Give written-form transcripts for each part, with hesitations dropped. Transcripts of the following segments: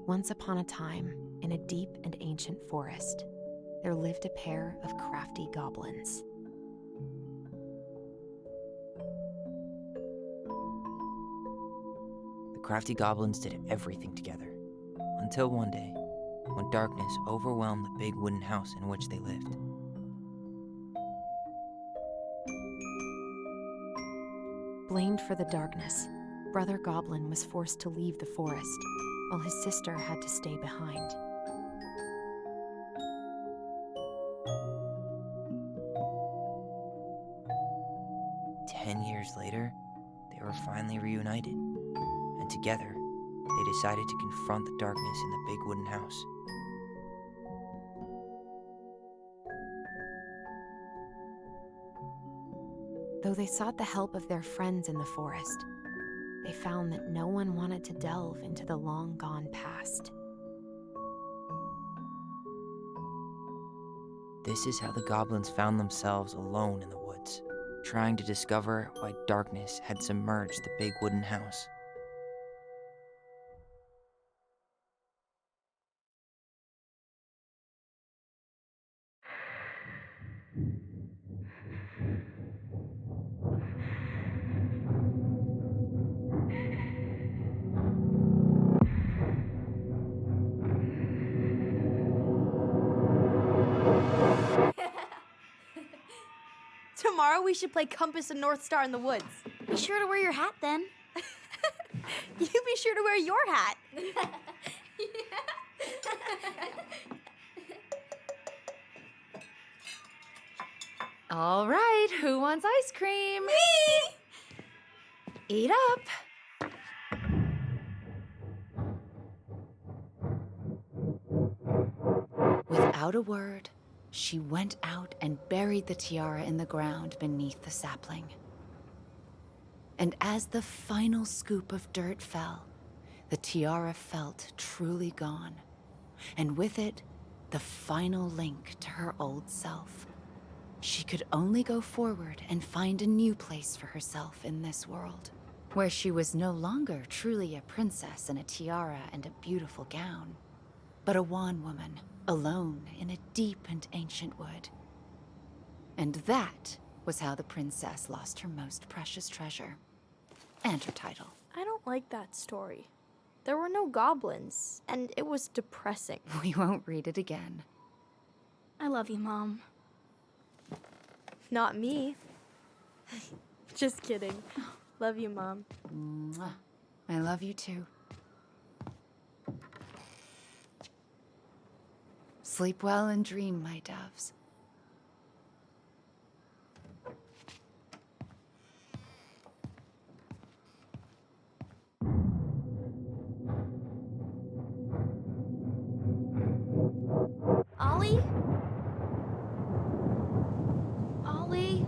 Once upon a time, in a deep and ancient forest, there lived a pair of crafty goblins. The crafty goblins did everything together, until one day, when darkness overwhelmed the big wooden house in which they lived. Blamed for the darkness, Brother Goblin was forced to leave the forest, while his sister had to stay behind. Years later, they were finally reunited, and together, they decided to confront the darkness in the big wooden house. Though they sought the help of their friends in the forest, they found that no one wanted to delve into the long-gone past. This is how the goblins found themselves alone in the woods, trying to discover why darkness had submerged the big wooden house. Tomorrow we should play Compass and North Star in the woods. Be sure to wear your hat then. You be sure to wear your hat. All right, who wants ice cream? Me! Eat up. Without a word, she went out and buried the tiara in the ground beneath the sapling. And as the final scoop of dirt fell, the tiara felt truly gone, and with it, the final link to her old self. She could only go forward and find a new place for herself in this world, where she was no longer truly a princess in a tiara and a beautiful gown, but a wan woman, alone in a deep and ancient wood. And that was how the princess lost her most precious treasure, and her title. I don't like that story. There were no goblins, and it was depressing. We won't read it again. I love you, Mom. Not me. Just kidding. Love you, Mom. Mwah. I love you too. Sleep well and dream, my doves. Ollie? Ollie?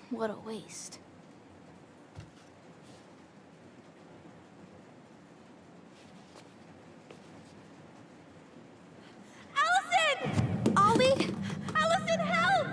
What a waste. Allison! Ollie! Allison, help!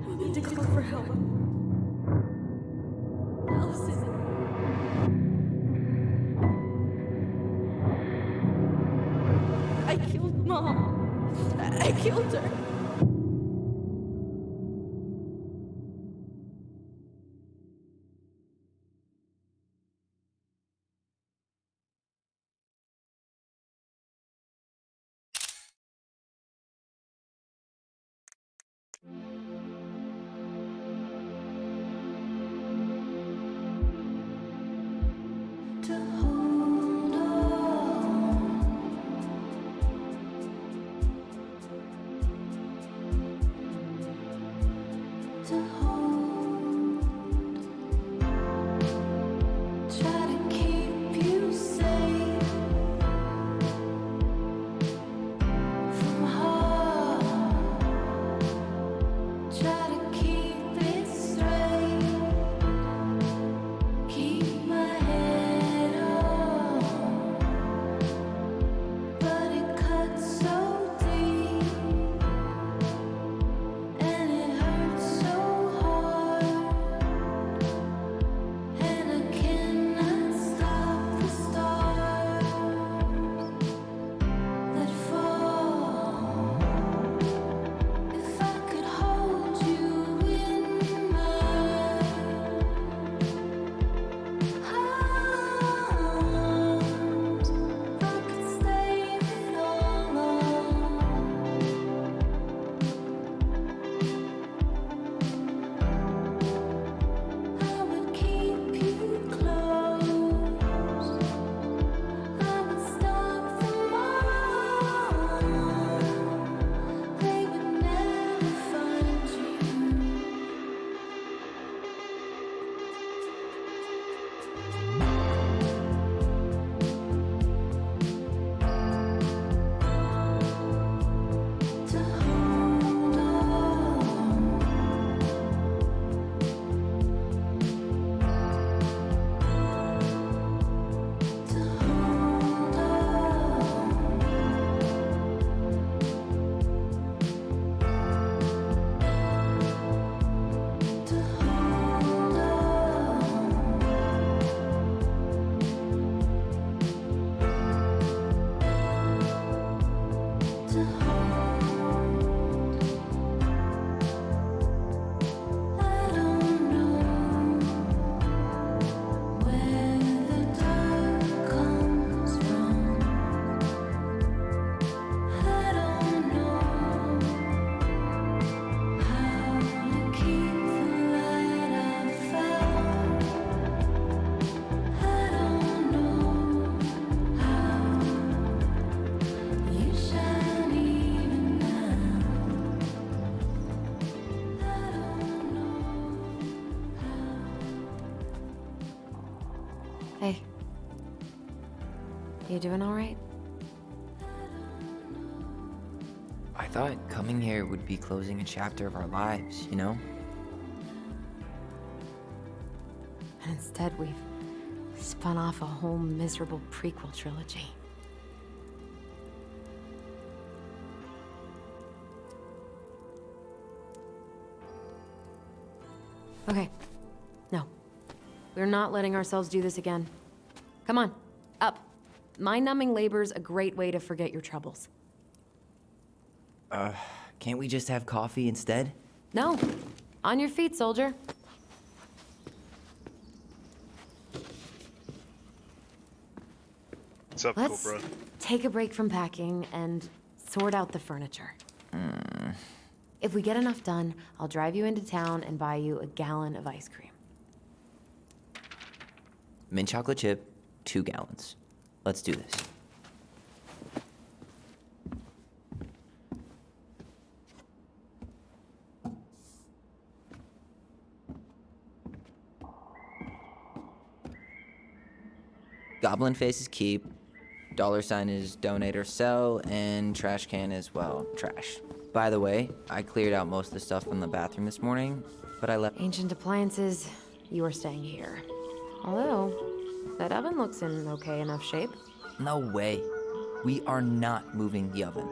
We need to call for help. killed her. Hey. You doing all right? I thought coming here would be closing a chapter of our lives, you know? And instead, we've spun off a whole miserable prequel trilogy. Okay. No. We're not letting ourselves do this again. Come on, up. Mind-numbing labor's a great way to forget your troubles. Can't we just have coffee instead? No. On your feet, soldier. What's up, Let's Cobra? take a break from packing and sort out the furniture. If we get enough done, I'll drive you into town and buy you a gallon of ice cream. Mint chocolate chip, 2 gallons. Let's do this. Goblin face is keep, $sign is donate or sell, and trash can is, well, trash. By the way, I cleared out most of the stuff from the bathroom this morning, but I left... Ancient appliances, you are staying here. Although, that oven looks in okay enough shape. No way. We are not moving the oven.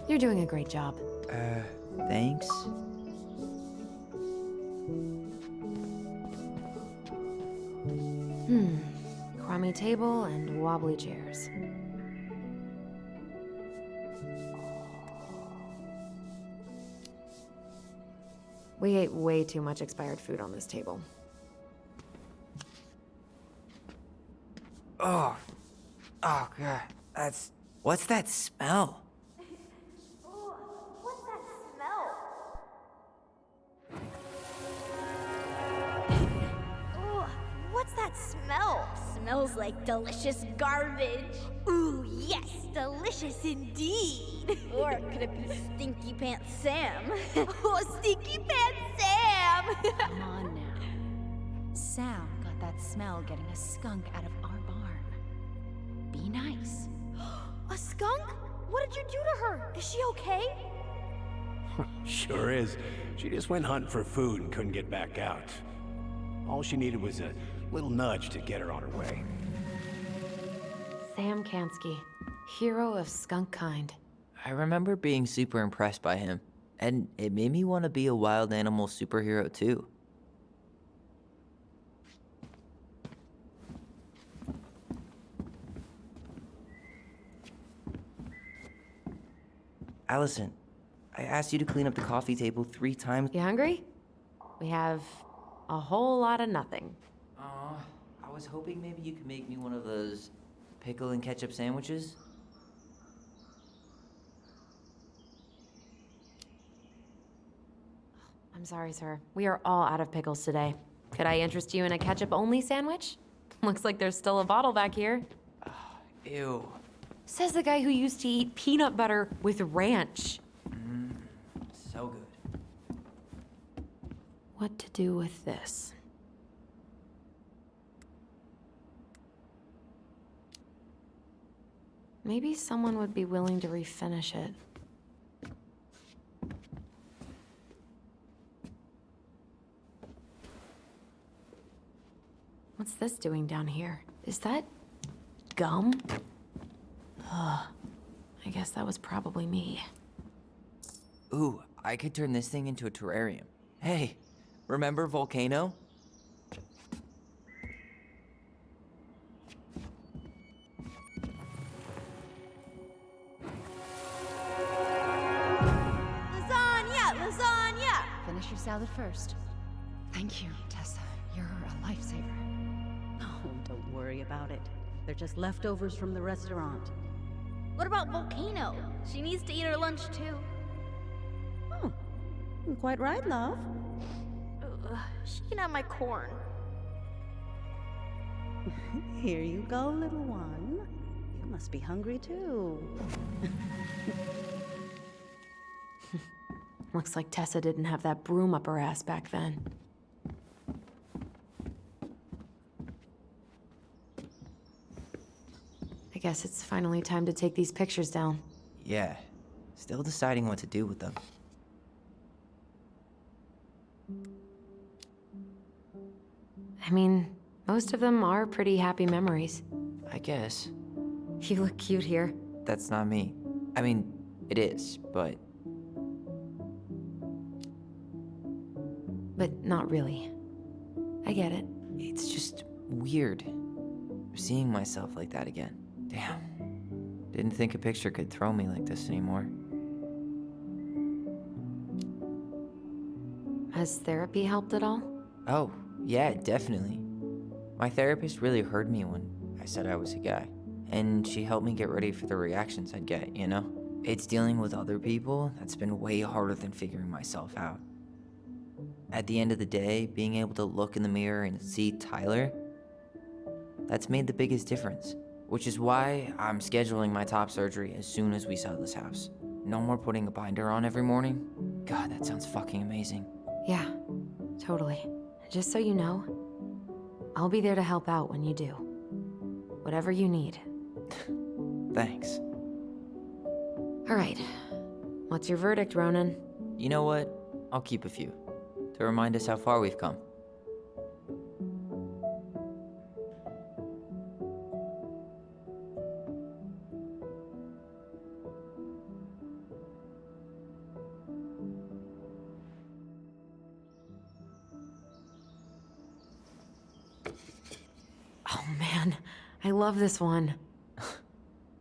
You're doing a great job. Thanks. Crummy table and wobbly chairs. We ate way too much expired food on this table. Oh, oh God, what's that smell? What's that smell? Ugh, what's that smell? Smells like delicious garbage. Ooh, yes, delicious indeed. Or could it be Stinky Pants Sam? Oh, Stinky Pants Sam! Come on now. Sam got that smell getting a skunk out of our barn. Be nice. A skunk? What did you do to her? Is she okay? Sure is. She just went hunting for food and couldn't get back out. All she needed was a little nudge to get her on her way. Sam Kansky, hero of skunk kind. I remember being super impressed by him, and it made me want to be a wild animal superhero too. Allison, I asked you to clean up the coffee table 3 times. You hungry? We have a whole lot of nothing. Aw, I was hoping maybe you could make me one of those pickle and ketchup sandwiches. I'm sorry, sir. We are all out of pickles today. Could I interest you in a ketchup-only sandwich? Looks like there's still a bottle back here. Ew. Says the guy who used to eat peanut butter with ranch. So good. What to do with this? Maybe someone would be willing to refinish it. What's this doing down here? Is that gum? Ugh. I guess that was probably me. Ooh, I could turn this thing into a terrarium. Hey, remember Volcano? Lasagna! Finish your salad first. Thank you, Tessa. You're a lifesaver. Oh, don't worry about it. They're just leftovers from the restaurant. What about Volcano? She needs to eat her lunch too. Oh, quite right, love. Ugh, she can have my corn. Here you go, little one. You must be hungry too. Looks like Tessa didn't have that broom up her ass back then. I guess it's finally time to take these pictures down. Yeah, still deciding what to do with them. I mean, most of them are pretty happy memories. I guess. You look cute here. That's not me. I mean, it is, but Not really. I get it. it's just weird seeing myself like that again. Damn. Didn't think a picture could throw me like this anymore. Has therapy helped at all? Oh, yeah, definitely. My therapist really heard me when I said I was a guy. And she helped me get ready for the reactions I'd get, you know? It's dealing with other people that's been way harder than figuring myself out. At the end of the day, being able to look in the mirror and see Tyler, that's made the biggest difference. Which is why I'm scheduling my top surgery as soon as we sell this house. No more putting a binder on every morning. God, that sounds fucking amazing. Yeah, totally. Just so you know, I'll be there to help out when you do. Whatever you need. Thanks. All right. What's your verdict, Ronan? You know what? I'll keep a few. To remind us how far we've come. man. I love this one.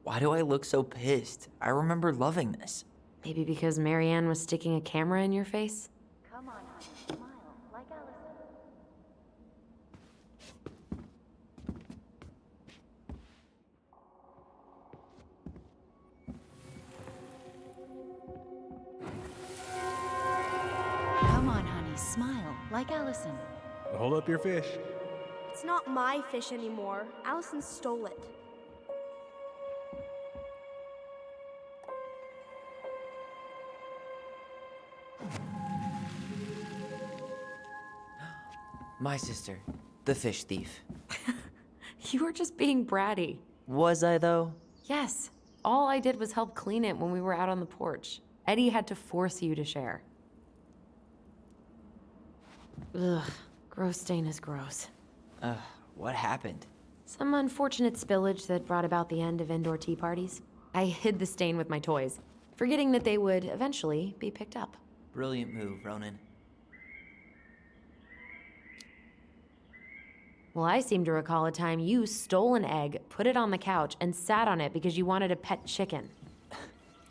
Why do I look so pissed? I remember loving this. Maybe because Marianne was sticking a camera in your face? Come on, smile like Allison. Come on, honey, smile like Allison. Hold up your fish. It's not my fish anymore. Allison stole it. My sister, the fish thief. You were just being bratty. Was I, though? Yes. All I did was help clean it when we were out on the porch. Eddie had to force you to share. Ugh. Gross stain is gross. What happened? Some unfortunate spillage that brought about the end of indoor tea parties. I hid the stain with my toys, forgetting that they would eventually be picked up. Brilliant move, Ronan. Well, I seem to recall a time you stole an egg, put it on the couch, and sat on it because you wanted a pet chicken.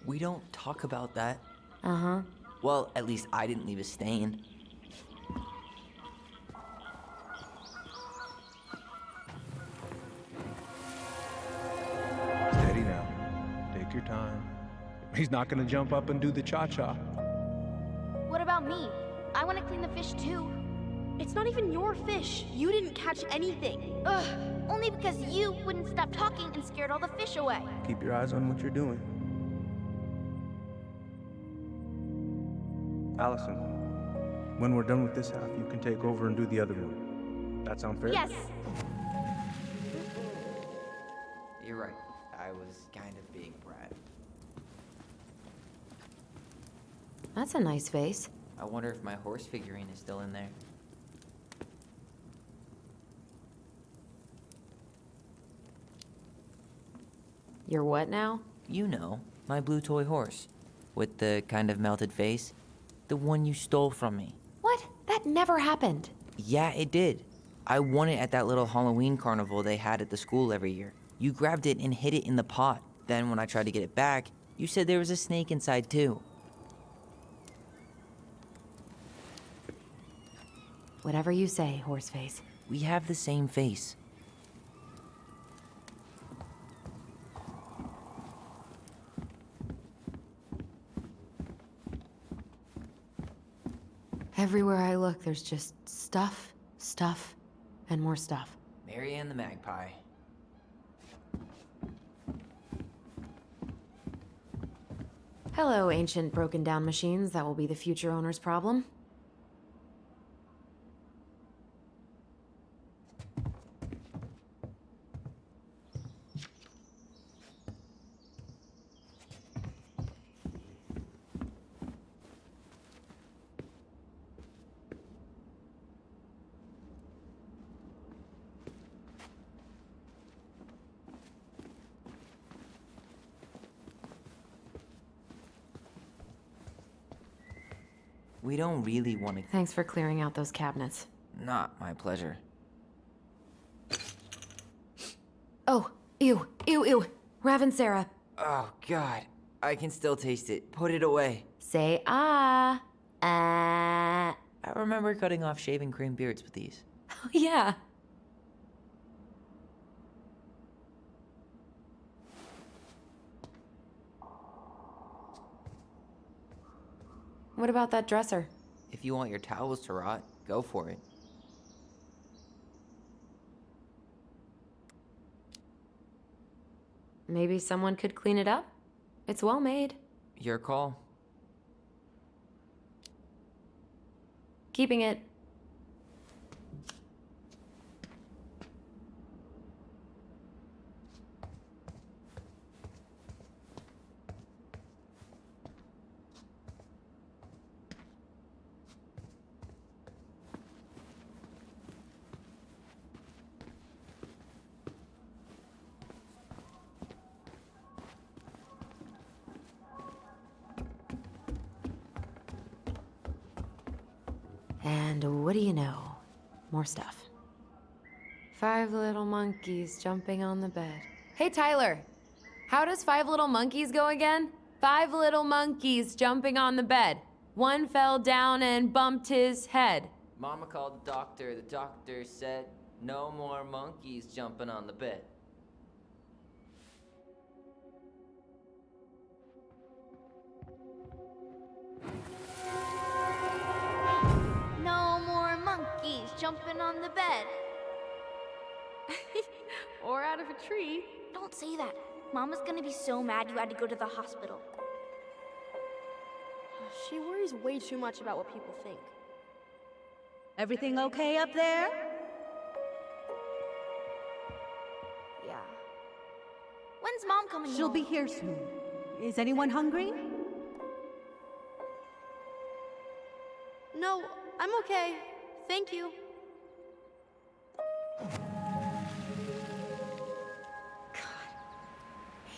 We don't talk about that. Uh-huh. Well, at least I didn't leave a stain. Steady now. Take your time. He's not gonna jump up and do the cha-cha. What about me? I want to clean the fish too. It's not even your fish. You didn't catch anything. Ugh, only because you wouldn't stop talking and scared all the fish away. Keep your eyes on what you're doing. Allison, when we're done with this half, you can take over and do the other one. That sound fair? Yes. You're right. I was kind of being a brat. That's a nice face. I wonder if my horse figurine is still in there. You're what now? You know, my blue toy horse. With the kind of melted face. The one you stole from me. What? That never happened. Yeah, it did. I won it at that little Halloween carnival they had at the school every year. You grabbed it and hid it in the pot. Then when I tried to get it back, you said there was a snake inside too. Whatever you say, Horseface. We have the same face. Everywhere I look, there's just stuff, stuff, and more stuff. Marianne the Magpie. Hello, ancient broken down machines that will be the future owner's problem. We don't really want to... Thanks for clearing out those cabinets. Not my pleasure. Oh, ew, ew, ew. Raven Sarah. Oh, God. I can still taste it. Put it away. Say ah. Ah. I remember cutting off shaving cream beards with these. Oh, yeah. What about that dresser? If you want your towels to rot, go for it. Maybe someone could clean it up? It's well made. Your call. Keeping it. And what do you know? More stuff. 5 little monkeys jumping on the bed. Hey, Tyler. How does 5 little monkeys go again? 5 little monkeys jumping on the bed. One fell down and bumped his head. Mama called the doctor. The doctor said, no more monkeys jumping on the bed. No more monkeys jumping on the bed. Or out of a tree. Don't say that. Mama's gonna be so mad you had to go to the hospital. She worries way too much about what people think. Everything okay up there? Yeah. When's Mom coming She'll home? be here soon. Is anyone hungry? No, I'm okay. Thank you.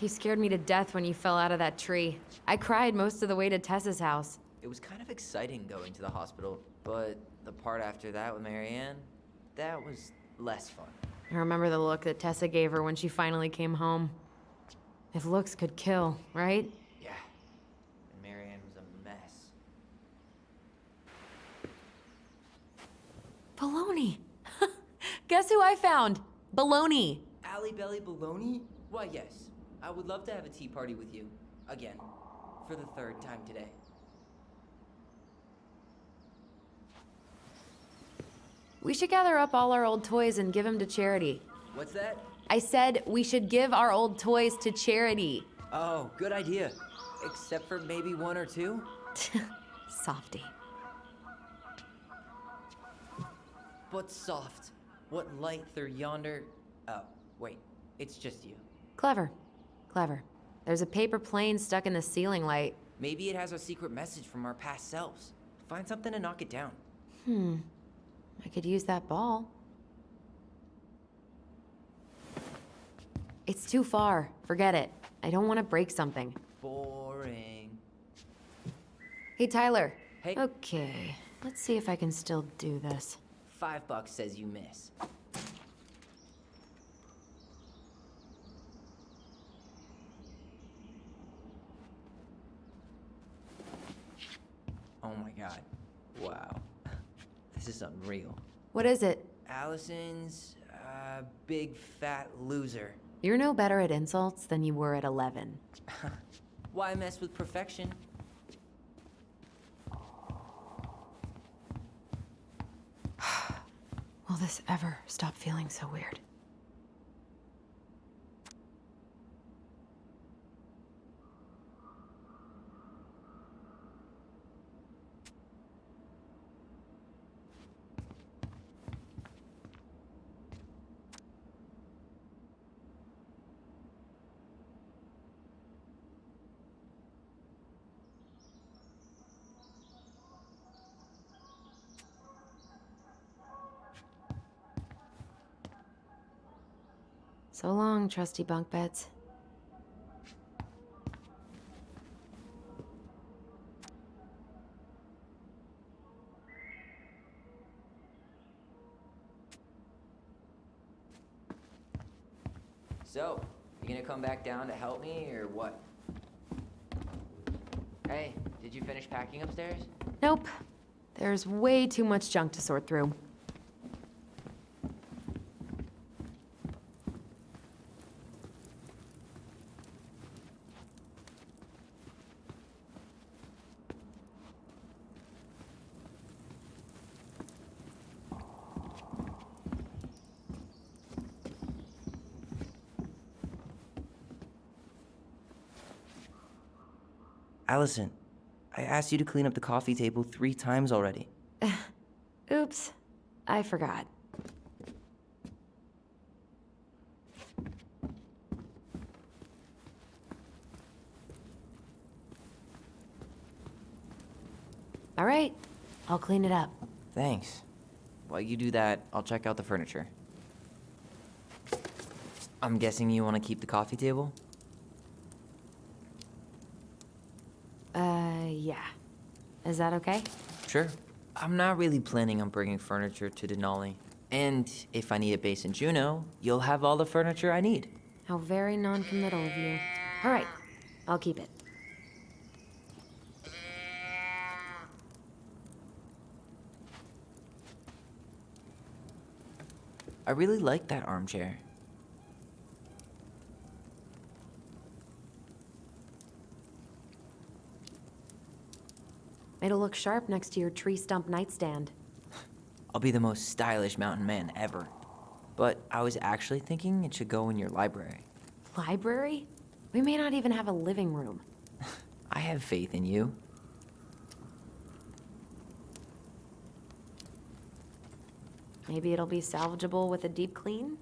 You scared me to death when you fell out of that tree. I cried most of the way to Tessa's house. It was kind of exciting going to the hospital, but the part after that with Marianne, that was less fun. I remember the look that Tessa gave her when she finally came home. If looks could kill, right? Yeah. And Marianne was a mess. Baloney. Guess who I found? Baloney. Alley Belly Baloney? Why, yes. I would love to have a tea party with you. Again. For the 3rd time today. We should gather up all our old toys and give them to charity. What's that? I said we should give our old toys to charity. Oh, good idea. Except for maybe 1 or 2? Softy. But soft. What light through yonder... Oh, wait. It's just you. Clever. Clever. There's a paper plane stuck in the ceiling light. Maybe it has a secret message from our past selves. Find something to knock it down. I could use that ball. It's too far. Forget it. I don't want to break something. Boring. Hey, Tyler. Hey. Okay, let's see if I can still do this. $5 says you miss. Oh my god. Wow. This is unreal. What is it? Allison's, big fat loser. You're no better at insults than you were at 11. Why mess with perfection? Will this ever stop feeling so weird? So long, trusty bunk beds. So, you gonna come back down to help me, or what? Hey, did you finish packing upstairs? Nope. There's way too much junk to sort through. Allison, I asked you to clean up the coffee table 3 times already. Oops. I forgot. All right. I'll clean it up. Thanks. While you do that, I'll check out the furniture. I'm guessing you want to keep the coffee table? Yeah. Is that okay? Sure. I'm not really planning on bringing furniture to Denali. And if I need a base in Juneau, you'll have all the furniture I need. How very non-committal of you. All right, I'll keep it. I really like that armchair. It'll look sharp next to your tree stump nightstand. I'll be the most stylish mountain man ever. But I was actually thinking it should go in your library. Library? We may not even have a living room. I have faith in you. Maybe it'll be salvageable with a deep clean?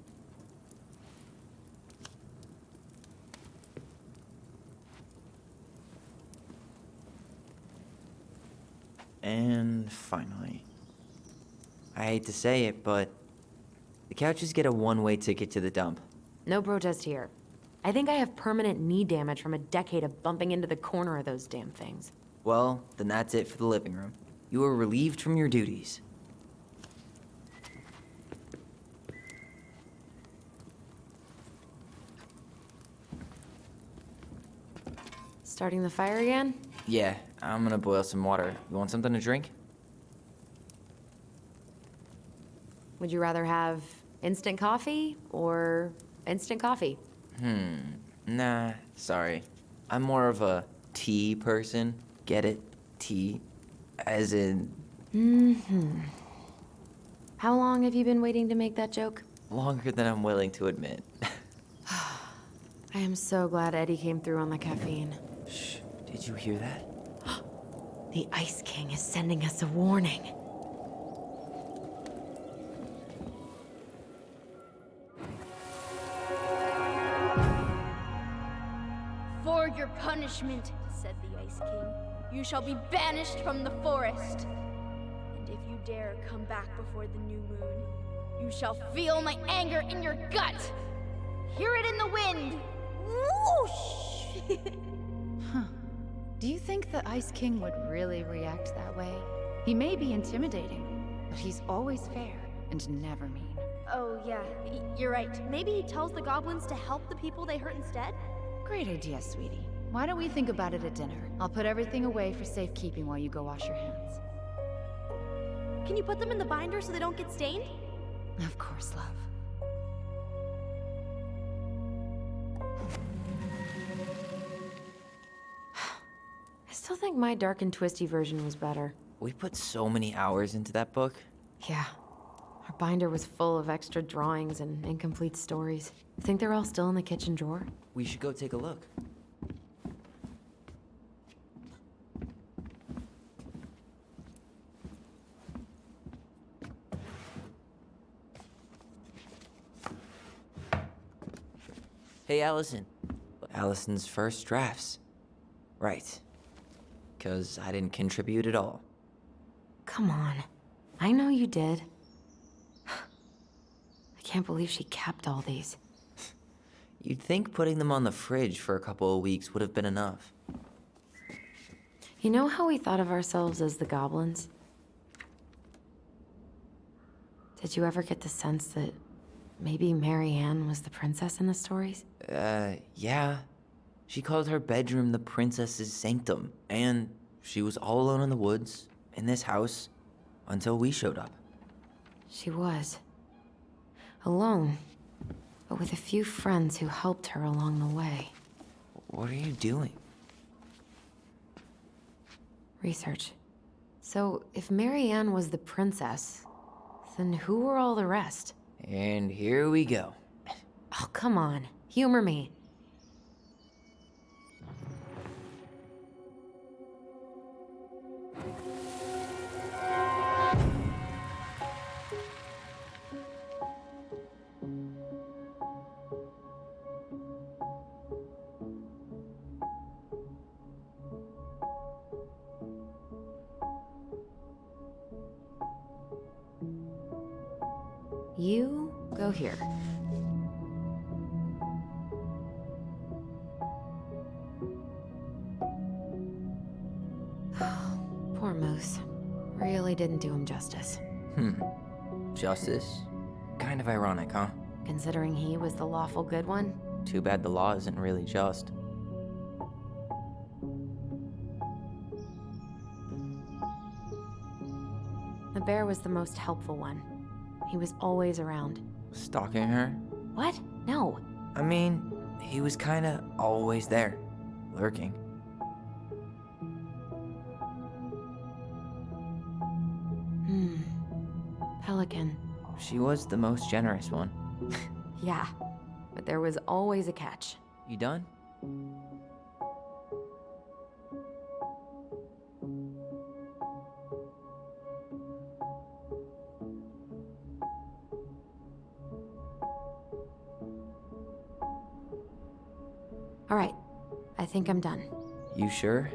And finally, I hate to say it, but the couches get a one-way ticket to the dump. No protest here. I think I have permanent knee damage from a decade of bumping into the corner of those damn things. Well, then that's it for the living room. You are relieved from your duties. Starting the fire again? Yeah, I'm gonna boil some water. You want something to drink? Would you rather have instant coffee or instant coffee? Nah, sorry. I'm more of a tea person. Get it? Tea. As in, How long have you been waiting to make that joke? longer than I'm willing to admit. I am so glad Eddie came through on the caffeine. Shh, did you hear that? The Ice King is sending us a warning. For your punishment, said the Ice King, you shall be banished from the forest. And if you dare come back before the new moon, you shall feel my anger in your gut. Hear it in the wind. Whoosh! Do you think the Ice King would really react that way? He may be intimidating, but he's always fair and never mean. Oh, yeah, you're right. Maybe he tells the goblins to help the people they hurt instead? Great idea, sweetie. Why don't we think about it at dinner? I'll put everything away for safekeeping while you go wash your hands. Can you put them in the binder so they don't get stained? Of course, love. I still think my dark and twisty version was better. We put so many hours into that book. Yeah. Our binder was full of extra drawings and incomplete stories. Think they're all still in the kitchen drawer? We should go take a look. Hey, Allison. Allison's first drafts. Right. 'Cause I didn't contribute at all. Come on. I know you did. I can't believe she kept all these. You'd think putting them on the fridge for a couple of weeks would have been enough. You know how we thought of ourselves as the goblins? Did you ever get the sense that maybe Mary Ann was the princess in the stories? Yeah. She called her bedroom the princess's sanctum, and she was all alone in the woods, in this house, until we showed up. She was. Alone, but with a few friends who helped her along the way. What are you doing? Research. So, if Mary Ann was the princess, then who were all the rest? And here we go. Oh, come on. Humor me. You go here. Poor Moose. Really didn't do him justice. Justice? Kind of ironic, huh? Considering he was the lawful good one? Too bad the law isn't really just. The bear was the most helpful one. He was always around. Stalking her? What? No. I mean, he was kinda always there, lurking. Pelican. She was the most generous one. Yeah, but there was always a catch. You done? All right, I think I'm done. You sure?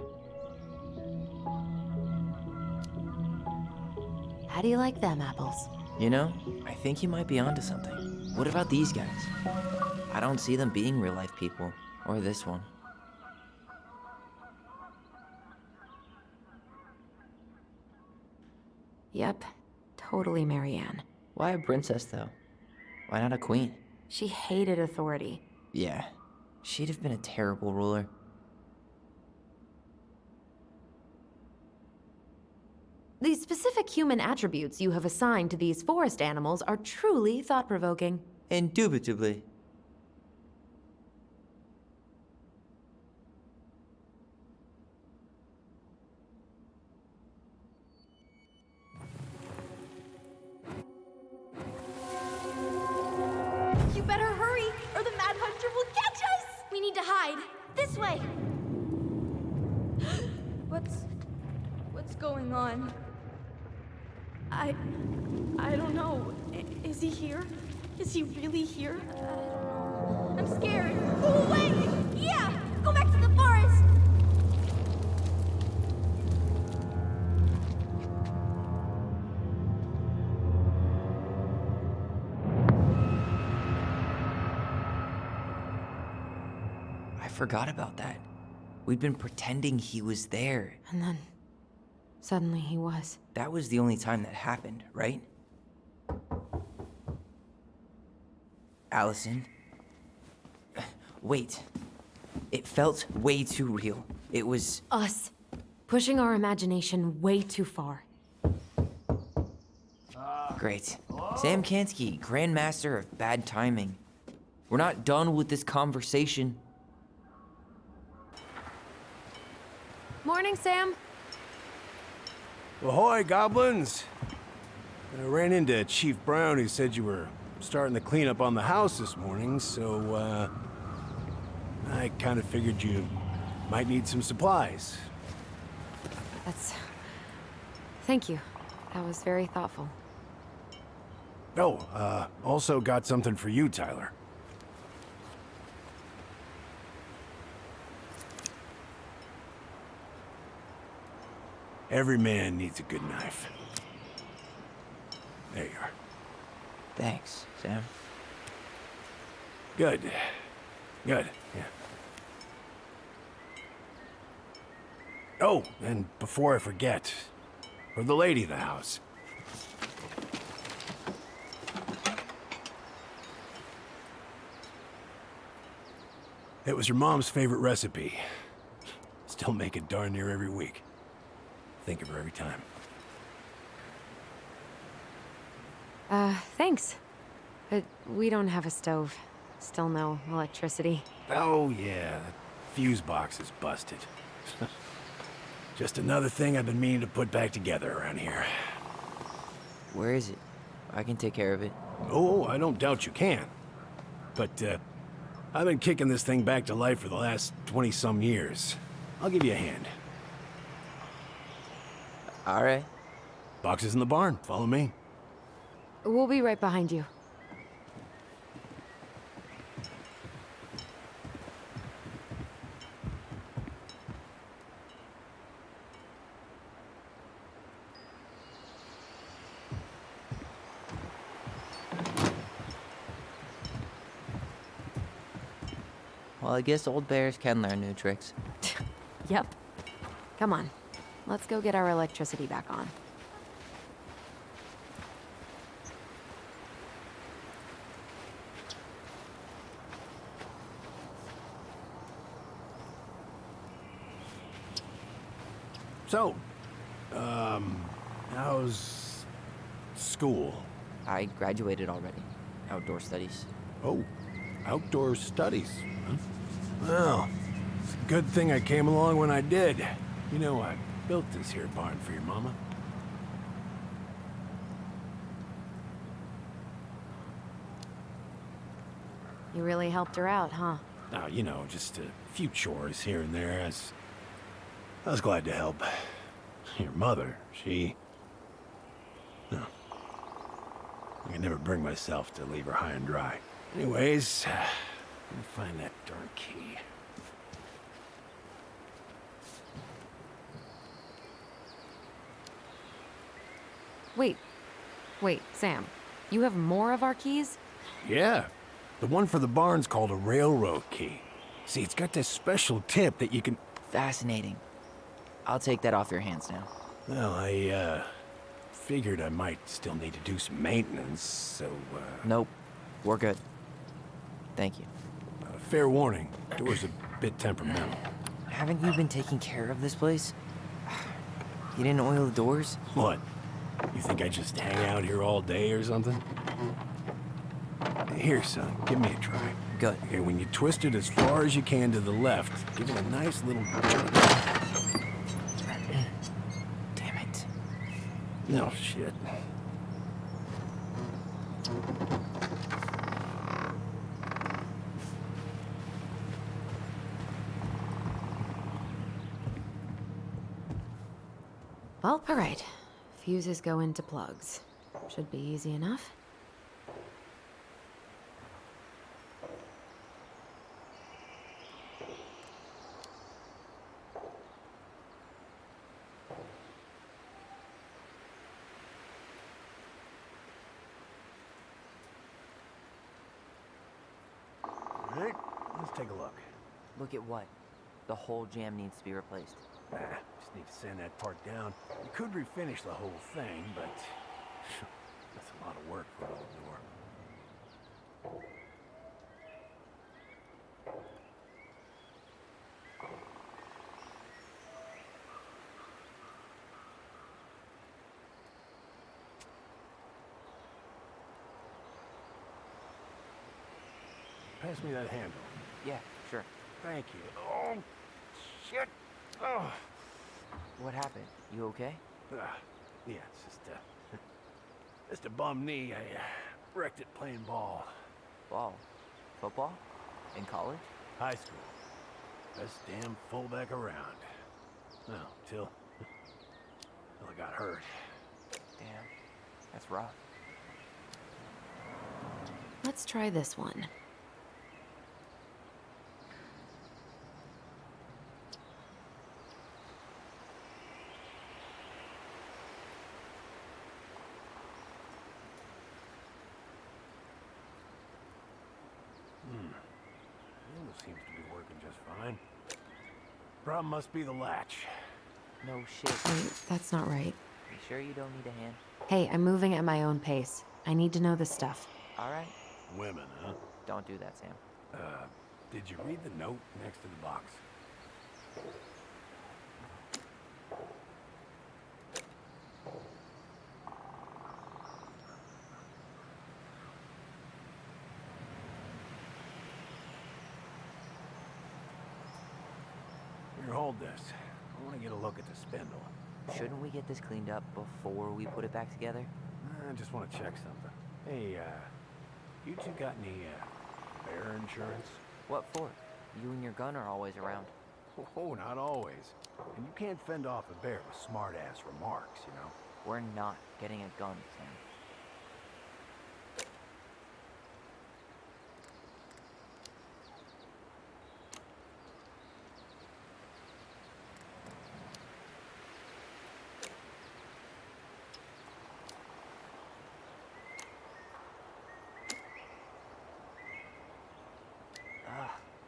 How do you like them apples? You know, I think you might be onto something. What about these guys? I don't see them being real-life people, or this one. Yep, totally Marianne. Why a princess, though? Why not a queen? She hated authority. Yeah, she'd have been a terrible ruler. The specific human attributes you have assigned to these forest animals are truly thought-provoking. Indubitably. You better hurry, or the Mad Hunter will catch us! We need to hide. This way. What's going on? I don't know. Is he here? Is he really here? I'm scared. Go away! Yeah! Go back to the forest! I forgot about that. We'd been pretending he was there. And then, suddenly he was. That was the only time that happened, right? Allison? Wait. It felt way too real. It was... Us. Pushing our imagination way too far. Great. Sam Kansky, Grandmaster of Bad Timing. We're not done with this conversation. Morning, Sam. Ahoy, goblins! I ran into Chief Brown, who said you were starting the cleanup on the house this morning, so, I kind of figured you might need some supplies. Thank you. That was very thoughtful. Oh, also got something for you, Tyler. Every man needs a good knife. There you are. Thanks, Sam. Good. Good, yeah. Oh, and before I forget, for the lady of the house. It was her mom's favorite recipe. Still make it darn near every week. Think of her every time. Thanks. But we don't have a stove. Still no electricity. Oh, yeah, that fuse box is busted. Just another thing I've been meaning to put back together around here. Where is it? I can take care of it. Oh, I don't doubt you can. But, I've been kicking this thing back to life for the last 20-some years. I'll give you a hand. All right. Box is in the barn. Follow me. We'll be right behind you. Well, I guess old bears can learn new tricks. Yep. Come on. Let's go get our electricity back on. So, how's school? I graduated already. Outdoor studies. Oh, outdoor studies, huh? Well, it's a good thing I came along when I did. You know, I built this here barn for your mama. You really helped her out, huh? Now, you know, just a few chores here and there. I was glad to help. Your mother, she... No. I could never bring myself to leave her high and dry. Anyways, let me find that darn key. Wait, Sam. You have more of our keys? Yeah. The one for the barn's called a railroad key. See, it's got this special tip that you can... Fascinating. I'll take that off your hands now. Well, I, figured I might still need to do some maintenance, so, Nope. We're good. Thank you. fair warning, door's a bit temperamental. Haven't you been taking care of this place? You didn't oil the doors? What? You think I just hang out here all day or something? Here, son, give me a try. Good. Okay, when you twist it as far as you can to the left, give it a nice little jerk. Damn it. No shit. Well, all right. Fuses go into plugs. Should be easy enough. All right, let's take a look. Look at what? The whole jam needs to be replaced. Just need to sand that part down. You could refinish the whole thing, but that's a lot of work for an old door. Pass me that handle. Yeah, sure. Thank you. Oh, shit. Oh. What happened? You okay? Yeah, it's just a bum knee. I wrecked it playing ball. Ball? Football? In college? High school. Best damn fullback around. Well, till I got hurt. Damn. That's rough. Let's try this one. Seems to be working just fine. Problem must be the latch. No shit. Wait, that's not right. You sure you don't need a hand? Hey, I'm moving at my own pace. I need to know this stuff. All right. Women, huh? Don't do that, Sam. Did you read the note next to the box? Here, hold this. I want to get a look at the spindle. Shouldn't we get this cleaned up before we put it back together? I just want to check something. Hey, you two got any, bear insurance? What for? You and your gun are always around. Oh, not always. And you can't fend off a bear with smart-ass remarks, you know? We're not getting a gun, Sam.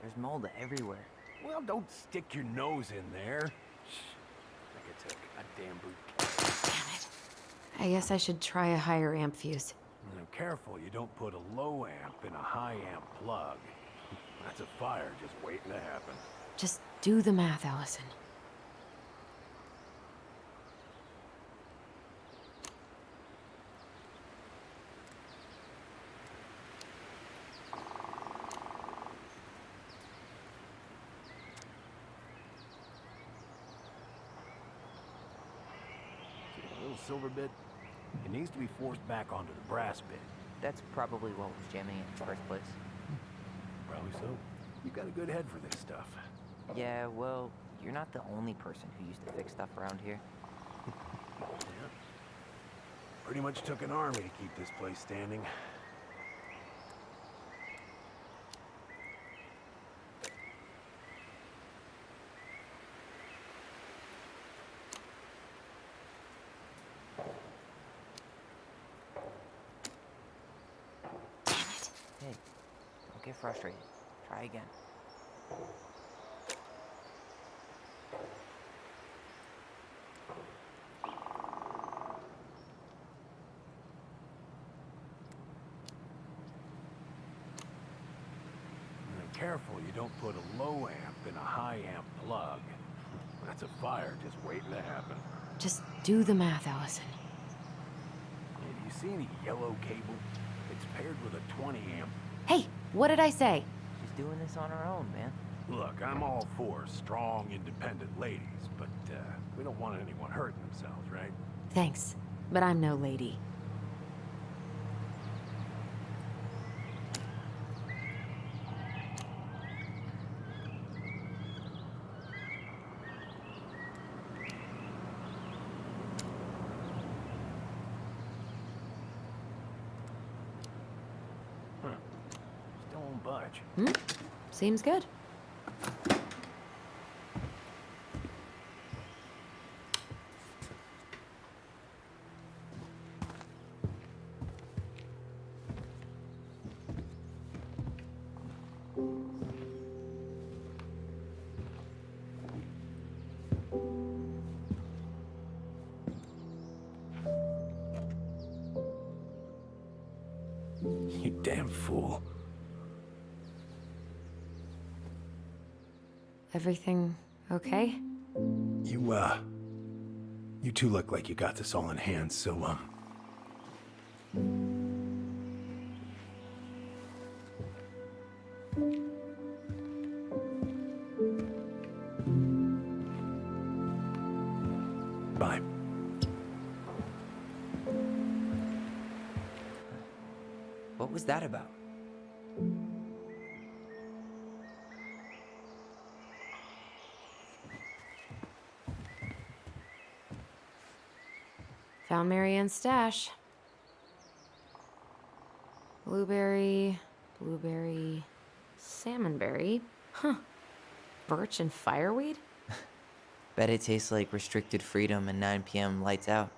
There's mold everywhere. Well, don't stick your nose in there. Like it's a goddamn boot. Damn it. I guess I should try a higher amp fuse. Now, careful you don't put a low amp in a high amp plug. That's a fire just waiting to happen. Just do the math, Allison. little silver bit? It needs to be forced back onto the brass bit. That's probably what was jamming it in the first place. Probably so. You got a good head for this stuff. Yeah, well, you're not the only person who used to fix stuff around here. Yeah. Pretty much took an army to keep this place standing. Hey, don't get frustrated. Try again. Careful you don't put a low amp in a high amp plug. That's a fire just waiting to happen. Just do the math, Allison. Hey, do you see any yellow cable? It's paired with a 20 amp. Hey, what did I say? She's doing this on her own, man. Look, I'm all for strong, independent ladies, but we don't want anyone hurting themselves, right? Thanks, but I'm no lady. Still won't budge. Seems good. You damn fool. Everything okay? You two look like you got this all in hand, so, bye. What was that about? Found Marianne's stash. Blueberry, salmonberry. Huh. Birch and fireweed? Bet it tastes like restricted freedom and 9 p.m. lights out.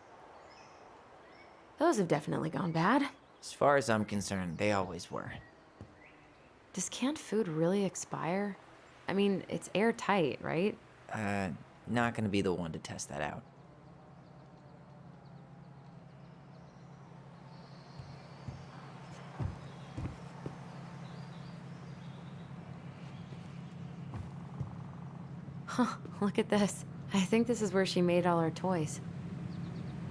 Those have definitely gone bad. As far as I'm concerned, they always were. Does canned food really expire? I mean, it's airtight, right? Not gonna be the one to test that out. Huh, look at this. I think this is where she made all her toys.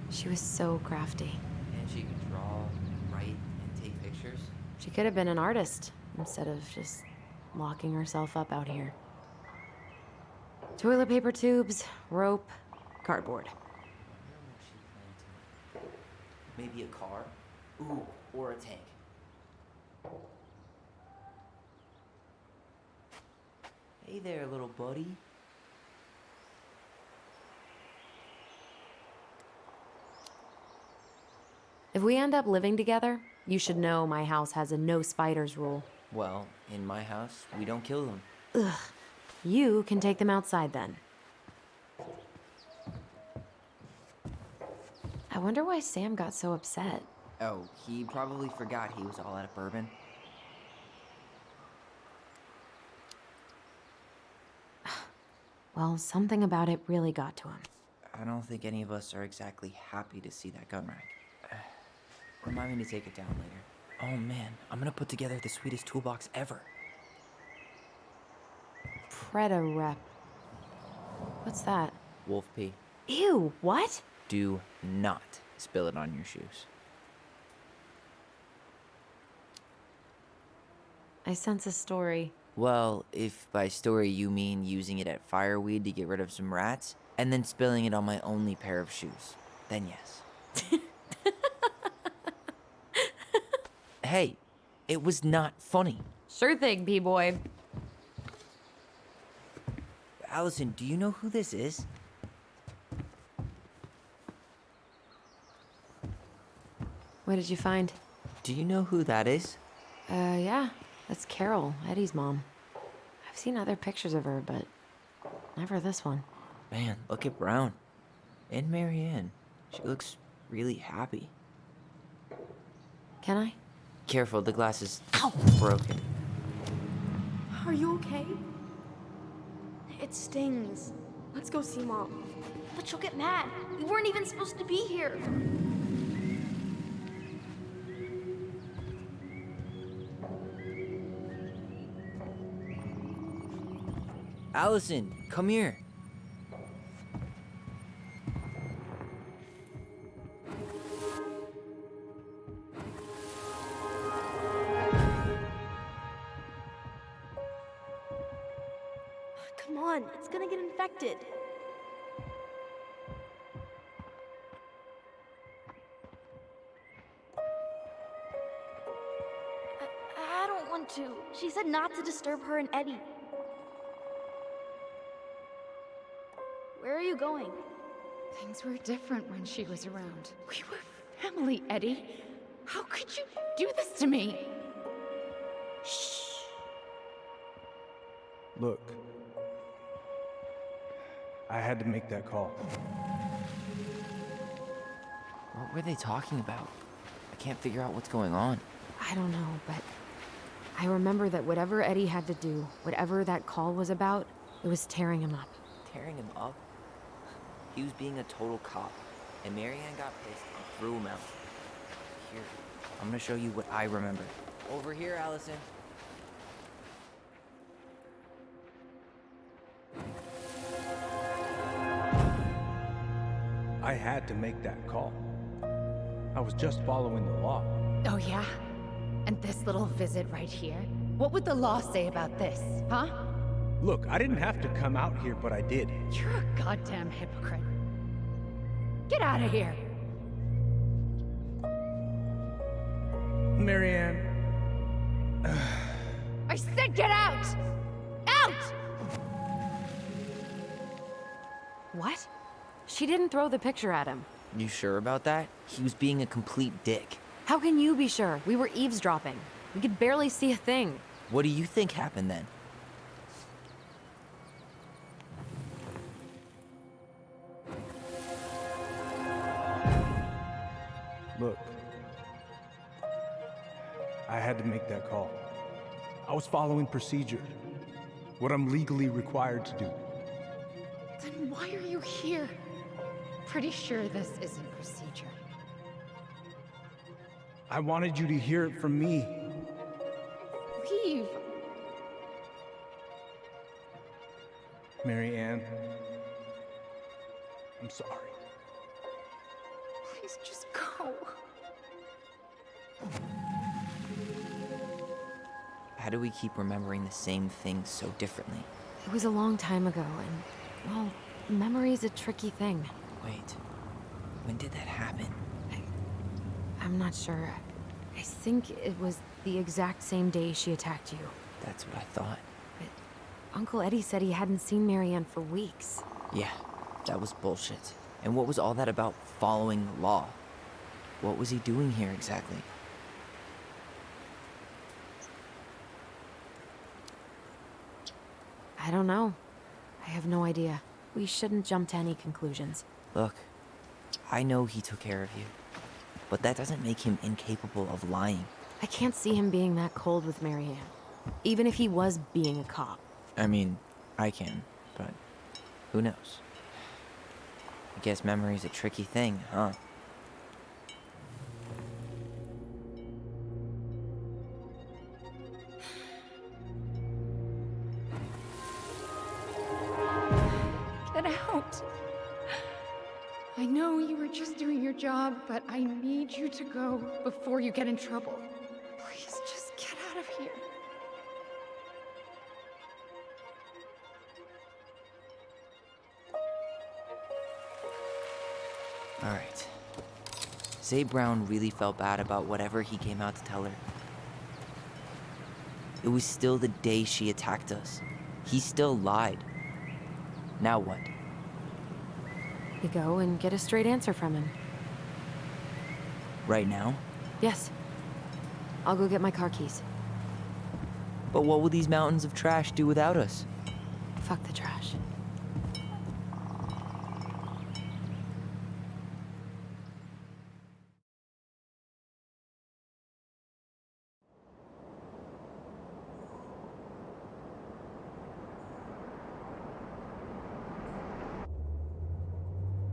She was so crafty. And she could draw, write, and take pictures. She could have been an artist instead of just locking herself up out here. Toilet paper tubes, rope, cardboard. Maybe a car? Ooh, or a tank. Hey there, little buddy. If we end up living together, you should know my house has a no spiders rule. Well, in my house, we don't kill them. Ugh. You can take them outside then. I wonder why Sam got so upset. Oh, he probably forgot he was all out of bourbon. Well, something about it really got to him. I don't think any of us are exactly happy to see that gun rack. Remind me to take it down later. Oh man, I'm gonna put together the sweetest toolbox ever. Preda rep. What's that? Wolf pee. Ew, what? Do not spill it on your shoes. I sense a story. Well, if by story you mean using it at fireweed to get rid of some rats, and then spilling it on my only pair of shoes, then yes. Hey, it was not funny. Sure thing, B-boy. Allison, do you know who this is? What did you find? Do you know who that is? Yeah. That's Carol, Eddie's mom. I've seen other pictures of her, but never this one. Man, look at Brown. And Marianne. She looks really happy. Can I? Careful, the glass is broken. Are you okay? It stings. Let's go see Mom. But she'll get mad. We weren't even supposed to be here. Allison, come here. Come on, it's gonna get infected. I don't want to. She said not to disturb her and Eddie. Where are you going? Things were different when she was around. We were family, Eddie. How could you do this to me? Look, I had to make that call. What were they talking about? I can't figure out what's going on. I don't know, but I remember that whatever Eddie had to do, whatever that call was about, it was tearing him up. Tearing him up? He was being a total cop, and Marianne got pissed and threw him out. Here, I'm gonna show you what I remember. Over here, Allison. I had to make that call. I was just following the law. Oh, yeah? And this little visit right here? What would the law say about this, huh? Look, I didn't have to come out here, but I did. You're a goddamn hypocrite. Get out of here! Marianne. I said get out! Out! What? She didn't throw the picture at him. You sure about that? He was being a complete dick. How can you be sure? We were eavesdropping. We could barely see a thing. What do you think happened then? Look, I had to make that call. I was following procedure, what I'm legally required to do. Then why are you here? Pretty sure this isn't procedure. I wanted you to hear it from me. Leave. Marianne, I'm sorry. Please just go. How do we keep remembering the same things so differently? It was a long time ago, and, well, memory's a tricky thing. Wait, when did that happen? I'm not sure. I think it was the exact same day she attacked you. That's what I thought. But Uncle Eddie said he hadn't seen Marianne for weeks. Yeah, that was bullshit. And what was all that about following the law? What was he doing here exactly? I don't know. I have no idea. We shouldn't jump to any conclusions. Look, I know he took care of you, but that doesn't make him incapable of lying. I can't see him being that cold with Marianne, even if he was being a cop. I mean, I can, but who knows? I guess memory's a tricky thing, huh? Get out. I know you were just doing your job, but I need you to go before you get in trouble. Please just get out of here. Alright. Say Brown really felt bad about whatever he came out to tell her. It was still the day she attacked us. He still lied. Now what? You go and get a straight answer from him. Right now? Yes. I'll go get my car keys. But what will these mountains of trash do without us? Fuck the trash.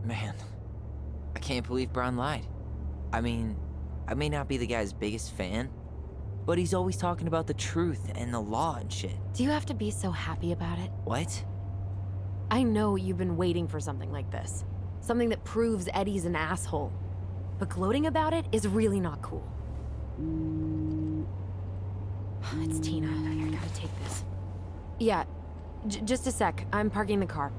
Man, I can't believe Brown lied. I mean, I may not be the guy's biggest fan, but he's always talking about the truth and the law and shit. Do you have to be so happy about it? What? I know you've been waiting for something like this. Something that proves Eddie's an asshole. But gloating about it is really not cool. It's Tina. I gotta take this. Yeah, just a sec. I'm parking the car.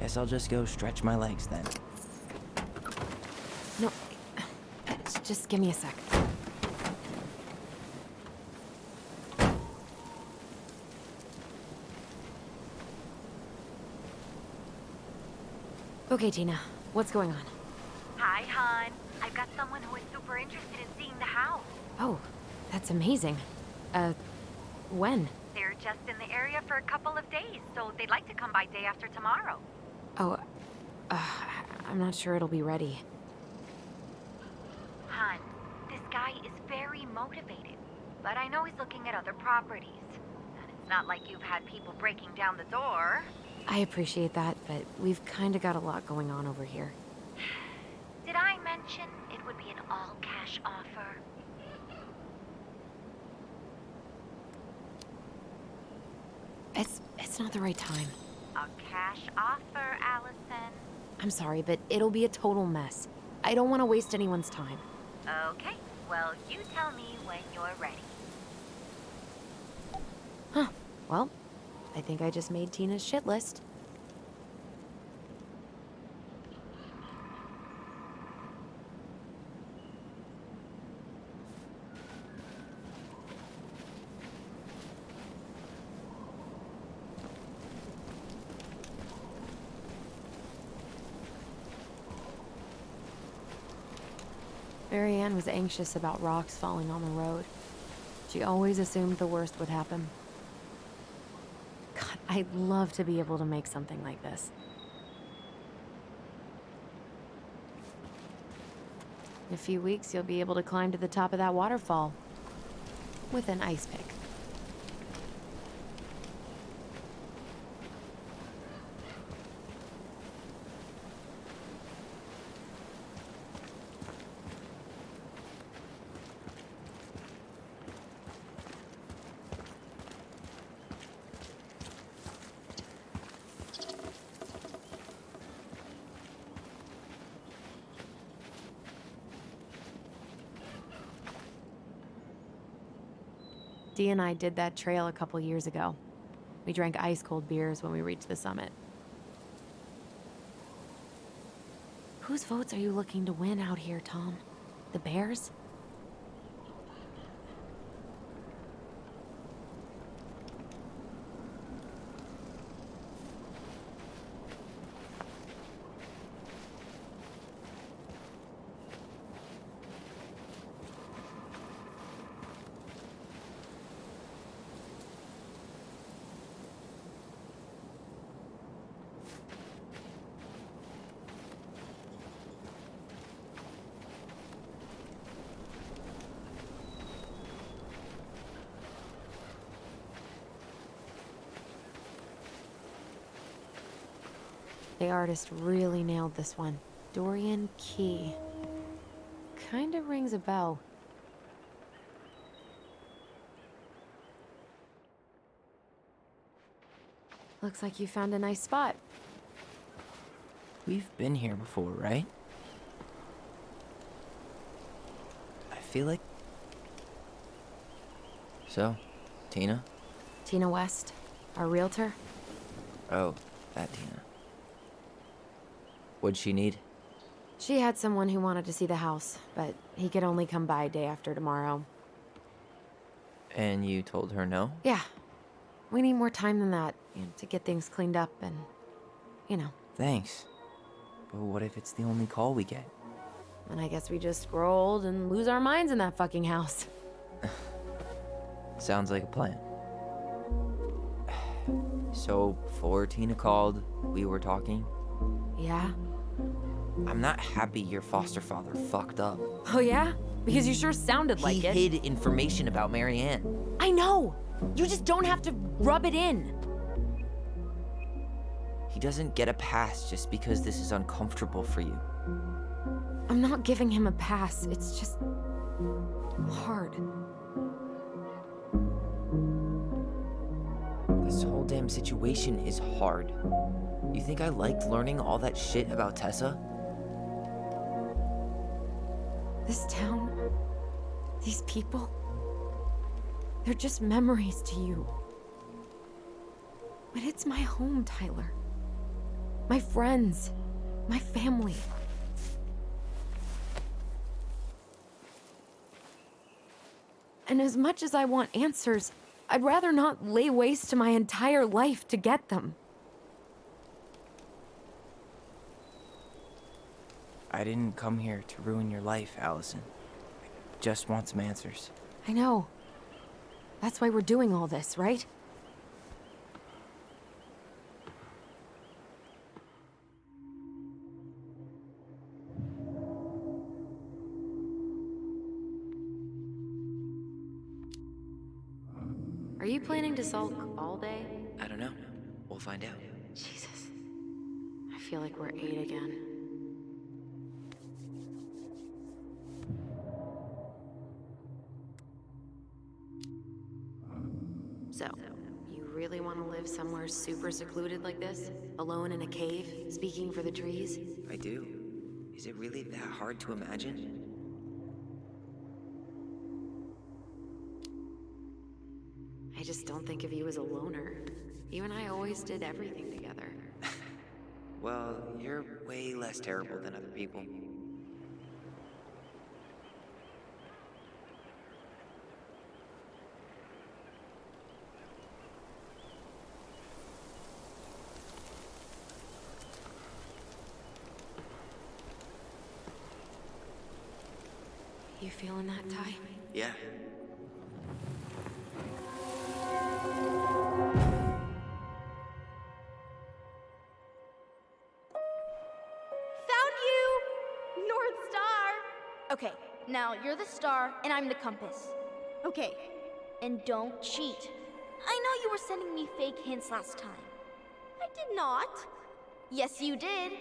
Guess I'll just go stretch my legs then. No, just give me a sec. Okay, Tina, what's going on? Hi, hon. I've got someone who is super interested in seeing the house. Oh, that's amazing. When? They're just in the area for a couple of days, so they'd like to come by day after tomorrow. Oh, I'm not sure it'll be ready. Hon, this guy is very motivated, but I know he's looking at other properties. And it's not like you've had people breaking down the door. I appreciate that, but we've kind of got a lot going on over here. Did I mention it would be an all-cash offer? It's not the right time. A cash offer, Allison. I'm sorry, but it'll be a total mess. I don't want to waste anyone's time. Okay, well, you tell me when you're ready. Huh. Well, I think I just made Tina's shit list. Mary Ann was anxious about rocks falling on the road. She always assumed the worst would happen. God, I'd love to be able to make something like this. In a few weeks, you'll be able to climb to the top of that waterfall with an ice pick. Dee and I did that trail a couple years ago. We drank ice-cold beers when we reached the summit. Whose votes are you looking to win out here, Tom? The Bears? The artist really nailed this one. Dorian Key. Kinda rings a bell. Looks like you found a nice spot. We've been here before, right? I feel like So, Tina? Tina West, our realtor. Oh, that Tina. What'd she need? She had someone who wanted to see the house, but he could only come by day after tomorrow. And you told her no? Yeah. We need more time than that, to get things cleaned up and, Thanks. But what if it's the only call we get? And I guess we just grow old and lose our minds in that fucking house. Sounds like a plan. So, before Tina called, we were talking. Yeah? I'm not happy your foster father fucked up. Oh yeah? Because you sure sounded like it. He hid information about Marianne. I know! You just don't have to rub it in. He doesn't get a pass just because this is uncomfortable for you. I'm not giving him a pass. It's just hard. This whole damn situation is hard. You think I liked learning all that shit about Tessa? This town, these people, they're just memories to you. But it's my home, Tyler. My friends, my family. And as much as I want answers, I'd rather not lay waste to my entire life to get them. I didn't come here to ruin your life, Allison. I just want some answers. I know. That's why we're doing all this, right? Are you planning to sulk all day? I don't know. We'll find out. Jesus. I feel like we're 8 again. So, you really want to live somewhere super secluded like this? Alone in a cave, speaking for the trees? I do. Is it really that hard to imagine? I just don't think of you as a loner. You and I always did everything together. Well, you're way less terrible than other people. You feeling that, Ty? Yeah. Found you! North Star! Okay, now you're the star and I'm the compass. Okay, and don't cheat. I know you were sending me fake hints last time. I did not. Yes, you did.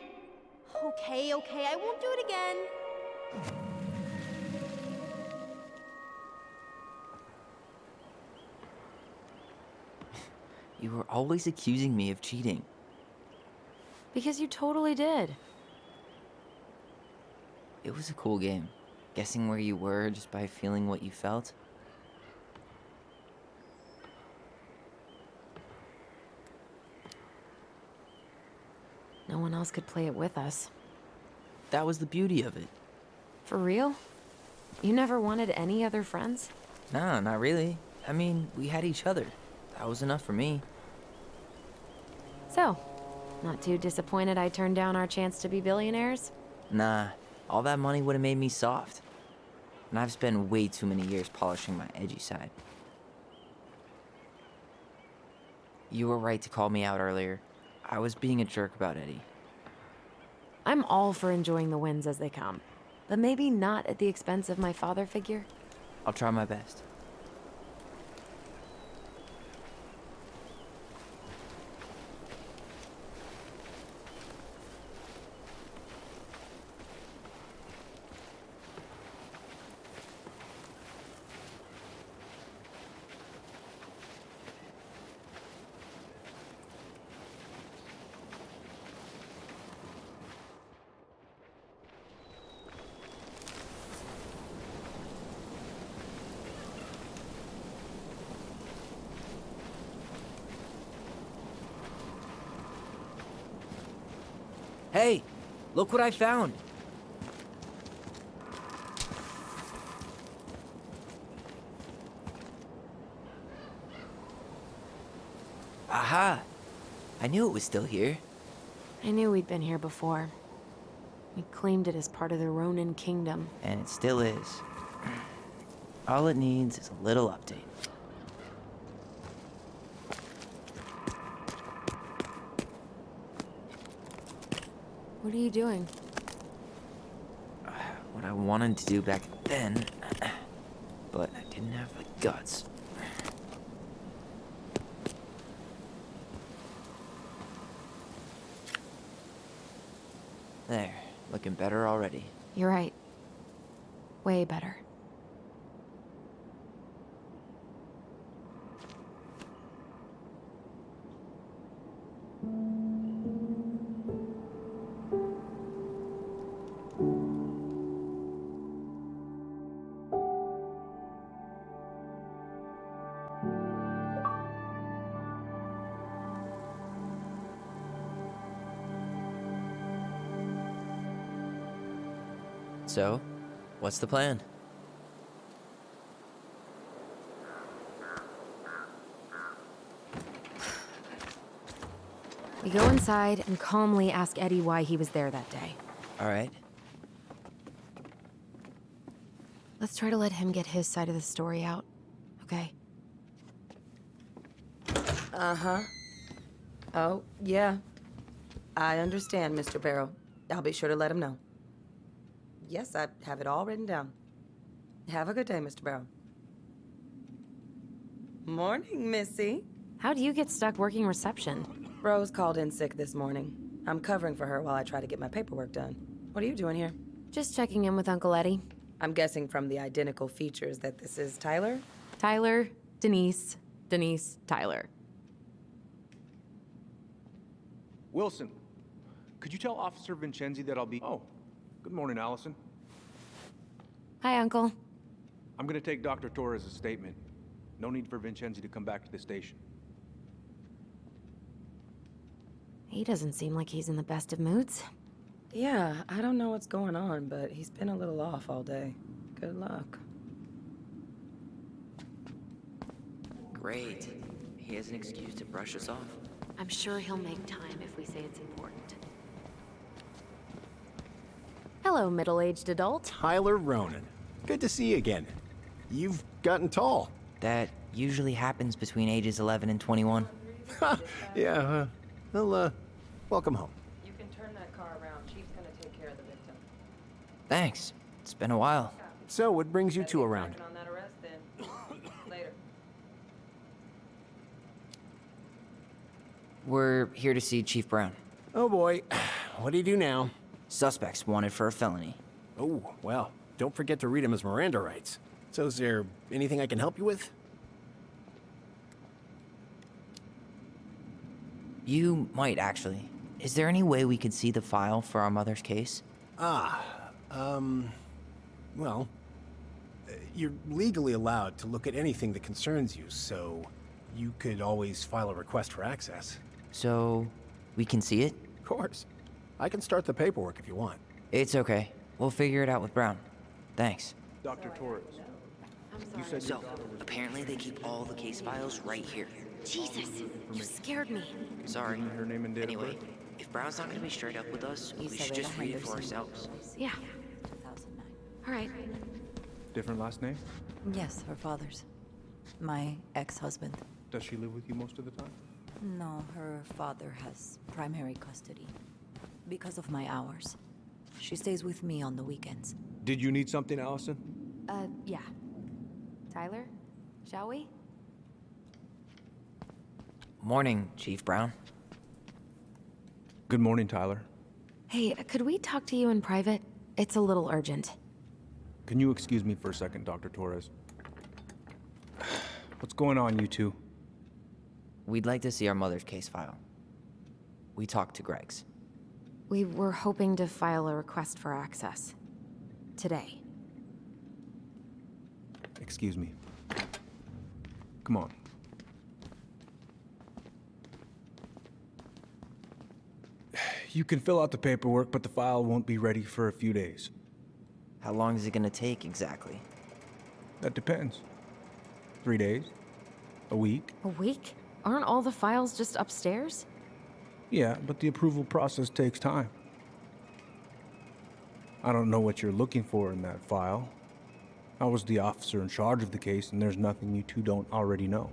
Okay, I won't do it again. You were always accusing me of cheating. Because you totally did. It was a cool game. Guessing where you were just by feeling what you felt. No one else could play it with us. That was the beauty of it. For real? You never wanted any other friends? Nah, not really. I mean, we had each other. That was enough for me. So, not too disappointed I turned down our chance to be billionaires? Nah, all that money would have made me soft. And I've spent way too many years polishing my edgy side. You were right to call me out earlier. I was being a jerk about Eddie. I'm all for enjoying the wins as they come, but maybe not at the expense of my father figure. I'll try my best. Hey, look what I found. Aha! I knew it was still here. I knew we'd been here before. We claimed it as part of the Ronin kingdom. And it still is. All it needs is a little update. What are you doing? What I wanted to do back then, but I didn't have the guts. There, looking better already. You're right. Way better. So, what's the plan? We go inside and calmly ask Eddie why he was there that day. All right. Let's try to let him get his side of the story out, okay? Uh-huh. Oh, yeah. I understand, Mr. Barrow. I'll be sure to let him know. Yes, I have it all written down. Have a good day, Mr. Barrow. Morning, Missy. How'd you get stuck working reception? Rose called in sick this morning. I'm covering for her while I try to get my paperwork done. What are you doing here? Just checking in with Uncle Eddie. I'm guessing from the identical features that this is Tyler? Tyler, Denise, Denise, Tyler. Wilson, could you tell Officer Vincenzi that I'll be... Oh, good morning, Allison. Hi, Uncle. I'm gonna take Dr. Torres' statement. No need for Vincenzi to come back to the station. He doesn't seem like he's in the best of moods. Yeah, I don't know what's going on, but he's been a little off all day. Good luck. Great. He has an excuse to brush us off. I'm sure he'll make time if we say it's important. Hello, middle-aged adult. Tyler Ronin. Good to see you again. You've gotten tall. That usually happens between ages 11 and 21. Yeah, well, welcome home. You can turn that car around. Chief's gonna take care of the victim. Thanks. It's been a while. So, what brings you two around? On that arrest, then. Later. We're here to see Chief Brown. Oh boy, what do you do now? Suspects wanted for a felony. Oh, well, don't forget to read him his Miranda rights. So is there anything I can help you with? You might, actually. Is there any way we could see the file for our mother's case? Well, you're legally allowed to look at anything that concerns you, so you could always file a request for access. So, we can see it? Of course. I can start the paperwork if you want. It's okay. We'll figure it out with Brown. Thanks. Dr. Torres. You said So, apparently they keep all the case files right here. Jesus, you scared me. Sorry. her name and date of Anyway, birth? if Brown's not gonna be straight up with us, we should just read it for ourselves. Yeah. All right. Different last name? Yes, her father's. My ex-husband. Does she live with you most of the time? No, her father has primary custody. Because of my hours. She stays with me on the weekends. Did you need something, Allison? Yeah. Tyler, shall we? Morning, Chief Brown. Good morning, Tyler. Hey, could we talk to you in private? It's a little urgent. Can you excuse me for a second, Dr. Torres? What's going on, you two? We'd like to see our mother's case file. We talked to Greg's. We were hoping to file a request for access. Today. Excuse me. Come on. You can fill out the paperwork, but the file won't be ready for a few days. How long is it gonna take exactly? That depends. 3 days? A week? A week? Aren't all the files just upstairs? Yeah, but the approval process takes time. I don't know what you're looking for in that file. I was the officer in charge of the case, and there's nothing you two don't already know.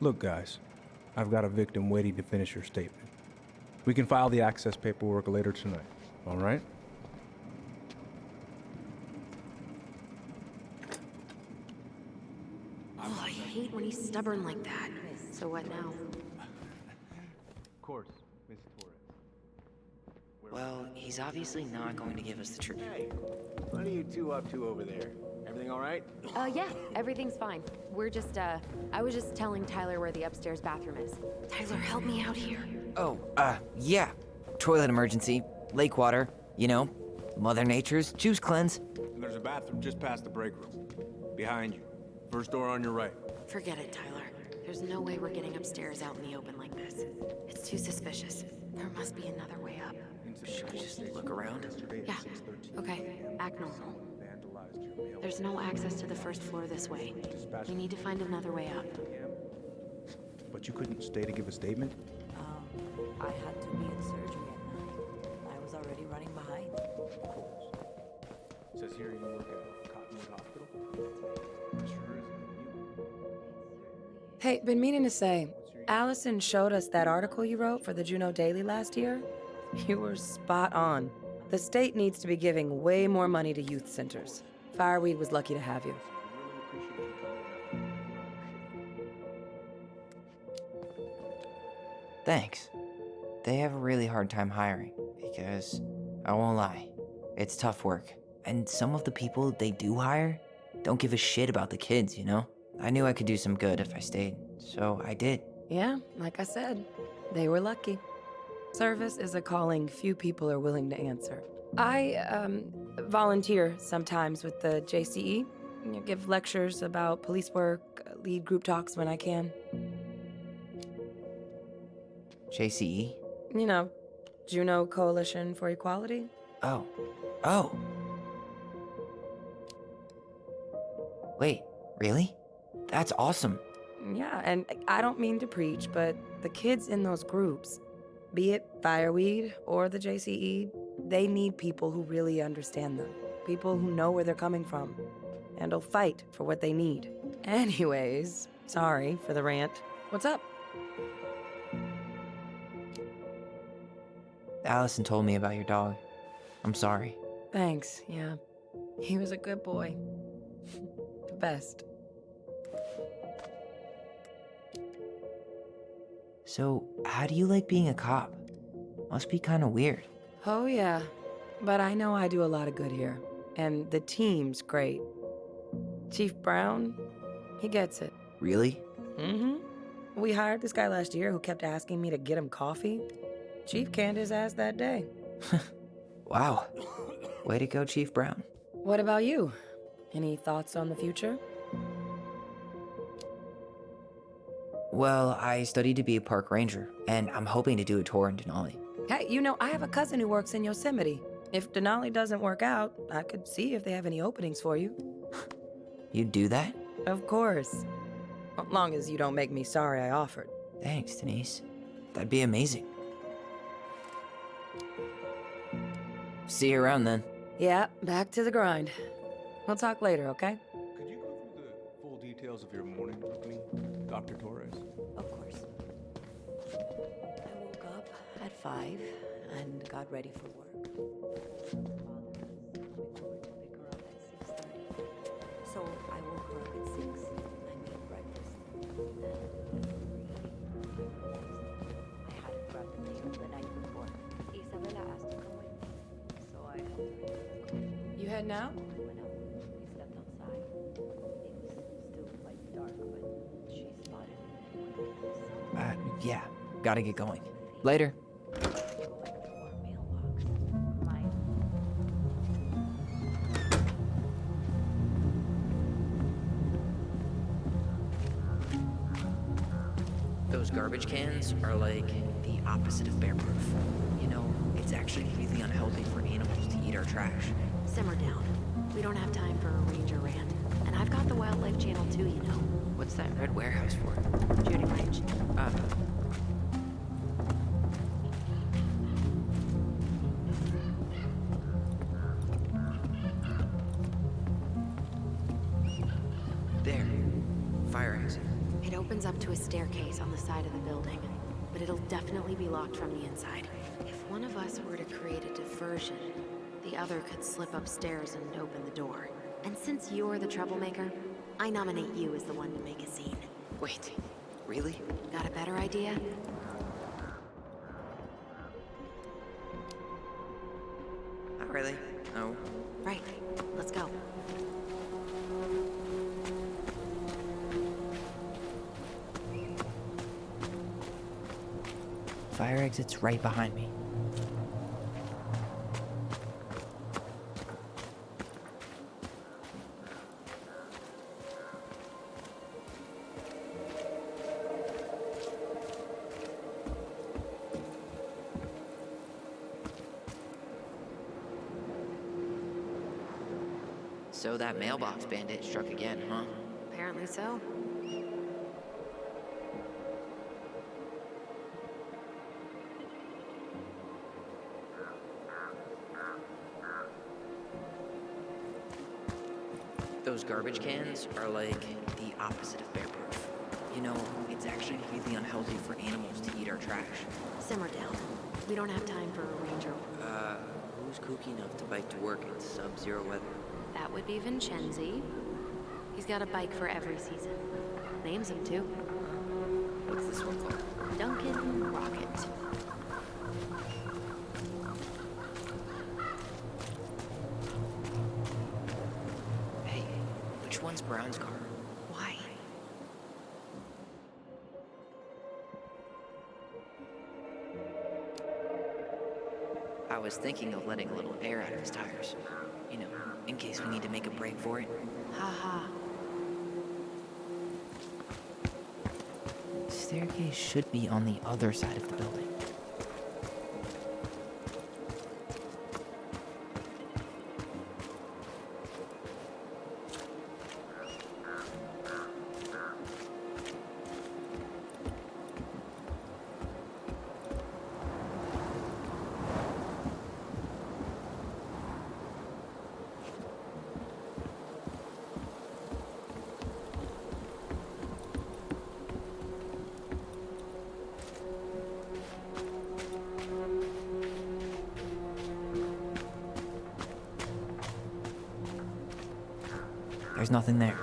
Look, guys, I've got a victim waiting to finish her statement. We can file the access paperwork later tonight, all right? Oh, I hate when he's stubborn like that. So what now? Of course, Miss Torres. Well, he's obviously not going to give us the truth. Hey, what are you two up to over there? Everything all right? Yeah, everything's fine. We're just, I was just telling Tyler where the upstairs bathroom is. Tyler, help me out here. Oh, yeah. Toilet emergency, lake water, you know, Mother Nature's juice cleanse. And there's a bathroom just past the break room. Behind you. First door on your right. Forget it, Tyler. There's no way we're getting upstairs out in the open like this. It's too suspicious. There must be another way up. Should we just look around? Yeah, okay. Act normal. There's no access to the first floor this way. We need to find another way up. But you couldn't stay to give a statement? I had to be in surgery at 9. I was already running behind. Of course. Says here you work at Cottonwood Hospital? Sure isn't you. Hey, been meaning to say, Allison showed us that article you wrote for the Juneau Daily last year. You were spot on. The state needs to be giving way more money to youth centers. Fireweed was lucky to have you. Thanks. They have a really hard time hiring because, I won't lie, it's tough work. And some of the people they do hire don't give a shit about the kids, you know? I knew I could do some good if I stayed, so I did. Yeah, like I said, they were lucky. Service is a calling few people are willing to answer. I volunteer sometimes with the JCE. Give lectures about police work, lead group talks when I can. JCE? You know, Juneau Coalition for Equality. Oh. Wait, really? That's awesome. Yeah, and I don't mean to preach, but the kids in those groups, be it Fireweed or the JCE, they need people who really understand them. People who know where they're coming from and will fight for what they need. Anyways, sorry for the rant. What's up? Allison told me about your dog. I'm sorry. Thanks, yeah. He was a good boy. The best. So, how do you like being a cop? Must be kind of weird. Oh, yeah. But I know I do a lot of good here. And the team's great. Chief Brown, he gets it. Really? Mm-hmm. We hired this guy last year who kept asking me to get him coffee. Chief canned his ass that day. Wow. Way to go, Chief Brown. What about you? Any thoughts on the future? Well, I studied to be a park ranger, and I'm hoping to do a tour in Denali. Hey, you know, I have a cousin who works in Yosemite. If Denali doesn't work out, I could see if they have any openings for you. You'd do that? Of course. As long as you don't make me sorry I offered. Thanks, Denise. That'd be amazing. See you around then. Yeah, back to the grind. We'll talk later, okay? Could you go through the full details of your morning with me, Dr. Torres? Of course. I woke up at 5 and got ready for work. So I woke her up at 6. I made breakfast. Then at 3, I hadn't grabbed the mail the night before. Isabella asked to come with me, so I helped her. You heading out? We went out. We slept outside. It was still quite dark, but she spotted me. Yeah. Gotta get going. Later. Those garbage cans are like the opposite of bear-proof. You know, it's actually really unhealthy for animals to eat our trash. Simmer down. We don't have time for a ranger rant. And I've got the wildlife channel too, you know. What's that red warehouse for? Shooting range. There. Fire exit. It opens up to a staircase on the side of the building, but it'll definitely be locked from the inside. If one of us were to create a diversion, the other could slip upstairs and open the door. And since you're the troublemaker, I nominate you as the one to make a scene. Wait, really? Got a better idea? Not really. No. Right. Let's go. Fire exit's right behind me. So that mailbox bandit struck again, huh? Apparently so. Those garbage cans are like the opposite of bear-proof. You know, it's actually really unhealthy for animals to eat our trash. Simmer down. We don't have time for a ranger. Who's kooky enough to bike to work in sub-zero weather? That would be Vincenzi. He's got a bike for every season. Names him too. What's this one called? Duncan Rocket. Hey, which one's Brown's car? Why? I was thinking of letting a little air out of his tires. You know, in case we need to make a break for it. Haha. Staircase should be on the other side of the building. There's nothing there.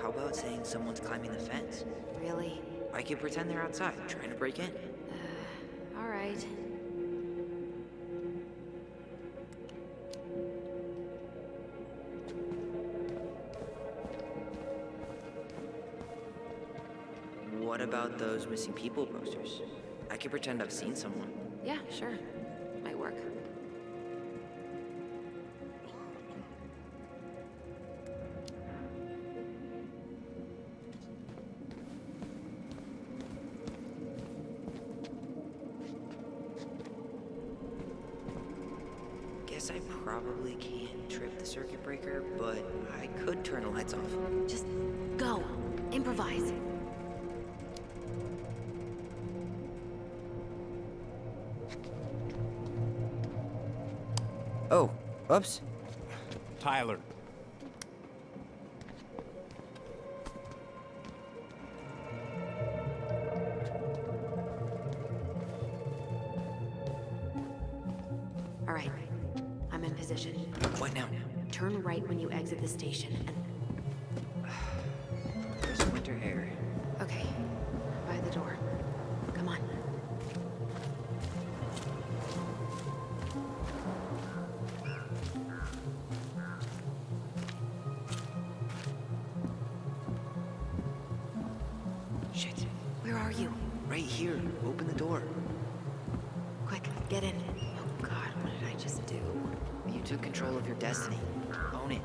How about saying someone's climbing the fence? Really? I could pretend they're outside, trying to break in. All right. What about those missing people posters? I could pretend I've seen someone. Yeah, sure. Might work. guess I probably can't trip the circuit breaker, but I could turn the lights off. Just go. Improvise. Oh, oops. Tyler. All right, I'm in position. What now? Turn right when you exit the station and... There's winter air. Okay, by the door. Come on. Shit. Where are you? Right here. Open the door. Quick, get in. Oh God, what did I just do? You took control of your destiny. Own it.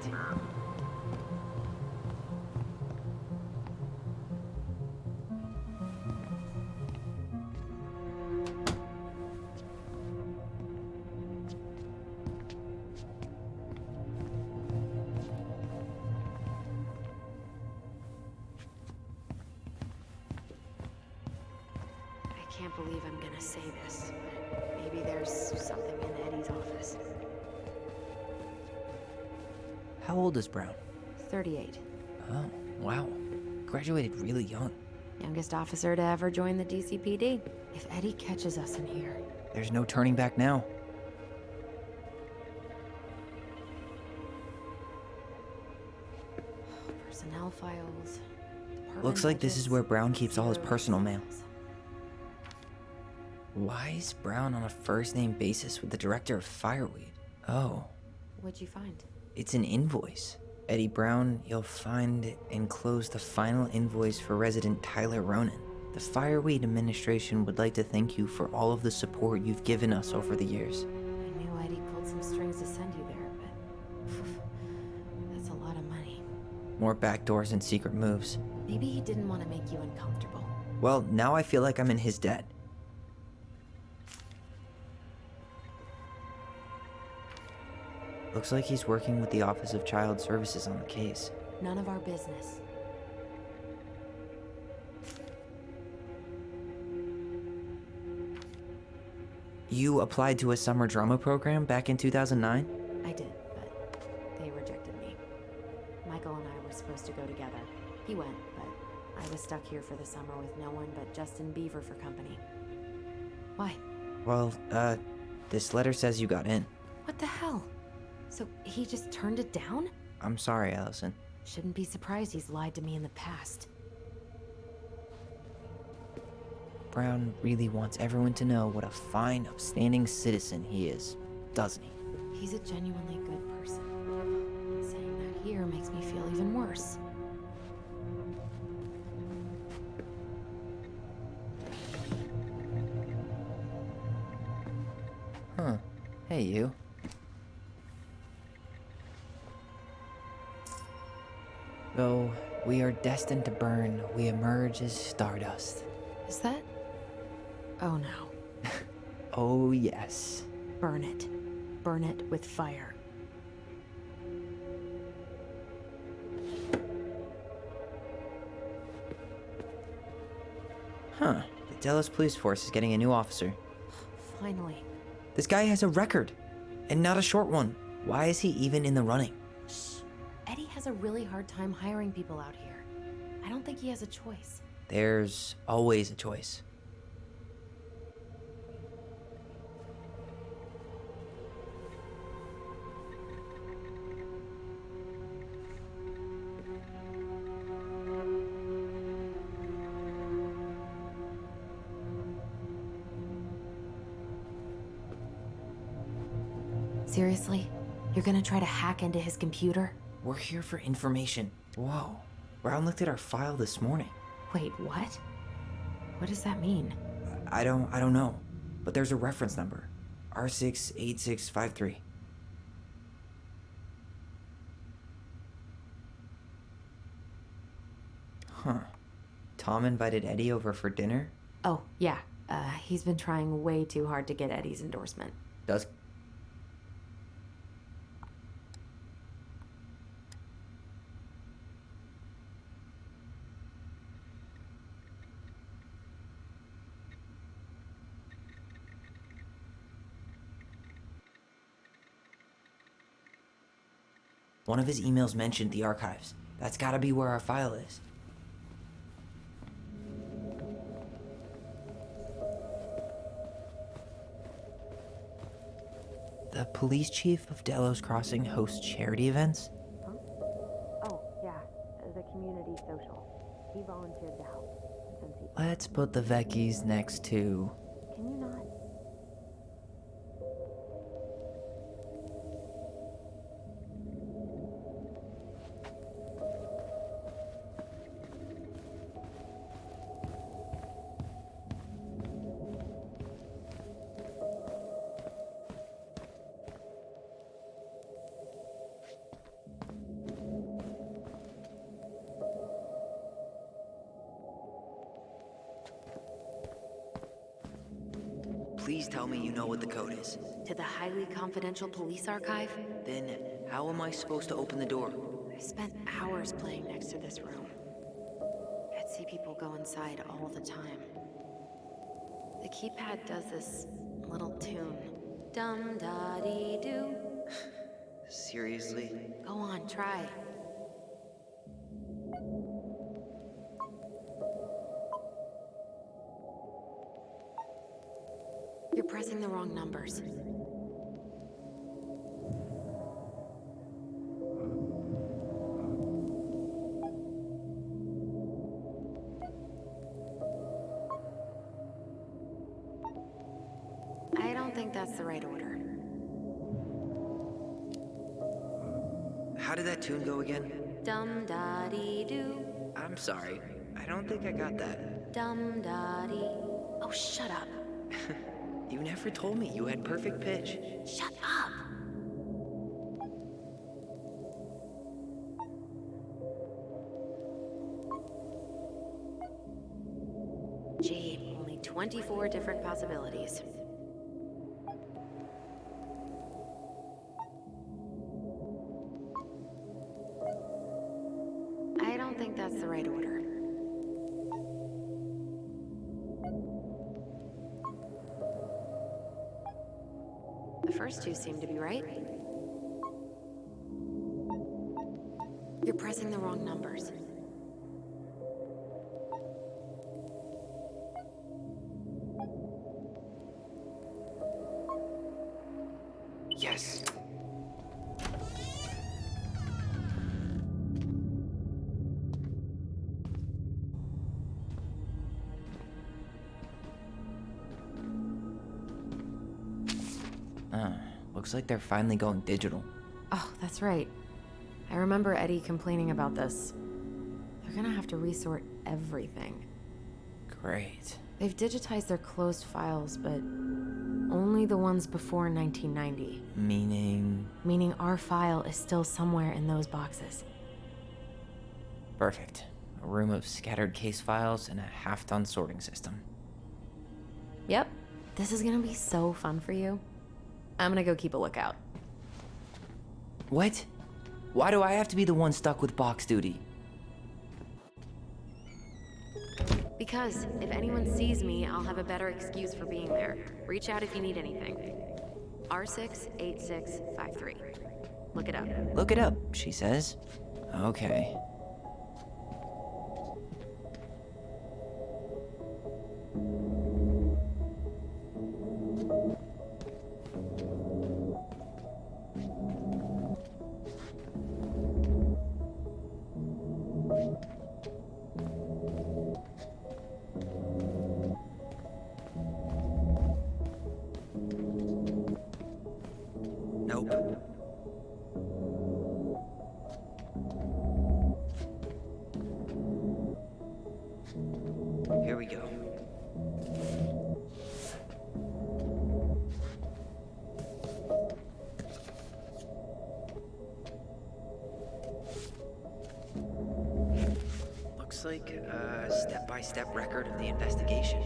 I can't believe I'm gonna say this, but maybe there's something in Eddie's office. How old is Brown? 38. Oh, wow. Graduated really young. Youngest officer to ever join the DCPD. If Eddie catches us in here... There's no turning back now. Personnel files... Looks like this is where Brown keeps all his personal mail. files. Why is Brown on a first-name basis with the director of Fireweed? Oh, What'd you find? it's an invoice. Eddie Brown, you'll find enclosed the final invoice for resident Tyler Ronan. The Fireweed administration would like to thank you for all of the support you've given us over the years. I knew Eddie pulled some strings to send you there, but... that's a lot of money. More backdoors and secret moves. Maybe he didn't want to make you uncomfortable. Well, now I feel like I'm in his debt. Looks like he's working with the Office of Child Services on the case. None of our business. You applied to a summer drama program back in 2009? I did, but they rejected me. Michael and I were supposed to go together. He went, but I was stuck here for the summer with no one but Justin Beaver for company. Why? Well, this letter says you got in. What the hell? So he just turned it down? I'm sorry, Allison. Shouldn't be surprised he's lied to me in the past. Brown really wants everyone to know what a fine, upstanding citizen he is, doesn't he? He's a genuinely good person. Saying that here makes me feel even worse. Huh. Hey, you. Though we are destined to burn, we emerge as stardust. Is that... Oh no. Oh, yes. Burn it. Burn it with fire. Huh. The Dallas Police Force is getting a new officer. Finally. This guy has a record, and not a short one. Why is he even in the running? Shh. Eddie has a really hard time hiring people out here. I don't think he has a choice. There's always a choice. Seriously? You're gonna try to hack into his computer? We're here for information. Whoa. Brown looked at our file this morning. Wait, what? What does that mean? I don't know. But there's a reference number. R68653. Huh. Tom invited Eddie over for dinner? Oh, yeah. He's been trying way too hard to get Eddie's endorsement. Does One of his emails mentioned the archives. That's gotta be where our file is. The police chief of Delos Crossing hosts charity events? Huh? Oh, yeah, the community social. He volunteered to help since he... Let's put the Vecchies next to... Can you not? Please tell me you know what the code is. To the highly confidential police archive? Then, how am I supposed to open the door? I spent hours playing next to this room. I'd see people go inside all the time. The keypad does this little tune. Dum-da-dee-doo. Seriously? Go on, try. You're pressing the wrong numbers. I don't think that's the right order. How did that tune go again? Dum-da-dee-doo. I'm sorry. I don't think I got that. Dum-da-dee. Oh, shut up. You never told me you had perfect pitch. Shut up! Gee, only 24 different possibilities. I don't think that's the right order. The first two seem to be right. You're pressing the wrong numbers. Yes. Looks like they're finally going digital. Oh, that's right. I remember Eddie complaining about this. They're gonna have to resort everything. Great. They've digitized their closed files, but only the ones before 1990. Meaning? Meaning our file is still somewhere in those boxes. Perfect. A room of scattered case files and a half-done sorting system. Yep. This is gonna be so fun for you. I'm gonna go keep a lookout. What? Why do I have to be the one stuck with box duty? Because if anyone sees me, I'll have a better excuse for being there. Reach out if you need anything. R68653. Look it up. Look it up, she says. Okay. Nope. Here we go. Looks like a step-by-step record of the investigation.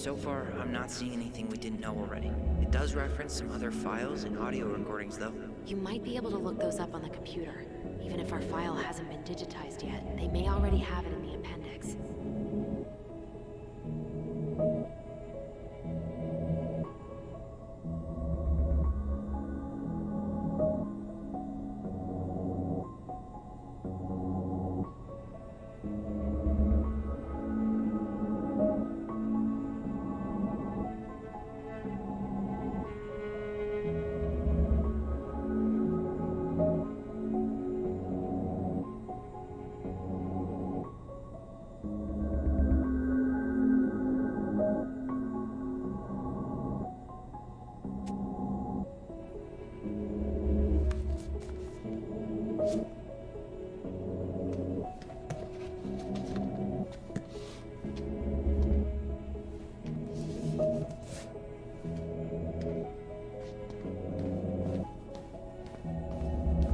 So far, I'm not seeing anything we didn't know already. It does reference some other files and audio recordings, though. You might be able to look those up on the computer. Even if our file hasn't been digitized yet, they may already have it in the appendix.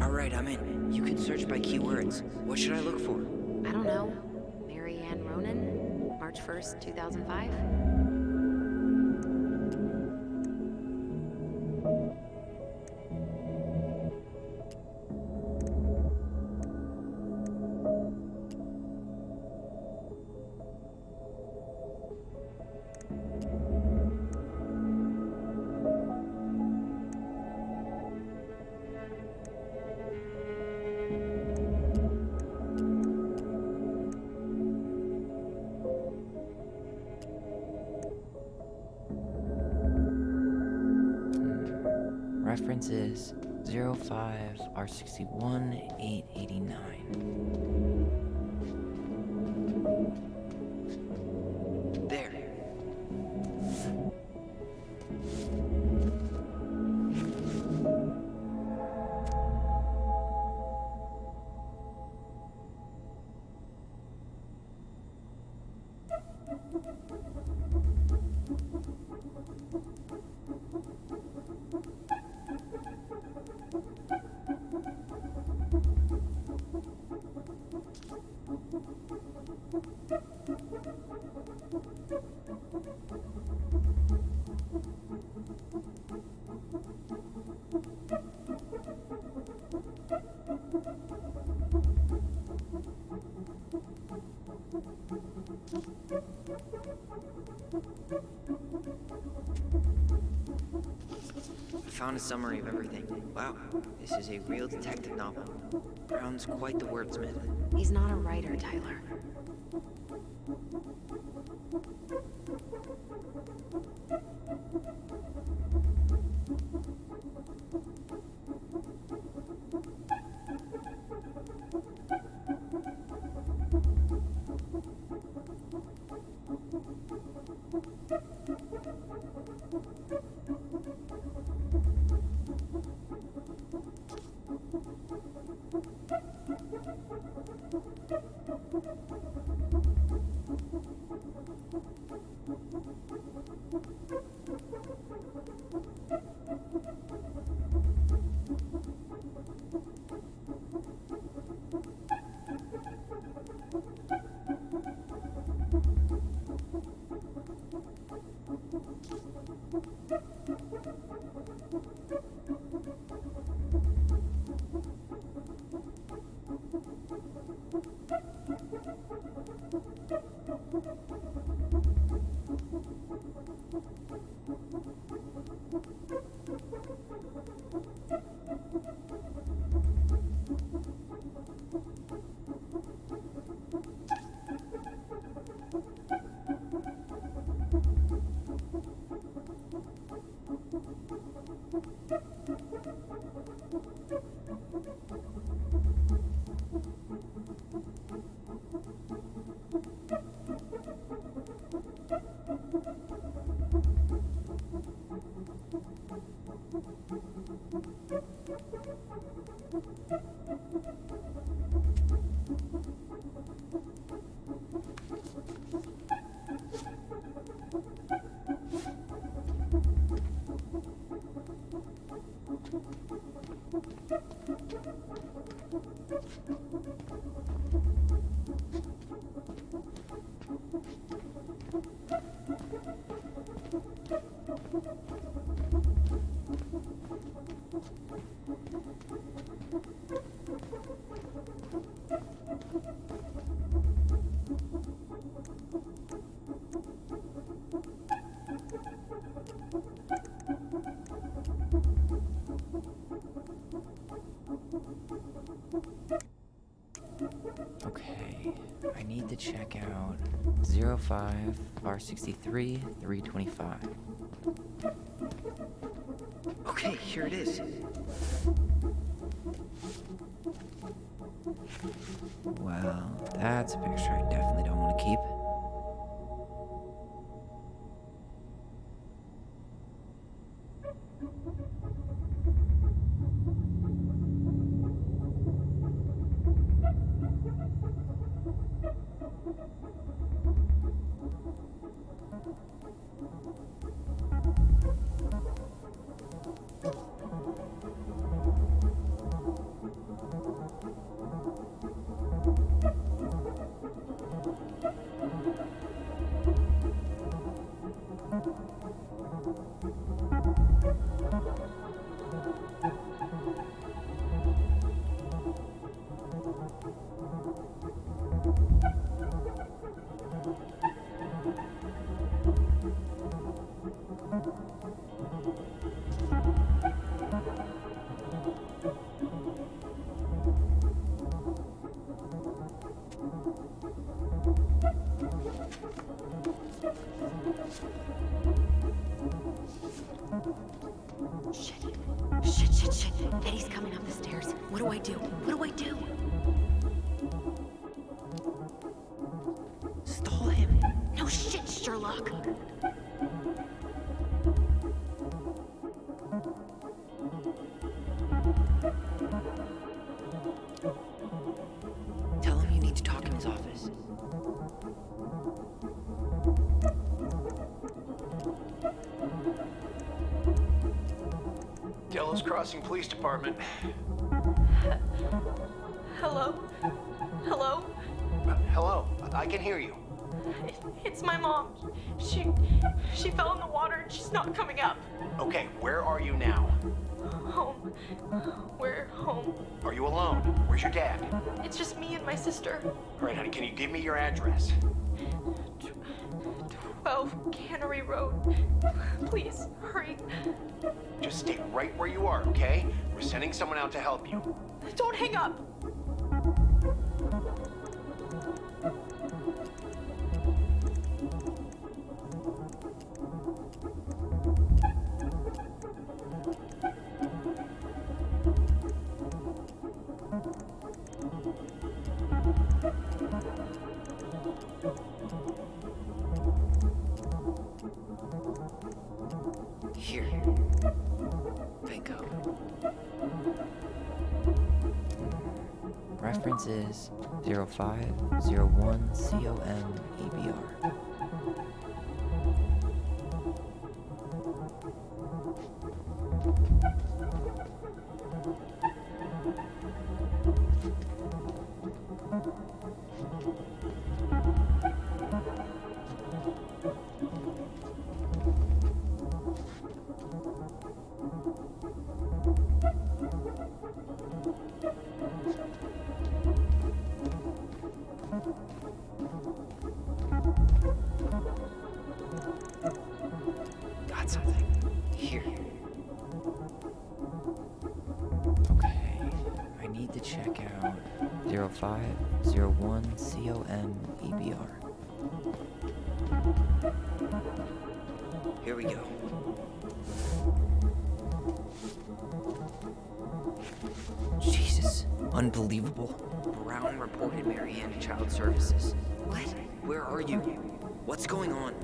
Alright, I'm in. You can search by keywords. What should I look for? I don't know. Mary Ann Ronan? March 1st, 2005? References 05 R61 889. There. I found a summary of everything. Wow, this is a real detective novel. Brown's quite the wordsmith. He's not a writer, Tyler. Okay, I need to check out 05 R63 325. Okay, here it is. Well, that's a picture I definitely don't want to keep. Shit. Eddie's coming up the stairs. What do I do? Stall him. No shit, Sherlock. Tell him you need to talk in his office. Delos Crossing Police Department. Hello? Hello? Hello, I can hear you. It's my mom. She fell in the water and she's not coming up. Okay, where are you now? Home. We're home. Are you alone? Where's your dad? It's just me and my sister. All right, honey, can you give me your address? 12 Cannery Road. Please, hurry. Just stay right where you are, okay? We're sending someone out to help you. Don't hang up. Here. Bingo. Reference is 0501 COM EBR. Got something. Here. Okay, I need to check out 0501 COM EBR. Here we go. Jesus. Unbelievable. Brown reported Marianne to Child Services. What? Where are you? What's going on?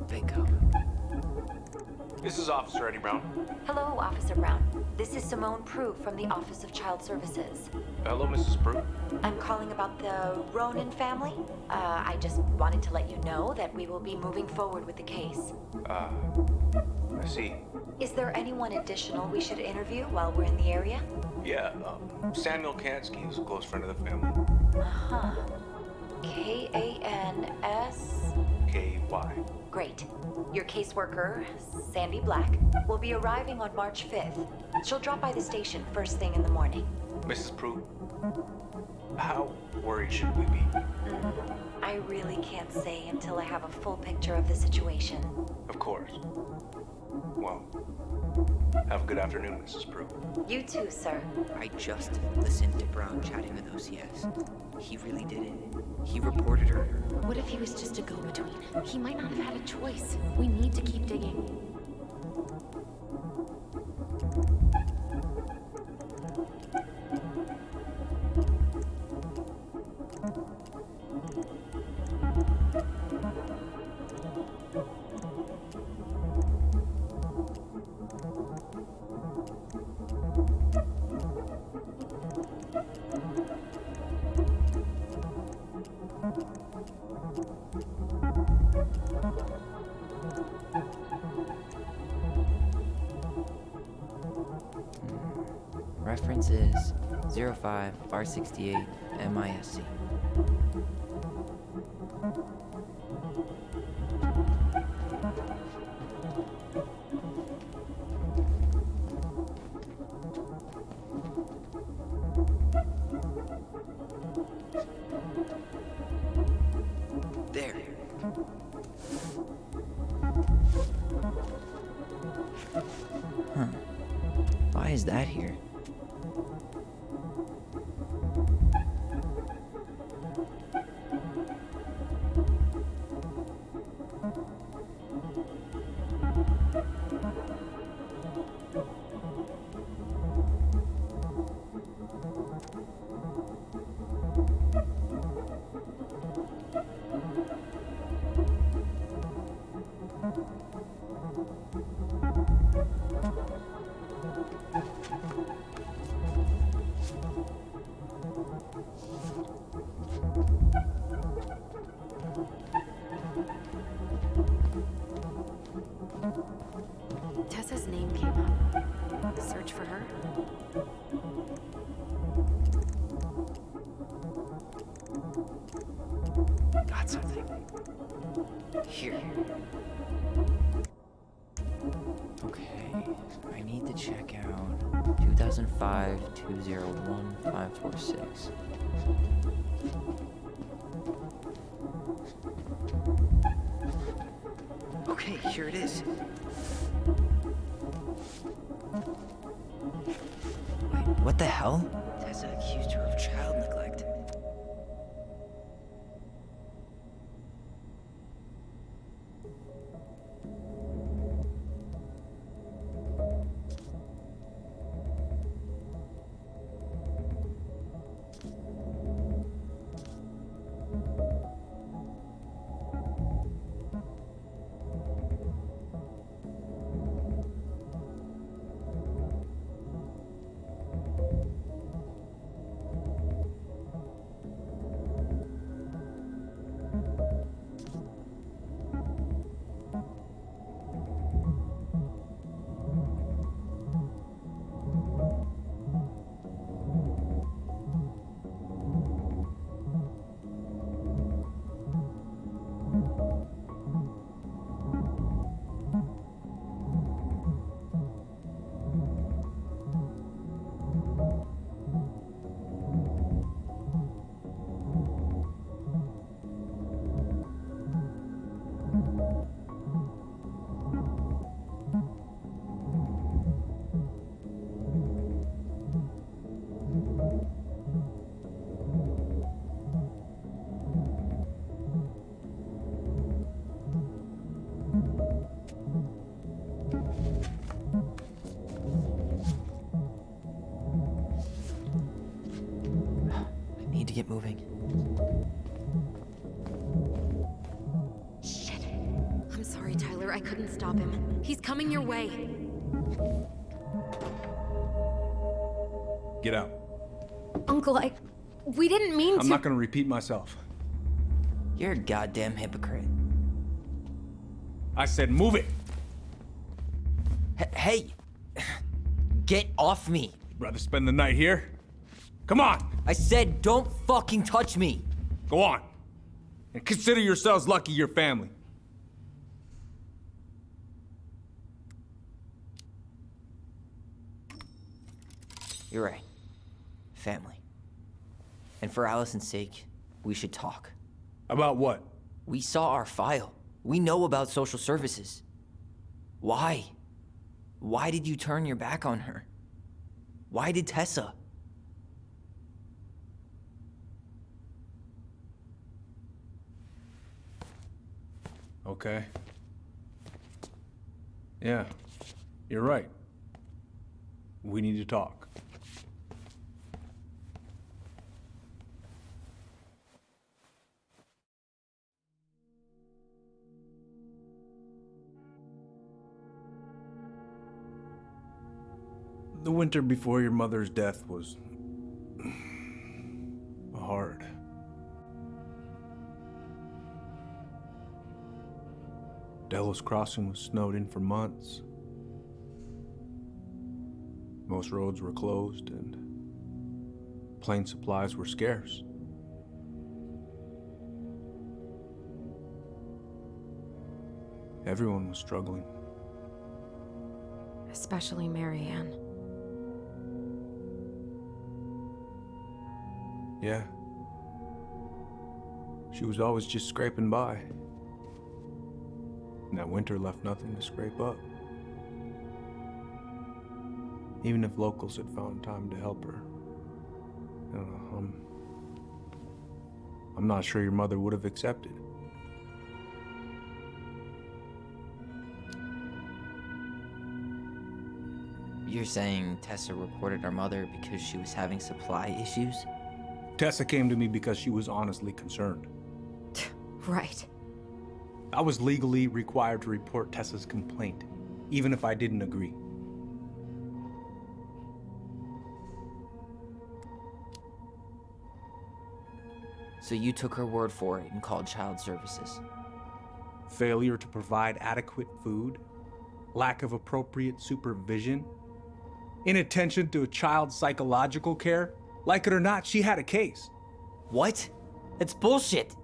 Bingo. This is Officer Eddie Brown. Hello, Officer Brown. This is Simone Prue from the Office of Child Services. Hello, Mrs. Prue. I'm calling about the Ronan family. I just wanted to let you know that we will be moving forward with the case. I see. Is there anyone additional we should interview while we're in the area? Yeah, Samuel Kansky is a close friend of the family. Uh-huh. K-A-N-S... K-Y. Great. Your caseworker, Sandy Black, will be arriving on March 5th. She'll drop by the station first thing in the morning. Mrs. Pruitt, how worried should we be? I really can't say until I have a full picture of the situation. Of course. Well, have a good afternoon, Mrs. Pruitt. You too, sir. I just listened to Brown chatting with OCS. He really did it. He reported her. What if he was just a go-between? He might not have had a choice. We need to keep digging. Reference is 05 R68 MISC. There. Huh. Why is that here? Tessa's name came up. Search for her? Got something. Here. Okay, I need to check out 2005-201-546. Okay, here it is. Wait, what the hell? Tessa accused her of child neglect. Need to get moving. Shit. I'm sorry, Tyler. I couldn't stop him. He's coming your way. Get out. Uncle, We didn't mean to. I'm not gonna repeat myself. You're a goddamn hypocrite. I said move it! Hey! Get off me! Rather spend the night here? Come on! I said don't fucking touch me! Go on! And consider yourselves lucky you're family. You're right. Family. And for Allison's sake, we should talk. About what? We saw our file. We know about social services. Why? Why did you turn your back on her? Why did Tessa? Okay. Yeah, you're right. We need to talk. The winter before your mother's death was hard. Delos Crossing was snowed in for months. Most roads were closed and plane supplies were scarce. Everyone was struggling. Especially Marianne. Yeah. She was always just scraping by. And that winter left nothing to scrape up. Even if locals had found time to help her. I don't know, I'm not sure your mother would have accepted. You're saying Tessa reported our mother because she was having supply issues? Tessa came to me because she was honestly concerned. Right. I was legally required to report Tessa's complaint, even if I didn't agree. So you took her word for it and called child services? Failure to provide adequate food, lack of appropriate supervision, inattention to a child's psychological care. Like it or not, she had a case. What? That's bullshit!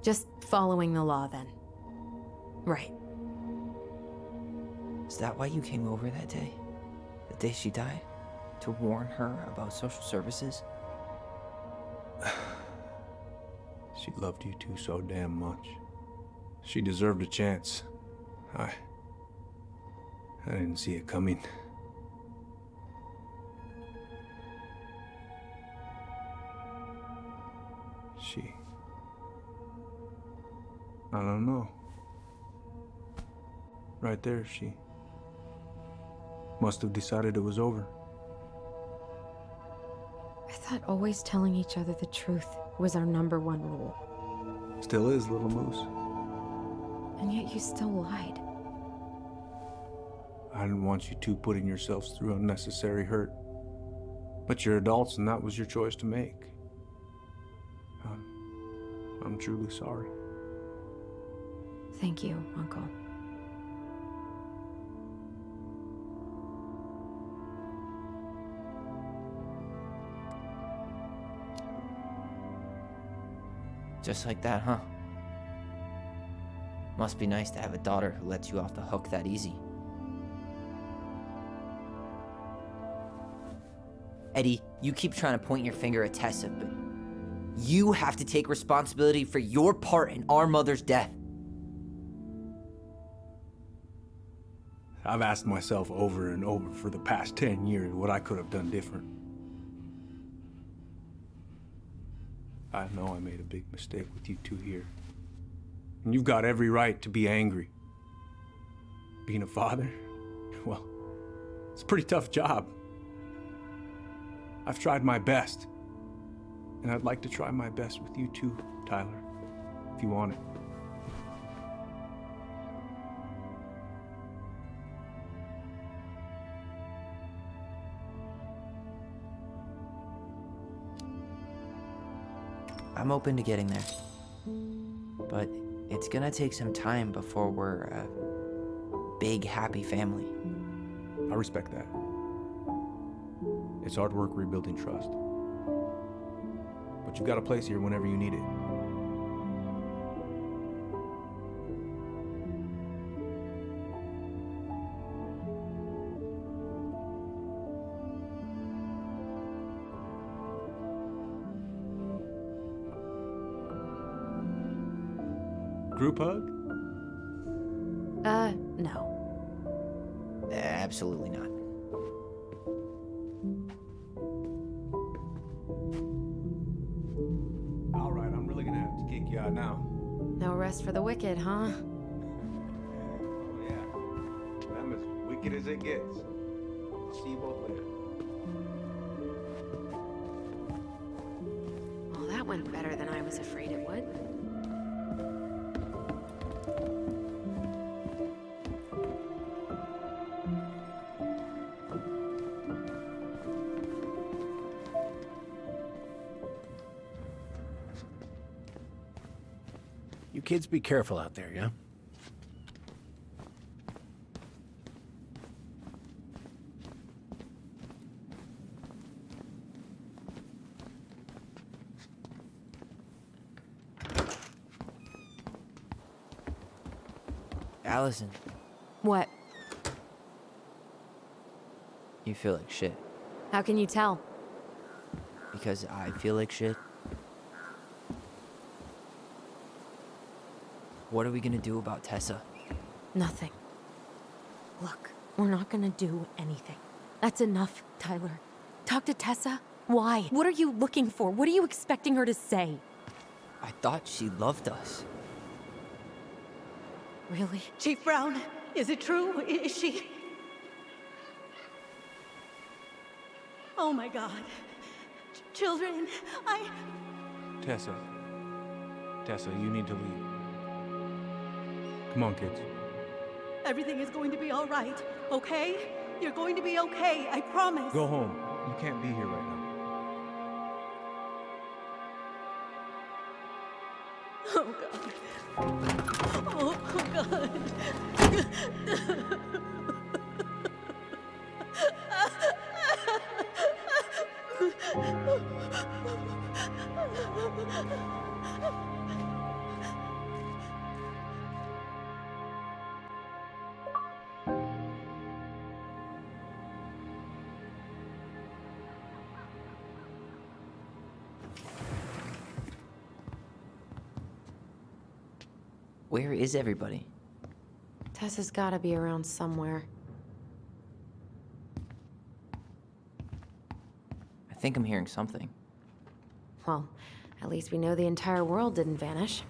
Just following the law, then. Right. Is that why you came over that day? The day she died? To warn her about social services? She loved you two so damn much. She deserved a chance. I didn't see it coming. I don't know. Right there, she must have decided it was over. I thought always telling each other the truth was our #1 rule. Still is, little moose. And yet you still lied. I didn't want you two putting yourselves through unnecessary hurt. But you're adults and that was your choice to make. I'm truly sorry. Thank you, Uncle. Just like that, huh? Must be nice to have a daughter who lets you off the hook that easy. Eddie, you keep trying to point your finger at Tessa, but you have to take responsibility for your part in our mother's death. I've asked myself over and over for the past 10 years what I could have done different. I know I made a big mistake with you two here. And you've got every right to be angry. Being a father, well, it's a pretty tough job. I've tried my best. And I'd like to try my best with you too, Tyler, if you want it. I'm open to getting there. But it's gonna take some time before we're a big, happy family. I respect that. It's hard work rebuilding trust. But you've got a place here whenever you need it. Group hug? No. Absolutely not. All right, I'm really gonna have to kick you out now. No rest for the wicked, huh? Oh, yeah. I'm as wicked as it gets. See you both later. Well, that went better than I was afraid it would. You kids be careful out there, yeah? Allison, What? you feel like shit. How can you tell? Because I feel like shit. What are we gonna do about Tessa? Nothing. Look, we're not gonna do anything. That's enough, Tyler. Talk to Tessa? Why? What are you looking for? What are you expecting her to say? I thought she loved us. Really? Chief Brown, is it true? Is she... Oh my God. Children, Tessa. Tessa, you need to leave. Come on, kids. Everything is going to be all right, okay? You're going to be okay, I promise. Go home. You can't be here right now. Oh, God. Oh, God. Where is everybody? Tessa's gotta be around somewhere. I think I'm hearing something. Well, at least we know the entire world didn't vanish.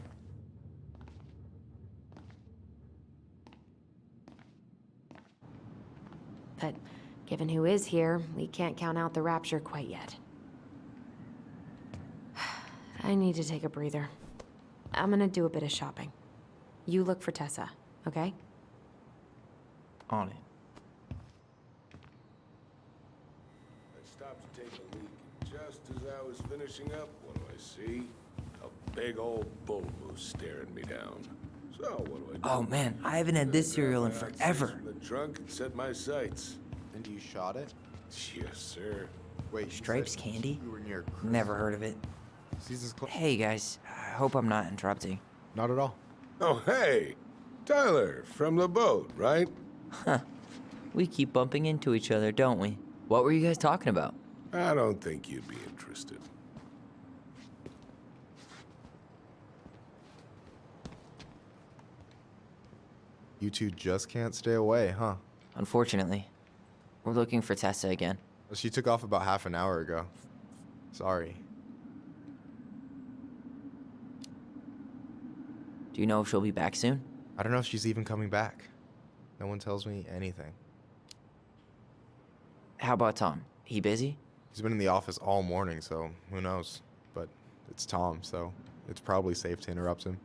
But given who is here, we can't count out the rapture quite yet. I need to take a breather. I'm gonna do a bit of shopping. You look for Tessa, okay? On it. I stopped to take a leak. Just as I was finishing up, what do I see? A big old bull moose staring me down. So, what do I do? Oh man, I haven't had this cereal in forever. From the trunk and set my sights. And you shot it? Yes, sir. Wait, Stripes candy? You were near Never heard of it. Hey guys, I hope I'm not interrupting. Not at all. Oh, hey! Tyler, from the boat, right? Huh. We keep bumping into each other, don't we? What were you guys talking about? I don't think you'd be interested. You two just can't stay away, huh? Unfortunately. We're looking for Tessa again. She took off about half an hour ago. Sorry. Do you know if she'll be back soon? I don't know if she's even coming back. No one tells me anything. How about Tom? He busy? He's been in the office all morning, so who knows? But it's Tom, so it's probably safe to interrupt him.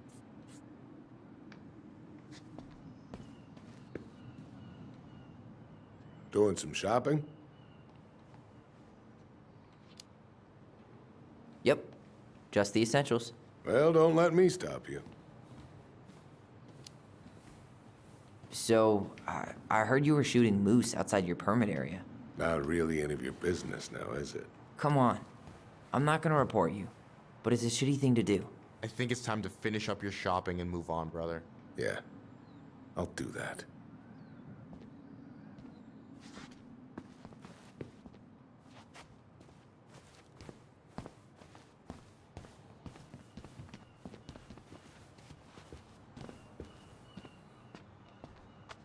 Doing some shopping? Yep. Just the essentials. Well, don't let me stop you. So, I heard you were shooting moose outside your permit area. Not really any of your business now, is it? Come on. I'm not gonna report you, but it's a shitty thing to do. I think it's time to finish up your shopping and move on, brother. Yeah, I'll do that.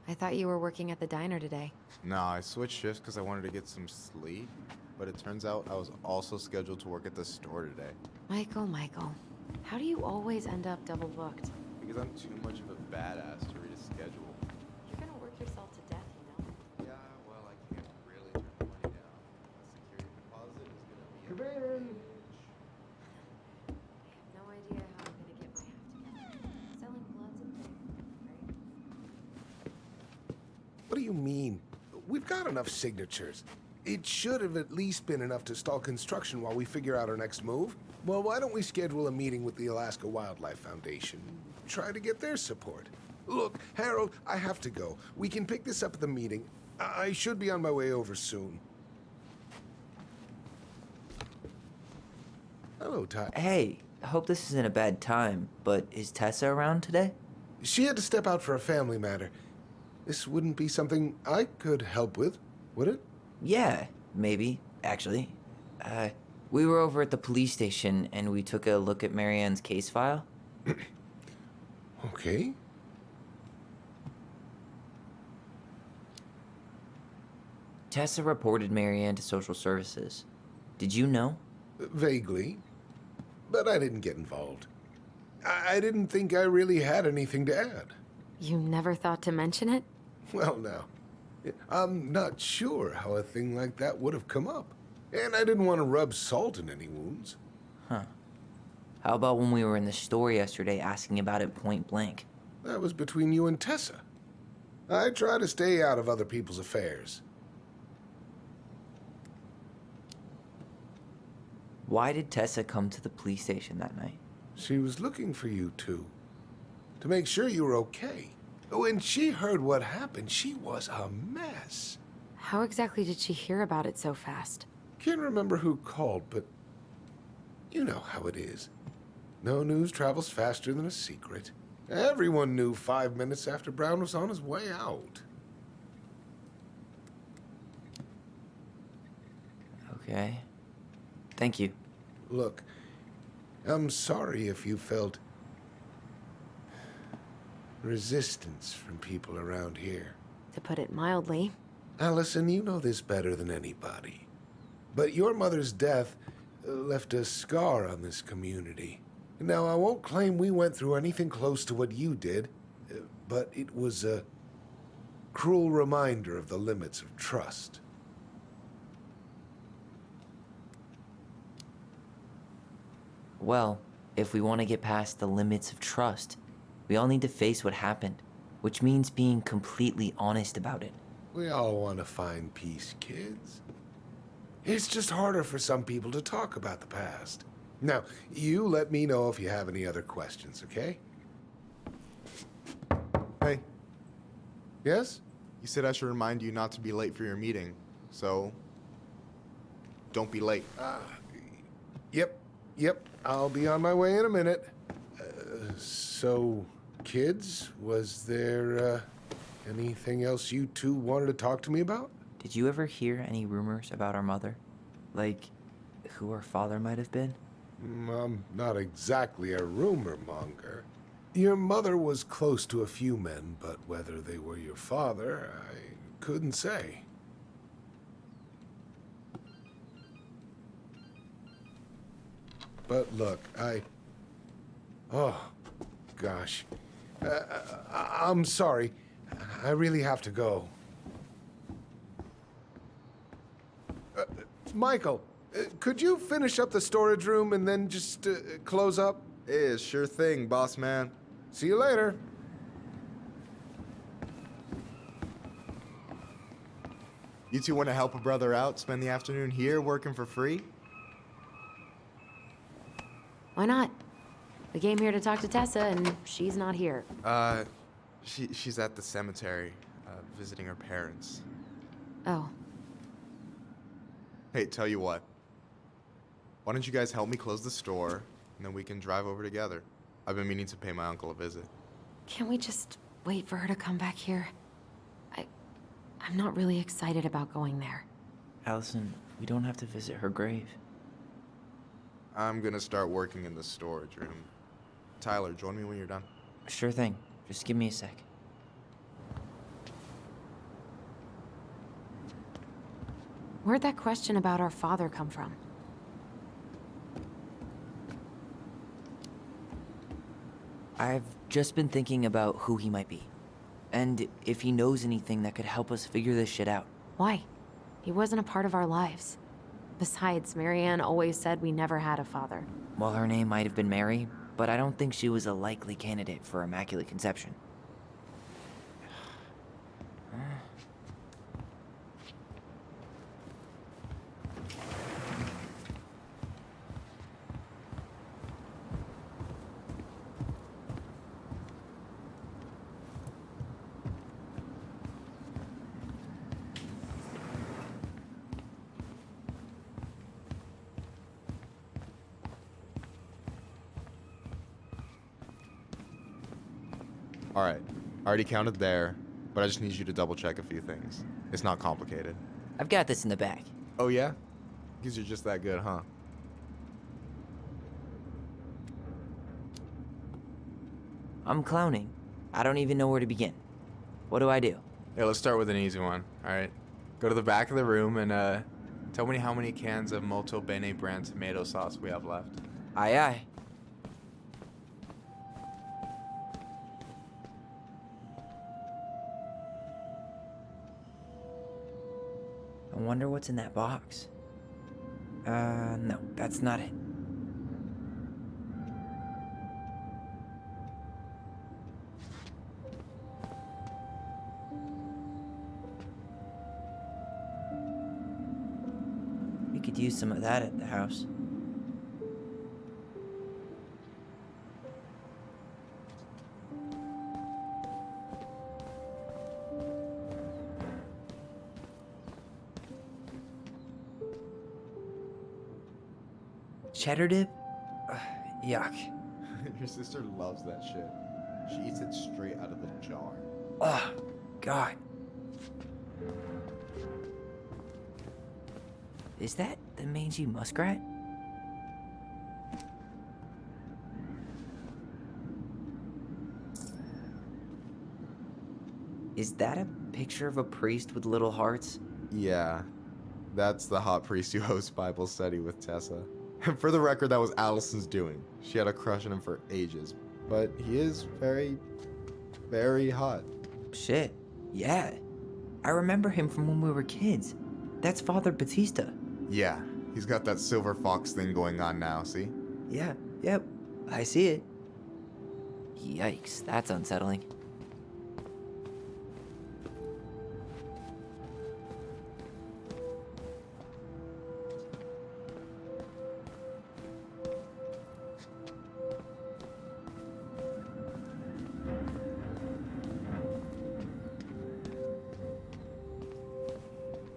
I thought you were working at the diner today. Nah, I switched shifts because I wanted to get some sleep, but it turns out I was also scheduled to work at the store today. Michael, how do you always end up double booked? Because I'm too much of a badass to read a schedule. You're gonna work yourself to death, you know? Yeah, well, I can't really turn the money down. A security deposit is gonna be Come in. No idea how I'm gonna get my half together. Selling blood's a thing, right? What do you mean? We've got enough signatures. It should have at least been enough to stall construction while we figure out our next move. Well, why don't we schedule a meeting with the Alaska Wildlife Foundation? Try to get their support. Look, Harold, I have to go. We can pick this up at the meeting. I should be on my way over soon. Hello, Ty. Hey, I hope this isn't a bad time, but is Tessa around today? She had to step out for a family matter. This wouldn't be something I could help with, would it? Yeah, maybe, actually. We were over at the police station and we took a look at Marianne's case file. Okay. Tessa reported Marianne to social services. Did you know? Vaguely. But I didn't get involved. I didn't think I really had anything to add. You never thought to mention it? Well, now, I'm not sure how a thing like that would have come up. And I didn't want to rub salt in any wounds. Huh. How about when we were in the store yesterday asking about it point blank? That was between you and Tessa. I try to stay out of other people's affairs. Why did Tessa come to the police station that night? She was looking for you two. To make sure you were okay. When she heard what happened, she was a mess. How exactly did she hear about it so fast? Can't remember who called, but you know how it is. No news travels faster than a secret. Everyone knew 5 minutes after Brown was on his way out. Okay. Thank you. Look, I'm sorry if you felt resistance from people around here. To put it mildly. Allison, you know this better than anybody. But your mother's death left a scar on this community. Now, I won't claim we went through anything close to what you did, but it was a cruel reminder of the limits of trust. Well, if we want to get past the limits of trust, we all need to face what happened, which means being completely honest about it. We all want to find peace, kids. It's just harder for some people to talk about the past. Now, you let me know if you have any other questions, okay? Hey. Yes? You said I should remind you not to be late for your meeting, so don't be late. Yep. I'll be on my way in a minute. So, kids, was there anything else you two wanted to talk to me about? Did you ever hear any rumors about our mother? Like, who our father might have been? I'm not exactly a rumor monger. Your mother was close to a few men, but whether they were your father, I couldn't say. But look, oh, gosh. I'm sorry. I really have to go. Michael, could you finish up the storage room and then just close up? Yeah, sure thing, boss man. See you later. You two want to help a brother out, spend the afternoon here working for free? Why not? We came here to talk to Tessa, and she's not here. She's at the cemetery, visiting her parents. Oh. Hey, tell you what. Why don't you guys help me close the store, and then we can drive over together? I've been meaning to pay my uncle a visit. Can't we just wait for her to come back here? I'm not really excited about going there. Allison, we don't have to visit her grave. I'm gonna start working in the storage room. Tyler, join me when you're done. Sure thing. Just give me a sec. Where'd that question about our father come from? I've just been thinking about who he might be. And if he knows anything that could help us figure this shit out. Why? He wasn't a part of our lives. Besides, Marianne always said we never had a father. Well, her name might have been Mary, but I don't think she was a likely candidate for Immaculate Conception. Alright, I already counted there, but I just need you to double check a few things. It's not complicated. I've got this in the bag. Oh yeah? Because you're just that good, huh? I'm clowning. I don't even know where to begin. What do I do? Yeah, let's start with an easy one, alright? Go to the back of the room and tell me how many cans of Molto Bene brand tomato sauce we have left. Aye aye. I wonder what's in that box. No, that's not it. We could use some of that at the house. Cheddar dip? Yuck. Your sister loves that shit. She eats it straight out of the jar. Oh, God. Is that the mangy muskrat? Is that a picture of a priest with little hearts? Yeah, that's the hot priest who hosts Bible study with Tessa. And for the record, that was Allison's doing. She had a crush on him for ages. But he is very, very hot. Shit, yeah. I remember him from when we were kids. That's Father Batista. Yeah, he's got that silver fox thing going on now, see? Yeah, yep, I see it. Yikes, that's unsettling.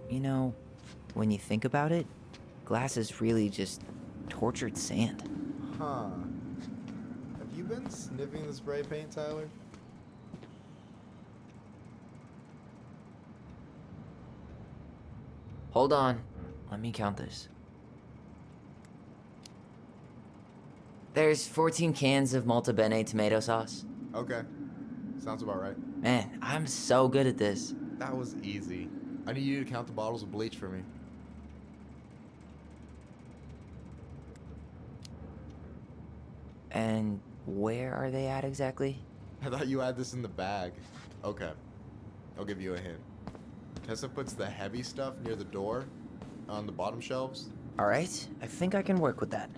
You know, when you think about it, glass is really just tortured sand. Huh. Have you been sniffing the spray paint, Tyler? Hold on, let me count this. There's 14 cans of Molto Bene tomato sauce. Okay. Sounds about right. Man, I'm so good at this. That was easy. I need you to count the bottles of bleach for me. And where are they at exactly? I thought you had this in the bag. Okay. I'll give you a hint. Tessa puts the heavy stuff near the door on the bottom shelves. All right, I think I can work with that.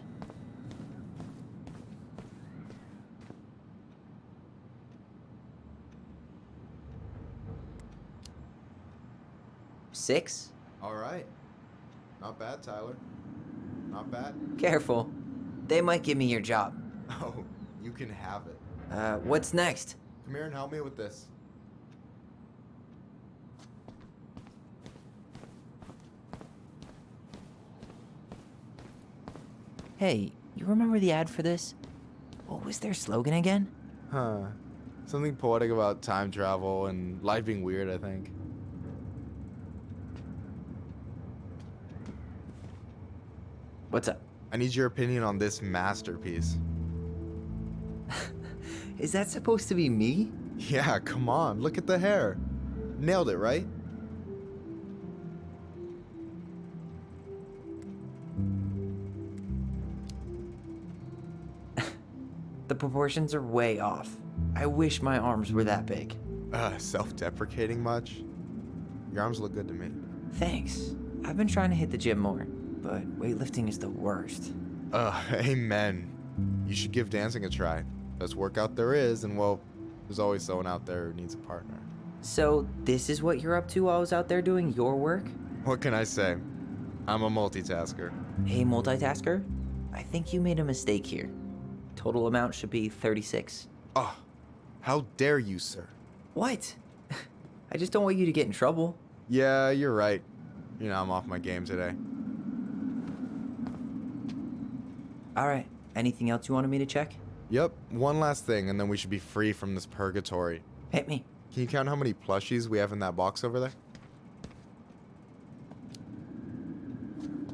Six? All right. Not bad, Tyler. Not bad. Careful. They might give me your job. Oh, you can have it. What's next? Come here and help me with this. Hey, you remember the ad for this? What was their slogan again? Huh. Something poetic about time travel and life being weird, I think. What's up? I need your opinion on this masterpiece. Is that supposed to be me? Yeah, come on. Look at the hair. Nailed it, right? The proportions are way off. I wish my arms were that big. Self-deprecating much? Your arms look good to me. Thanks. I've been trying to hit the gym more, but weightlifting is the worst. Amen. You should give dancing a try. Best workout there is, and well, there's always someone out there who needs a partner. So, this is what you're up to while I was out there doing your work? What can I say? I'm a multitasker. Hey, multitasker? I think you made a mistake here. Total amount should be 36. Oh, how dare you, sir? What? I just don't want you to get in trouble. Yeah, you're right. You know, I'm off my game today. Alright, anything else you wanted me to check? Yep, one last thing, and then we should be free from this purgatory. Hit me. Can you count how many plushies we have in that box over there?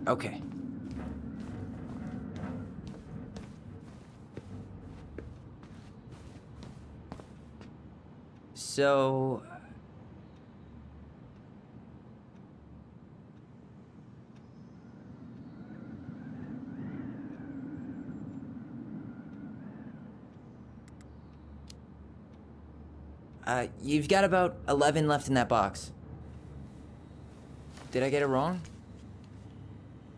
Okay. So... you've got about 11 left in that box. Did I get it wrong?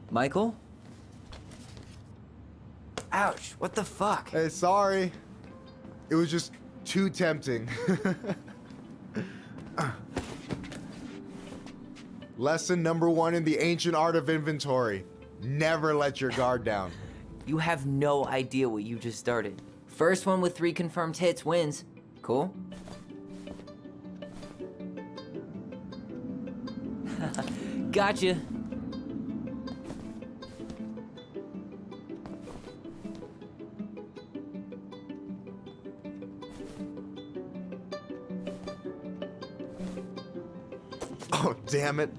Michael? Ouch, what the fuck? Hey, sorry. It was just too tempting. Lesson number 1 in the ancient art of inventory. Never let your guard down. You have no idea what you just started. First one with 3 confirmed hits wins. Cool? Gotcha. Oh, damn it.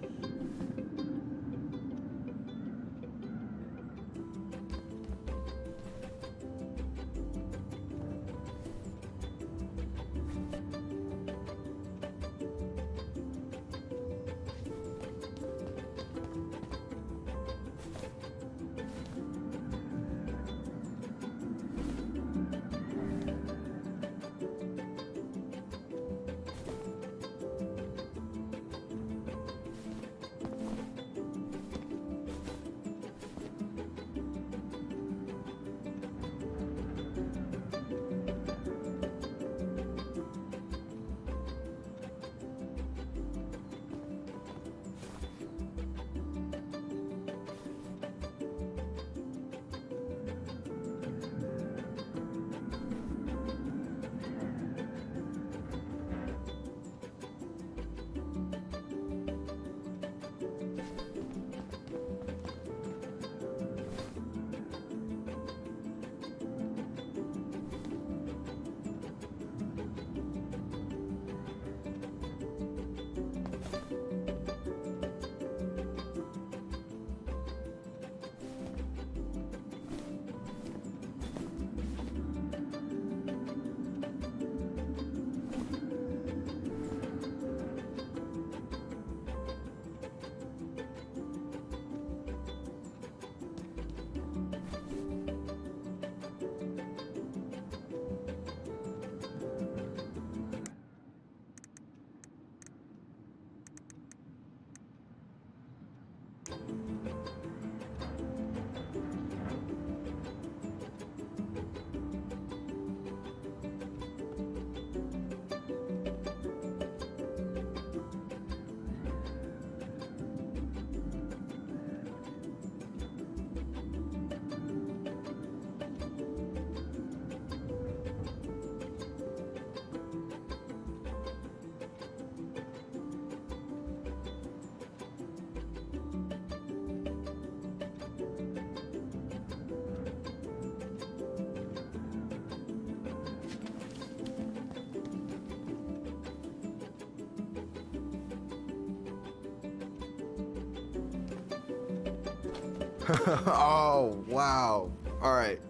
Oh, wow. All right.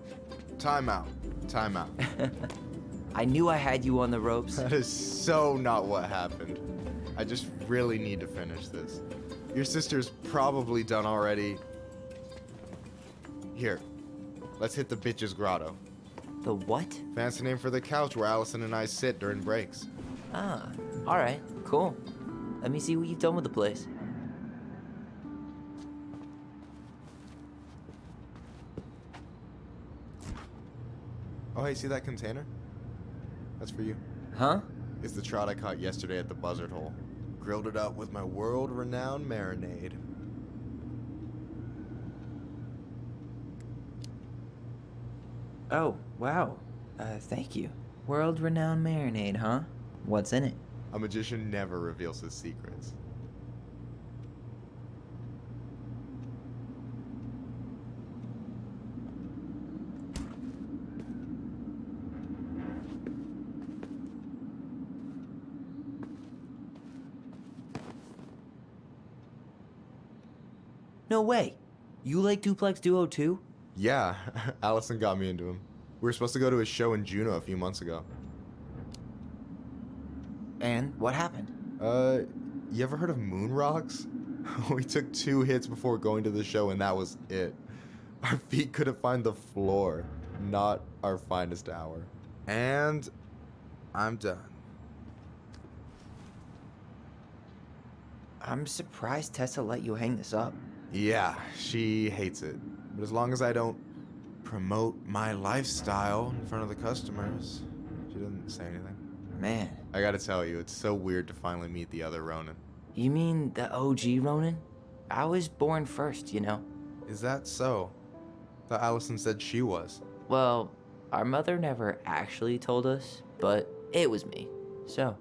Time out. Time out. I knew I had you on the ropes. That is so not what happened. I just really need to finish this. Your sister's probably done already. Here, let's hit the bitch's grotto. The what? Fancy name for the couch where Allison and I sit during breaks. Ah, alright, cool. Let me see what you've done with the place. Oh, hey, see that container? That's for you. Huh? It's the trout I caught yesterday at the buzzard hole. Grilled it up with my world-renowned marinade. Oh, wow. Thank you. World-renowned marinade, huh? What's in it? A magician never reveals his secrets. No way. You like Duplex Duo too? Yeah, Allison got me into him. We were supposed to go to his show in Juneau a few months ago. And what happened? You ever heard of moon rocks? We took 2 hits before going to the show and that was it. Our feet couldn't find the floor. Not our finest hour. And I'm done. I'm surprised Tessa let you hang this up. Yeah, she hates it. But as long as I don't promote my lifestyle in front of the customers, she doesn't say anything. Man. I gotta tell you, it's so weird to finally meet the other Ronin. You mean the OG Ronin? I was born first, you know. Is that so? Thought Allison said she was. Well, our mother never actually told us, but it was me. So,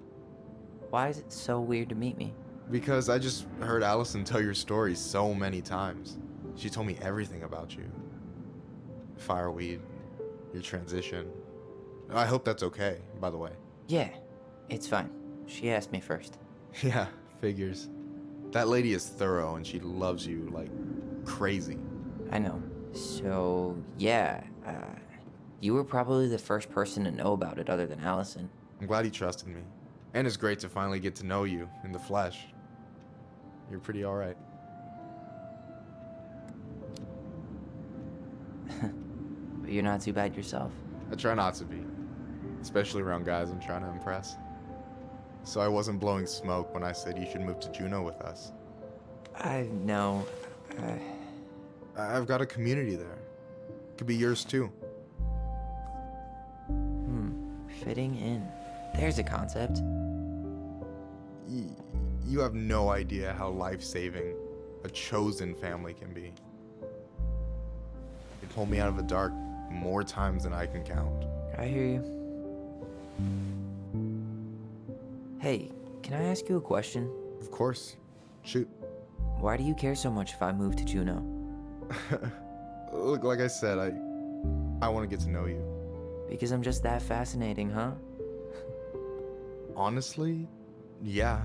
why is it so weird to meet me? Because I just heard Allison tell your story so many times. She told me everything about you. Fireweed, your transition. I hope that's okay, by the way. Yeah, it's fine. She asked me first. Yeah, figures. That lady is thorough and she loves you like crazy. I know. So, yeah, you were probably the first person to know about it other than Allison. I'm glad he trusted me. And it's great to finally get to know you in the flesh. You're pretty alright. But you're not too bad yourself. I try not to be. Especially around guys I'm trying to impress. So I wasn't blowing smoke when I said you should move to Juneau with us. I know. I've got a community there. Could be yours too. Fitting in. There's a concept. You have no idea how life-saving a chosen family can be. It pulled me out of the dark more times than I can count. I hear you. Hey, can I ask you a question? Of course. Shoot. Why do you care so much if I move to Juneau? Look, like I said, I want to get to know you. Because I'm just that fascinating, huh? Honestly, yeah.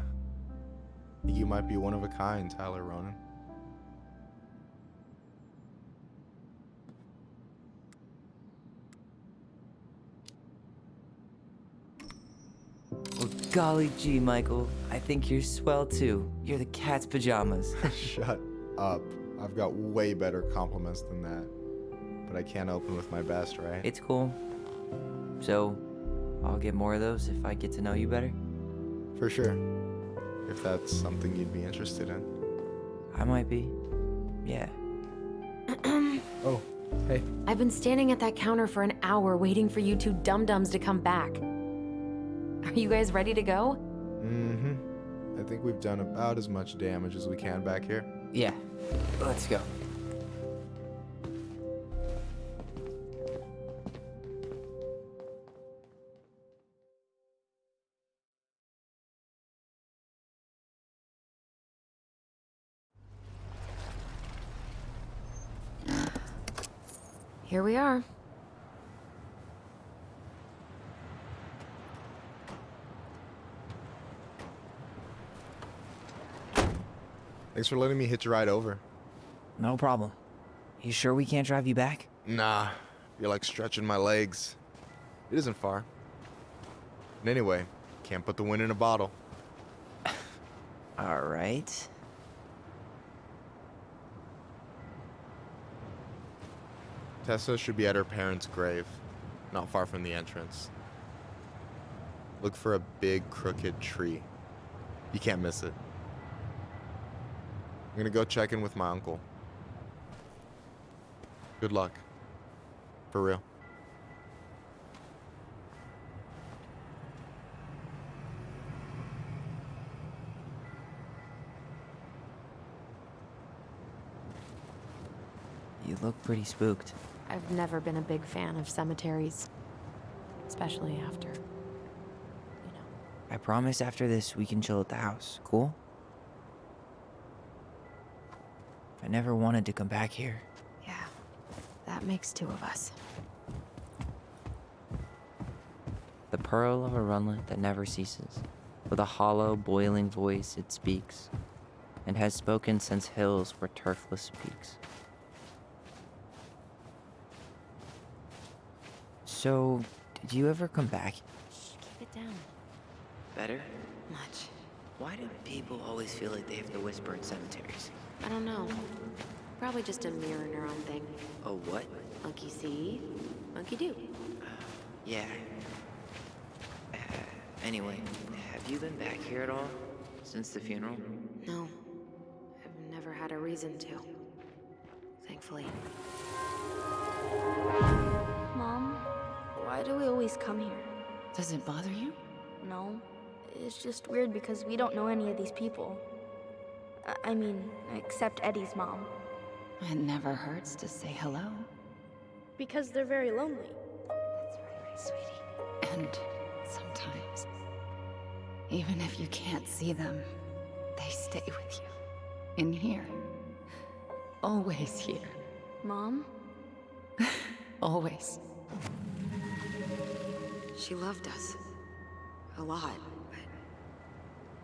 You might be one of a kind, Tyler Ronan. Well, golly gee, Michael. I think you're swell too. You're the cat's pajamas. Shut up. I've got way better compliments than that. But I can't open with my best, right? It's cool. So, I'll get more of those if I get to know you better? For sure. If that's something you'd be interested in. I might be. Yeah. Oh, hey. I've been standing at that counter for an hour waiting for you two dum-dums to come back. Are you guys ready to go? Mm-hmm. I think we've done about as much damage as we can back here. Yeah. Let's go. Here we are. Thanks for letting me hitch a ride over. No problem. You sure we can't drive you back? Nah, you're like stretching my legs. It isn't far. And anyway, can't put the wind in a bottle. All right. Tessa should be at her parents' grave, not far from the entrance. Look for a big crooked tree. You can't miss it. I'm gonna go check in with my uncle. Good luck. For real. You look pretty spooked. I've never been a big fan of cemeteries, especially after. I promise after this we can chill at the house, cool? I never wanted to come back here. Yeah, that makes two of us. The pearl of a runlet that never ceases. With a hollow, boiling voice it speaks, and has spoken since hills were turfless peaks. So, did you ever come back? Keep it down. Better? Much. Why do people always feel like they have to whisper in cemeteries? I don't know. Probably just a mirror neuron thing. Oh, what? Monkey see, monkey do. Yeah. Anyway, have you been back here at all? Since the funeral? No. I've never had a reason to. Thankfully. Mom, why do we always come here? Does it bother you? No. It's just weird because we don't know any of these people. I mean, except Eddie's mom. It never hurts to say hello. Because they're very lonely. That's right, sweetie. And sometimes, even if you can't see them, they stay with you. In here. Always here. Mom? Always. She loved us. A lot, but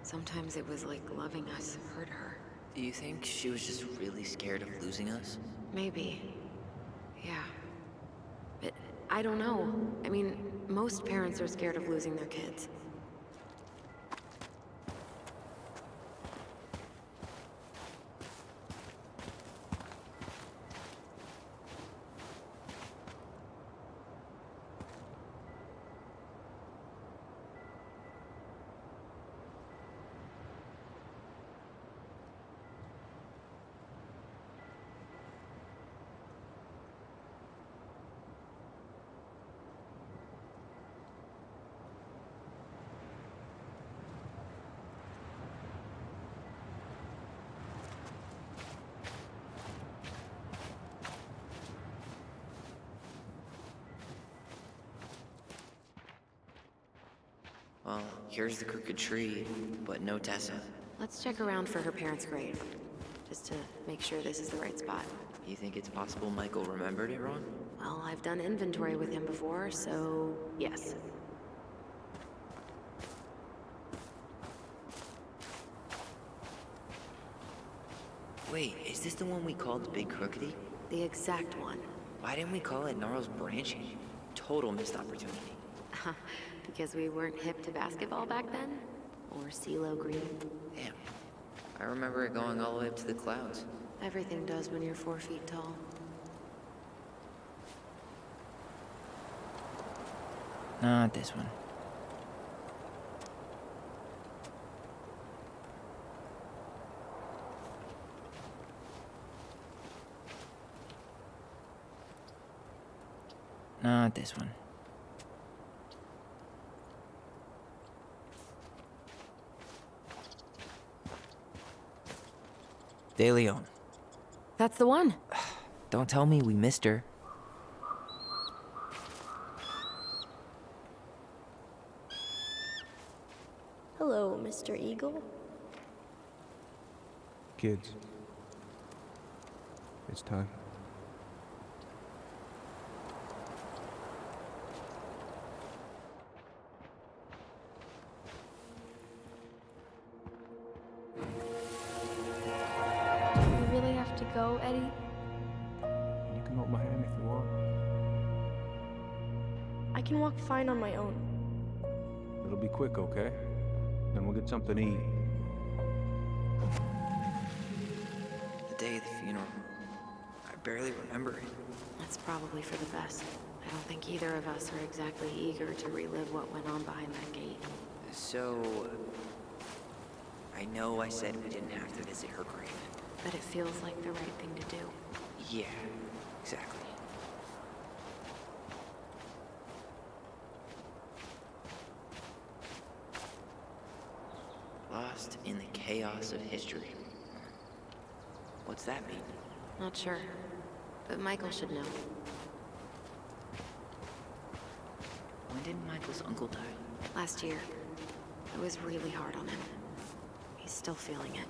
sometimes it was like loving us hurt her. Do you think she was just really scared of losing us? Maybe. Yeah. But I don't know. I mean, most parents are scared of losing their kids. Well, here's the crooked tree, but no Tessa. Let's check around for her parents' grave, just to make sure this is the right spot. You think it's possible Michael remembered it wrong? Well, I've done inventory with him before, so yes. Wait, is this the one we called Big Crookedy? The exact one. Why didn't we call it Gnarls Branching? Total missed opportunity. Because we weren't hip to basketball back then? Or CeeLo Green? Damn. I remember it going all the way up to the clouds. Everything does when you're 4 feet tall. Not this one. Not this one. De Leon. That's the one. Don't tell me we missed her. Hello, Mr. Eagle. Kids. It's time. Do we really have to go, Eddie? hold my hand if you want. I can walk fine on my own. It'll be quick, okay? Then we'll get something to eat. The day of the funeral. I barely remember it. That's probably for the best. I don't think either of us are exactly eager to relive what went on behind that gate. So... I know I said we didn't have to visit her grave. But it feels like the right thing to do. Yeah, exactly. Lost in the chaos of history. What's that mean? Not sure. But Michael should know. When did Michael's uncle die? Last year. It was really hard on him. He's still feeling it.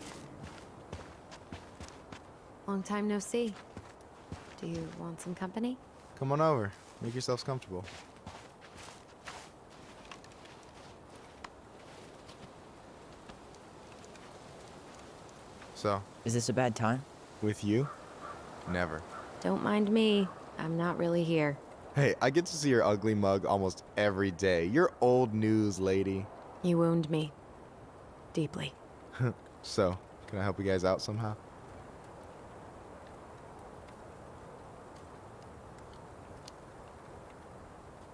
Long time no see. Do you want some company? Come on over. Make yourselves comfortable. So, Is this a bad time? with you? Never. Don't mind me. I'm not really here. Hey, I get to see your ugly mug almost every day. You're old news, lady. You wound me. Deeply. So, can I help you guys out somehow?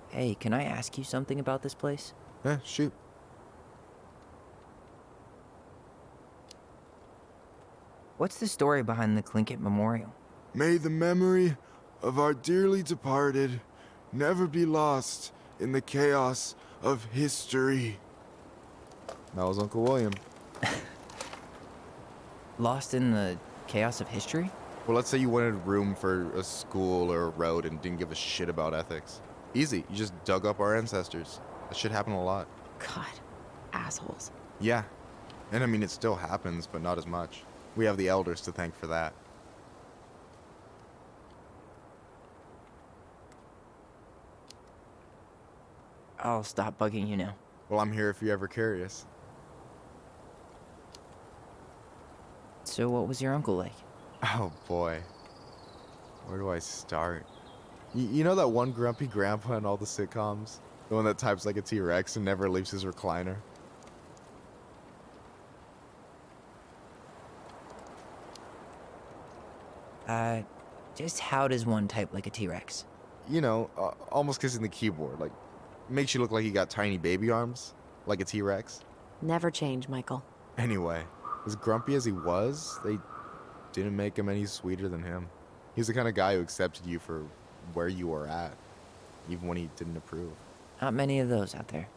Hey, can I ask you something about this place? Yeah, shoot. What's the story behind the Tlingit Memorial? May the memory of our dearly departed never be lost in the chaos of history. That was Uncle William. Lost in the chaos of history? Well, let's say you wanted room for a school or a road and didn't give a shit about ethics. Easy, you just dug up our ancestors. That shit happened a lot. God. Assholes. Yeah. And I mean, it still happens, but not as much. We have the elders to thank for that. I'll stop bugging you now. Well, I'm here if you're ever curious. So what was your uncle like? Oh boy. Where do I start? You know that one grumpy grandpa in all the sitcoms? The one that types like a T-Rex and never leaves his recliner? Just how does one type like a T-Rex? You know, almost kissing the keyboard. Like, makes you look like you got tiny baby arms, like a T-Rex. Never change, Michael. Anyway, as grumpy as he was, they didn't make him any sweeter than him. He's the kind of guy who accepted you for where you were at, even when he didn't approve. Not many of those out there.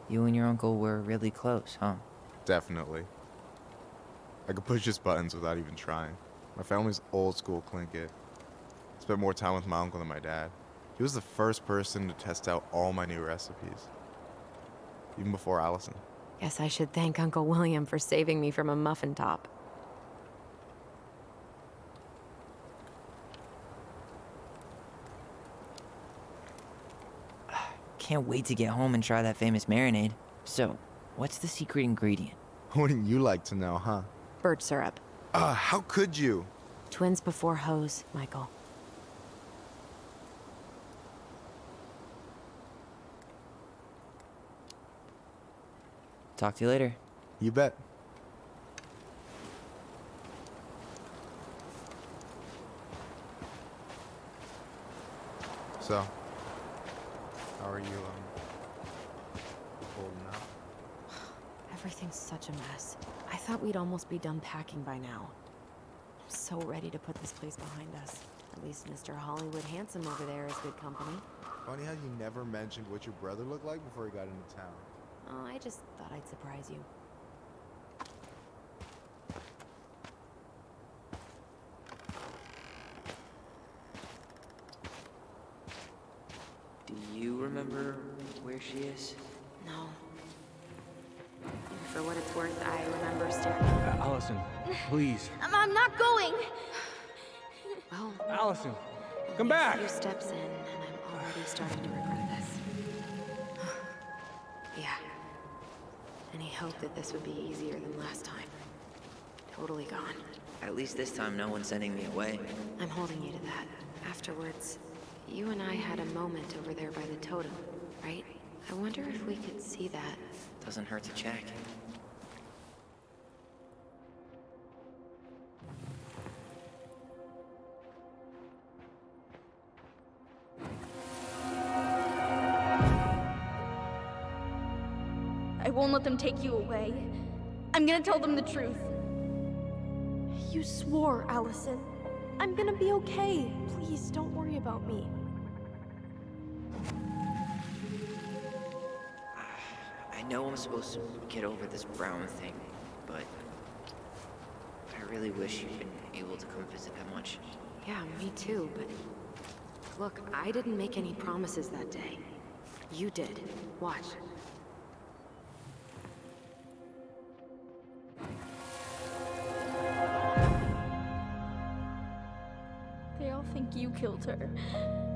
You and your uncle were really close, huh? Definitely. I could push his buttons without even trying. My family's old school Tlingit. Spent more time with my uncle than my dad. He was the first person to test out all my new recipes. Even before Allison. Guess I should thank Uncle William for saving me from a muffin top. Can't wait to get home and try that famous marinade. So, what's the secret ingredient? Wouldn't you like to know, huh? Birch syrup. How could you? Twins before hoes, Michael. Talk to you later. You bet. So, how are you, holding up? Everything's such a mess. I thought we'd almost be done packing by now. I'm so ready to put this place behind us. At least Mr. Hollywood Handsome over there is good company. Funny how you never mentioned what your brother looked like before he got into town. Oh, I just thought I'd surprise you. Do you remember where she is? No. And for what it's worth, I remember staring. Allison, please. I'm not going! Well, Allison, come back! a few steps in, and I'm already starting to regret this. Yeah. Any hope that this would be easier than last time? Totally gone. At least this time no one's sending me away. I'm holding you to that. Afterwards, you and I had a moment over there by the totem, right? I wonder if we could see that. Doesn't hurt to check. I won't let them take you away. I'm gonna tell them the truth. You swore, Allison. I'm gonna be okay. Please, don't worry about me. I know I'm supposed to get over this Brown thing, but I really wish you'd been able to come visit that much. Yeah, me too, but look, I didn't make any promises that day. You did. Watch. They all think you killed her.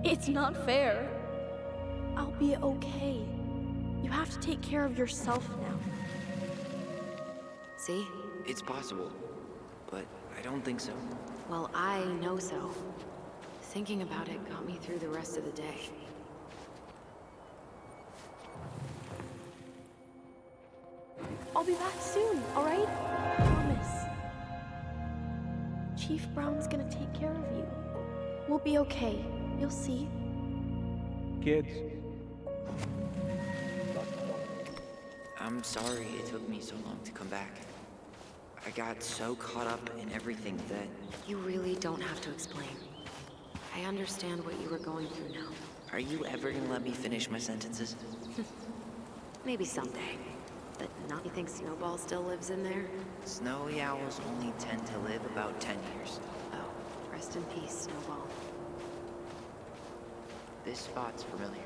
It's not fair. I'll be okay. You have to take care of yourself now. See? It's possible, but I don't think so. Well, I know so. Thinking about it got me through the rest of the day. I'll be back soon, all right? Promise. Chief Brown's gonna take care of you. We'll be okay. You'll see. Kids. I'm sorry it took me so long to come back. I got so caught up in everything that... You really don't have to explain. I understand what you were going through now. Are you ever gonna let me finish my sentences? Maybe someday. But not you think Snowball still lives in there? Snowy owls only tend to live about 10 years. Oh, rest in peace, Snowball. This spot's familiar.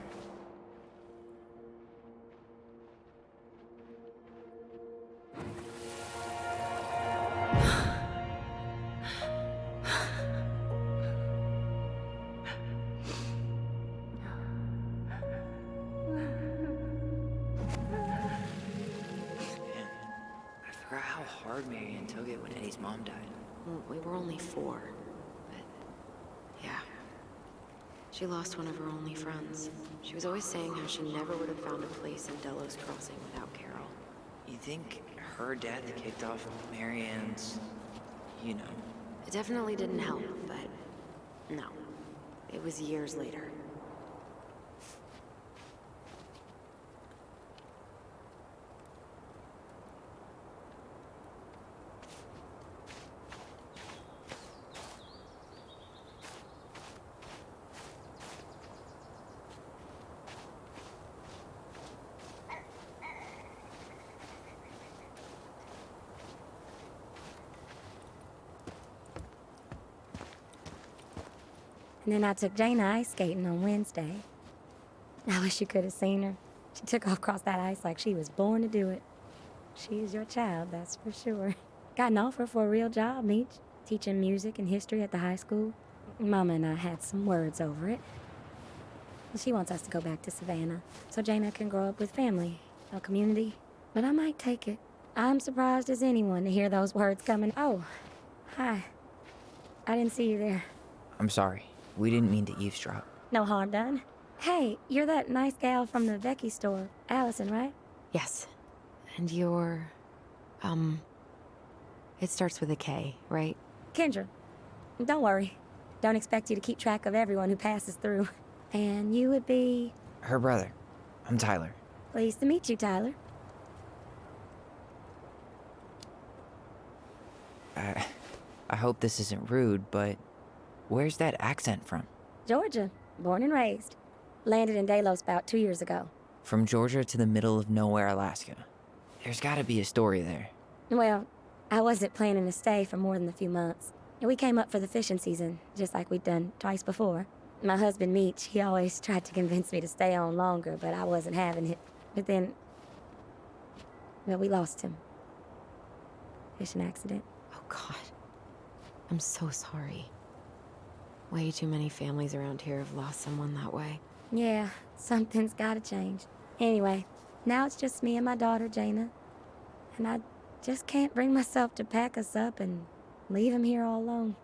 I forgot how hard Marianne took it when Eddie's mom died. Well, we were only 4, but yeah. She lost one of her only friends. She was always saying how she never would have found a place in Delos Crossing without Carol. You think her death kicked off Marianne's, you know? It definitely didn't help, but no. It was years later. And then I took Jaina ice skating on Wednesday. I wish you could have seen her. She took off across that ice like she was born to do it. She is your child, that's for sure. Got an offer for a real job, Meech, teaching music and history at the high school. Mama and I had some words over it. She wants us to go back to Savannah so Jaina can grow up with family, a community. But I might take it. I'm surprised as anyone to hear those words coming. Oh, hi. I didn't see you there. I'm sorry. We didn't mean to eavesdrop. No harm done. Hey, you're that nice gal from the Vecchi store. Allison, right? Yes. And you're... It starts with a K, right? Kendra. Don't worry. Don't expect you to keep track of everyone who passes through. And you would be... Her brother. I'm Tyler. Pleased to meet you, Tyler. I hope this isn't rude, but where's that accent from? Georgia. Born and raised. Landed in Delos about 2 years ago. From Georgia to the middle of nowhere, Alaska. There's gotta be a story there. Well, I wasn't planning to stay for more than a few months. We came up for the fishing season, just like we'd done twice before. My husband, Meech, he always tried to convince me to stay on longer, but I wasn't having it. But then... well, we lost him. Fishing accident. Oh, God. I'm so sorry. Way too many families around here have lost someone that way. Yeah, something's gotta change. Anyway, now it's just me and my daughter, Jaina. And I just can't bring myself to pack us up and leave him here all alone.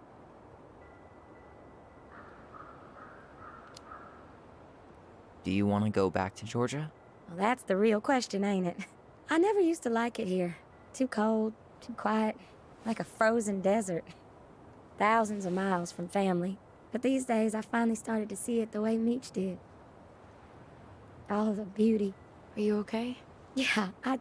Do you want to go back to Georgia? Well, that's the real question, ain't it? I never used to like it here. Too cold, too quiet, like a frozen desert. Thousands of miles from family. But these days, I finally started to see it the way Meech did. All the beauty. Are you okay? Yeah, I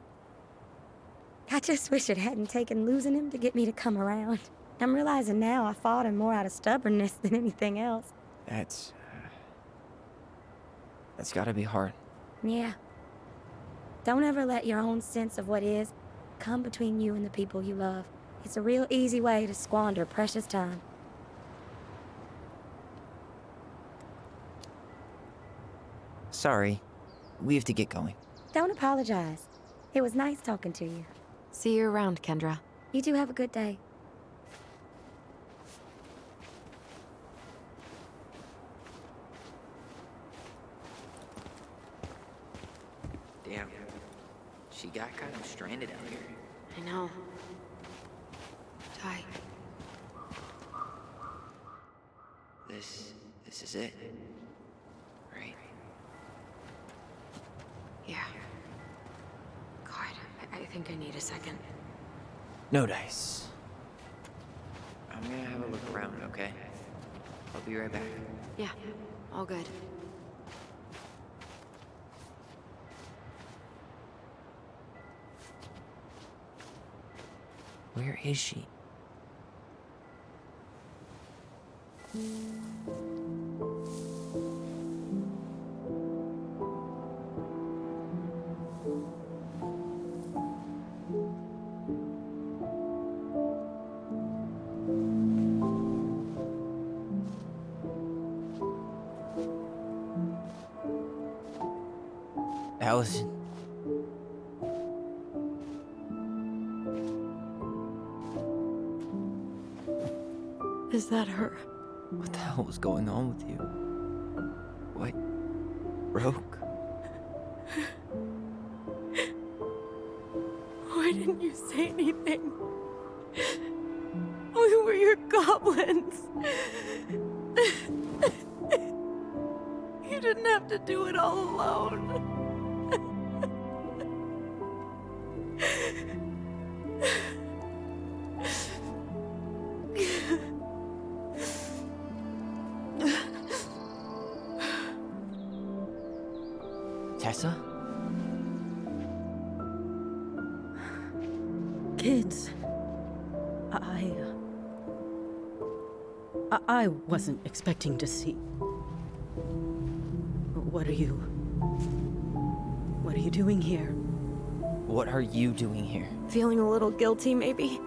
just wish it hadn't taken losing him to get me to come around. I'm realizing now I fought him more out of stubbornness than anything else. That's gotta be hard. Yeah. Don't ever let your own sense of what is come between you and the people you love. It's a real easy way to squander precious time. Sorry. We have to get going. Don't apologize. It was nice talking to you. See you around, Kendra. You two have a good day. Damn. She got kind of stranded out here. I know. Ty. This is it. Right? Yeah. God, I think I need a second. No dice. I'm gonna have a look around, okay? I'll be right back. Yeah, all good. Where is she? Allison. Is that her? What the hell was going on with you? What? Broke? Why didn't you say anything? We were your goblins. You didn't have to do it all alone. Tessa? Kids, I wasn't expecting to see. What are you doing here? What are you doing here? Feeling a little guilty, maybe?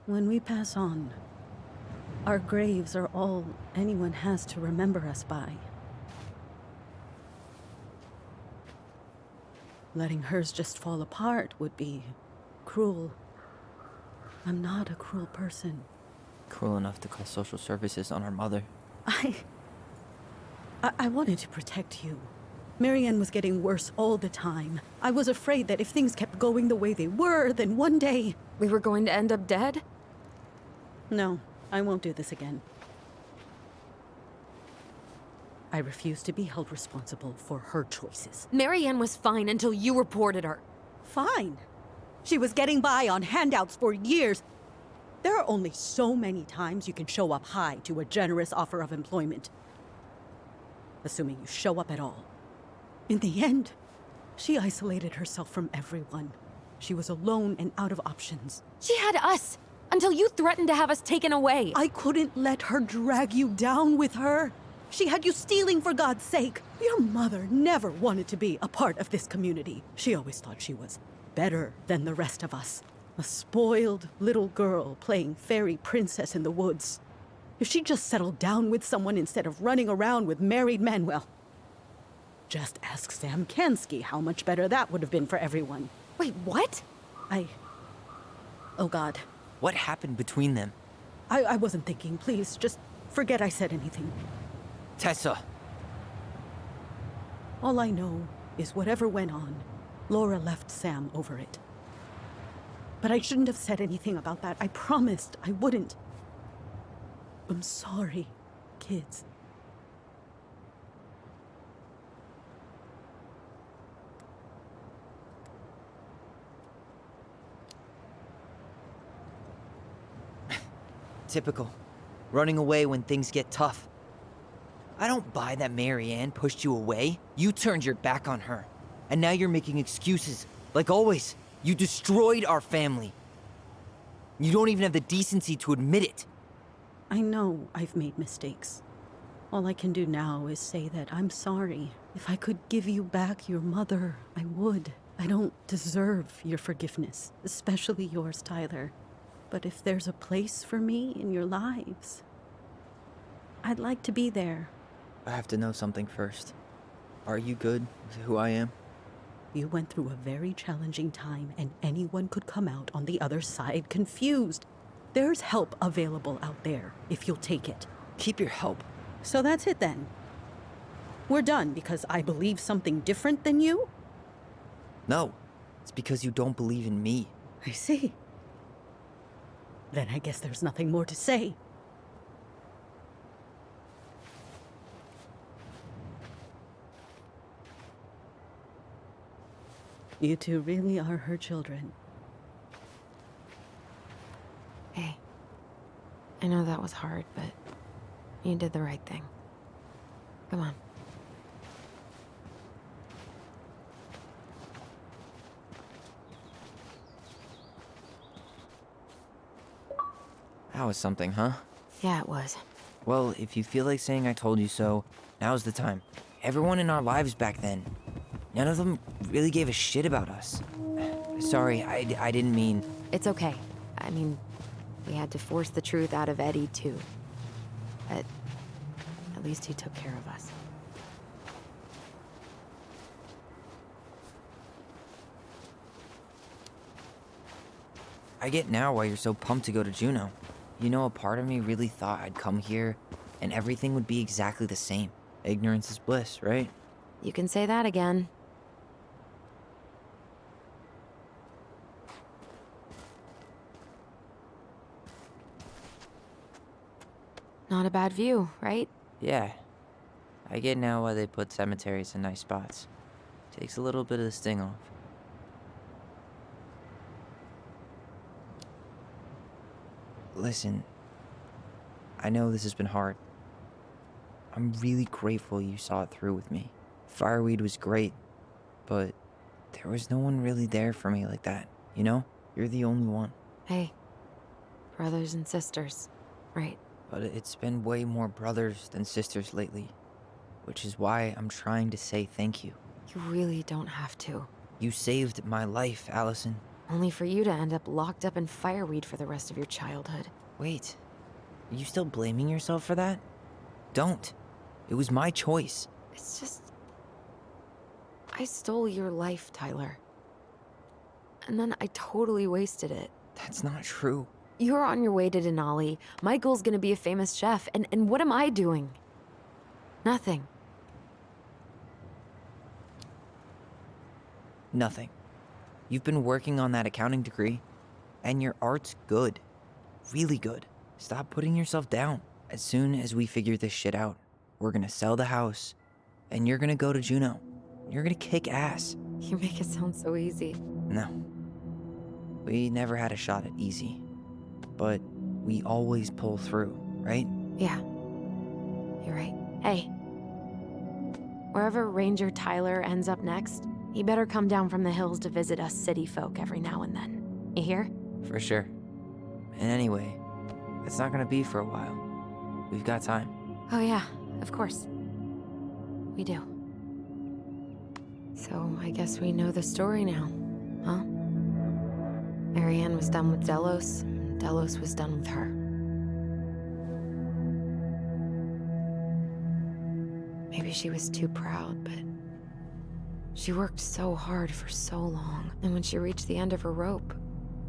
When we pass on, our graves are all anyone has to remember us by. Letting hers just fall apart would be cruel. I'm not a cruel person. Cruel enough to call social services on our mother. I wanted to protect you. Marianne was getting worse all the time. I was afraid that if things kept going the way they were, then one day... We were going to end up dead? No, I won't do this again. I refuse to be held responsible for her choices. Marianne was fine until you reported her. Fine. She was getting by on handouts for years. There are only so many times you can show up high to a generous offer of employment. Assuming you show up at all. In the end, she isolated herself from everyone. She was alone and out of options. She had us! Until you threatened to have us taken away. I couldn't let her drag you down with her. She had you stealing for God's sake. Your mother never wanted to be a part of this community. She always thought she was better than the rest of us. A spoiled little girl playing fairy princess in the woods. If she just settled down with someone instead of running around with married men, well, just ask Sam Kansky how much better that would have been for everyone. Wait, what? Oh God. What happened between them? I wasn't thinking. Please, just forget I said anything. Tessa! All I know is whatever went on, Laura left Sam over it. But I shouldn't have said anything about that. I promised I wouldn't. I'm sorry, kids. Typical. Running away when things get tough. I don't buy that Marianne pushed you away. You turned your back on her. And now you're making excuses. Like always, you destroyed our family. You don't even have the decency to admit it. I know I've made mistakes. All I can do now is say that I'm sorry. If I could give you back your mother, I would. I don't deserve your forgiveness, especially yours, Tyler. But if there's a place for me in your lives, I'd like to be there. I have to know something first. Are you good with who I am? You went through a very challenging time, and anyone could come out on the other side confused. There's help available out there, if you'll take it. Keep your help. So that's it then. We're done because I believe something different than you? No, it's because you don't believe in me. I see. Then I guess there's nothing more to say. You two really are her children. Hey, I know that was hard, but you did the right thing. Come on. That was something, huh? Yeah, it was. Well, if you feel like saying I told you so, now's the time. Everyone in our lives back then, none of them really gave a shit about us. Sorry, I didn't mean... It's okay. I mean, we had to force the truth out of Eddie, too. But at least he took care of us. I get now why you're so pumped to go to Juneau. You know, a part of me really thought I'd come here and everything would be exactly the same. Ignorance is bliss, right? You can say that again. Not a bad view, right? Yeah. I get now why they put cemeteries in nice spots. Takes a little bit of the sting off. Listen, I know this has been hard. I'm really grateful you saw it through with me. Fireweed was great, but there was no one really there for me like that, you know? You're the only one. Hey, brothers and sisters, right? But it's been way more brothers than sisters lately, which is why I'm trying to say thank you. You really don't have to. You saved my life, Allison. Only for you to end up locked up in fireweed for the rest of your childhood. Wait, are you still blaming yourself for that? Don't. It was my choice. It's just... I stole your life, Tyler. And then I totally wasted it. That's not true. You're on your way to Denali. Michael's gonna be a famous chef, and what am I doing? Nothing. Nothing. You've been working on that accounting degree, and your art's good. Really good. Stop putting yourself down. As soon as we figure this shit out, we're gonna sell the house, and you're gonna go to Juneau. You're gonna kick ass. You make it sound so easy. No. We never had a shot at easy. But we always pull through, right? Yeah. You're right. Hey. Wherever Ranger Tyler ends up next, he better come down from the hills to visit us city folk every now and then. You hear? For sure. And anyway, it's not gonna be for a while. We've got time. Oh yeah, of course. We do. So I guess we know the story now, huh? Marianne was done with Delos, and Delos was done with her. Maybe she was too proud, but she worked so hard for so long, and when she reached the end of her rope,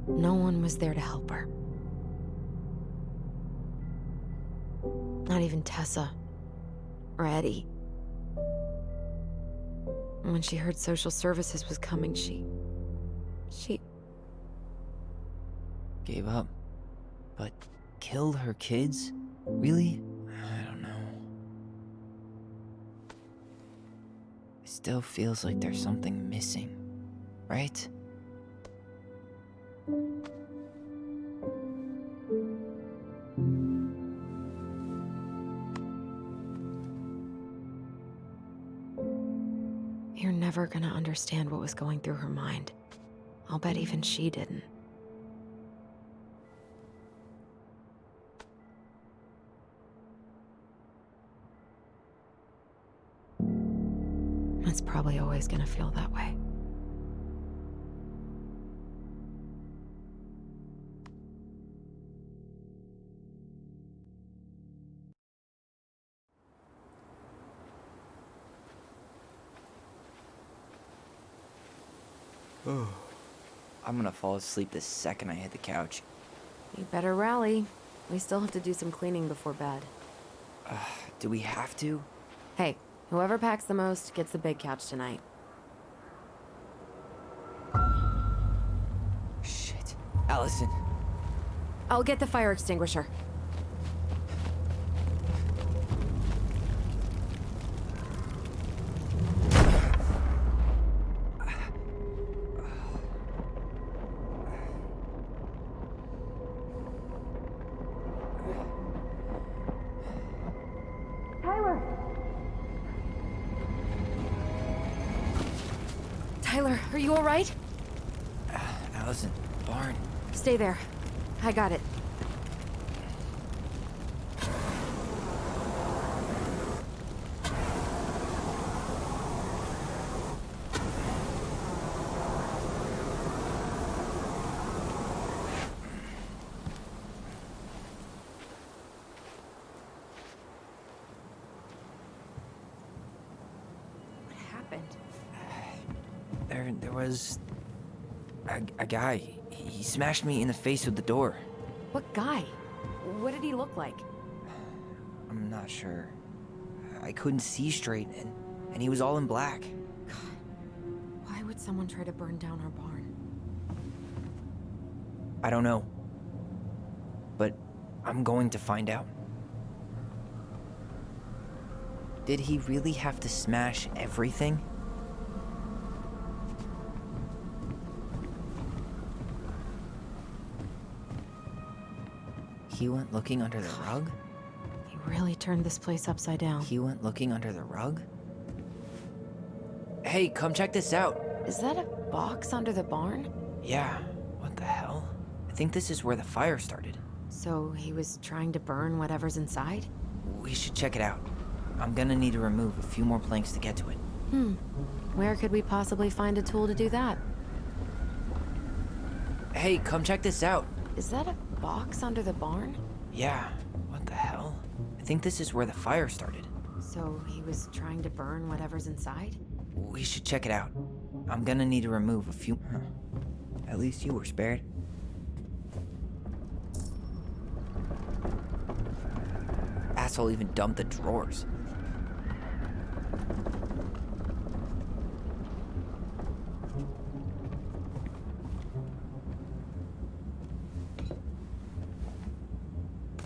no one was there to help her. Not even Tessa or Eddie. And when she heard social services was coming, she Gave up. But killed her kids? Really? I don't know. It still feels like there's something missing, right? You're never gonna understand what was going through her mind. I'll bet even she didn't. It's probably always gonna feel that way. I'm gonna fall asleep the second I hit the couch. You better rally. We still have to do some cleaning before bed. Do we have to? Hey, whoever packs the most gets the big couch tonight. Shit. Allison. I'll get the fire extinguisher. Tyler, are you all right? Allison, barn. Stay there. I got it. What happened? There was a guy. He smashed me in the face with the door. What guy? What did he look like? I'm not sure. I couldn't see straight, and he was all in black. Why would someone try to burn down our barn? I don't know. But I'm going to find out. Did he really have to smash everything? He went looking under the rug? He really turned this place upside down. He went looking under the rug? Hey, come check this out. Is that a box under the barn? Yeah, what the hell? I think this is where the fire started. So he was trying to burn whatever's inside? We should check it out. I'm gonna need to remove a few more planks to get to it. Where could we possibly find a tool to do that? Hey, come check this out. Is that a box under the barn? Yeah, what the hell? I think this is where the fire started. So he was trying to burn whatever's inside? We should check it out. I'm gonna need to remove a few... At least you were spared. Asshole even dumped the drawers.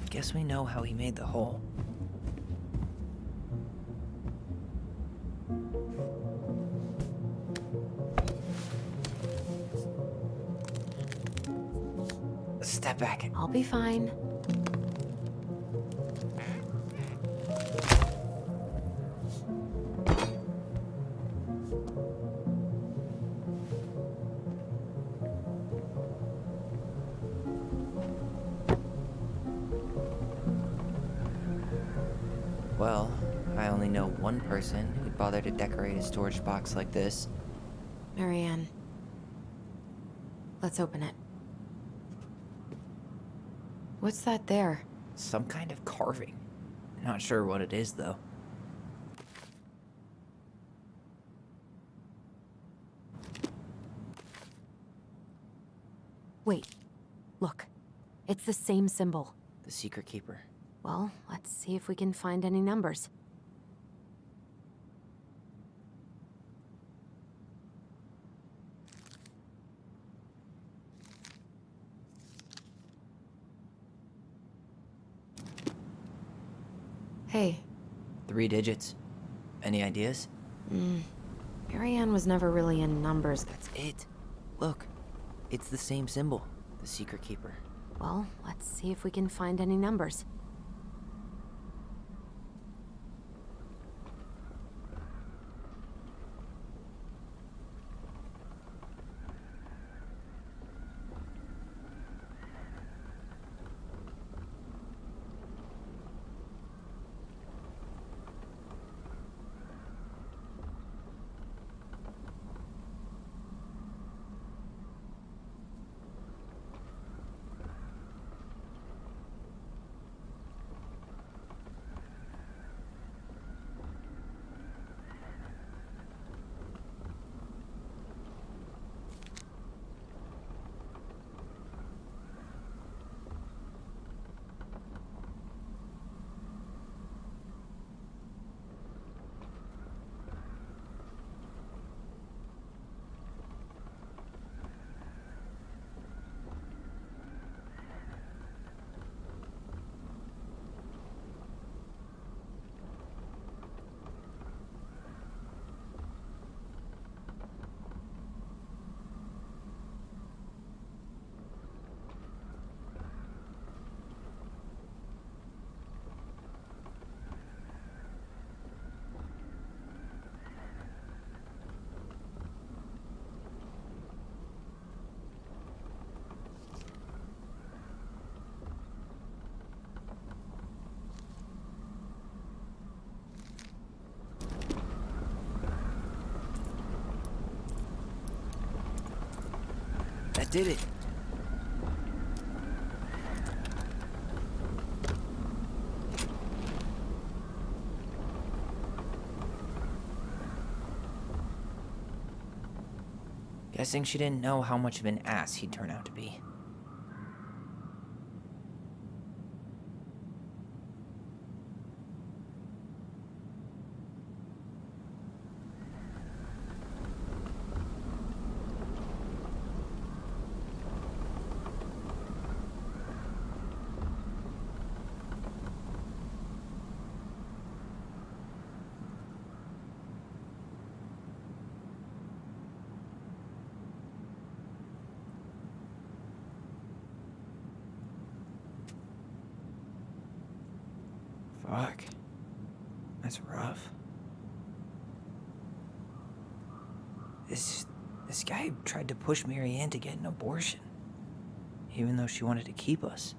Guess we know how he made the hole. Step back. I'll be fine. Well, I only know one person who'd bother to decorate a storage box like this. Marianne. Let's open it. What's that there? Some kind of carving. Not sure what it is, though. Wait. Look. It's the same symbol. The Secret Keeper. Well, let's see if we can find any numbers. Hey. 3 digits. Any ideas? Marianne was never really in numbers. That's it. Look. It's the same symbol. The Secret Keeper. Well, let's see if we can find any numbers. That did it. Guessing she didn't know how much of an ass he'd turn out to be. Fuck. That's rough. This guy tried to push Marianne to get an abortion, even though she wanted to keep us.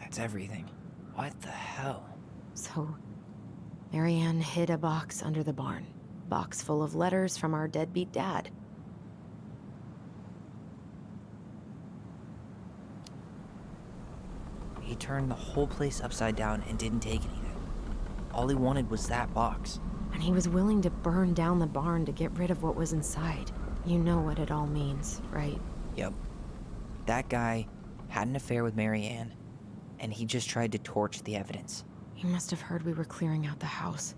That's everything. What the hell? So, Marianne hid a box under the barn. Box full of letters from our deadbeat dad. He turned the whole place upside down and didn't take anything. All he wanted was that box. And he was willing to burn down the barn to get rid of what was inside. You know what it all means, right? Yep. That guy had an affair with Marianne, and he just tried to torch the evidence. He must have heard we were clearing out the house.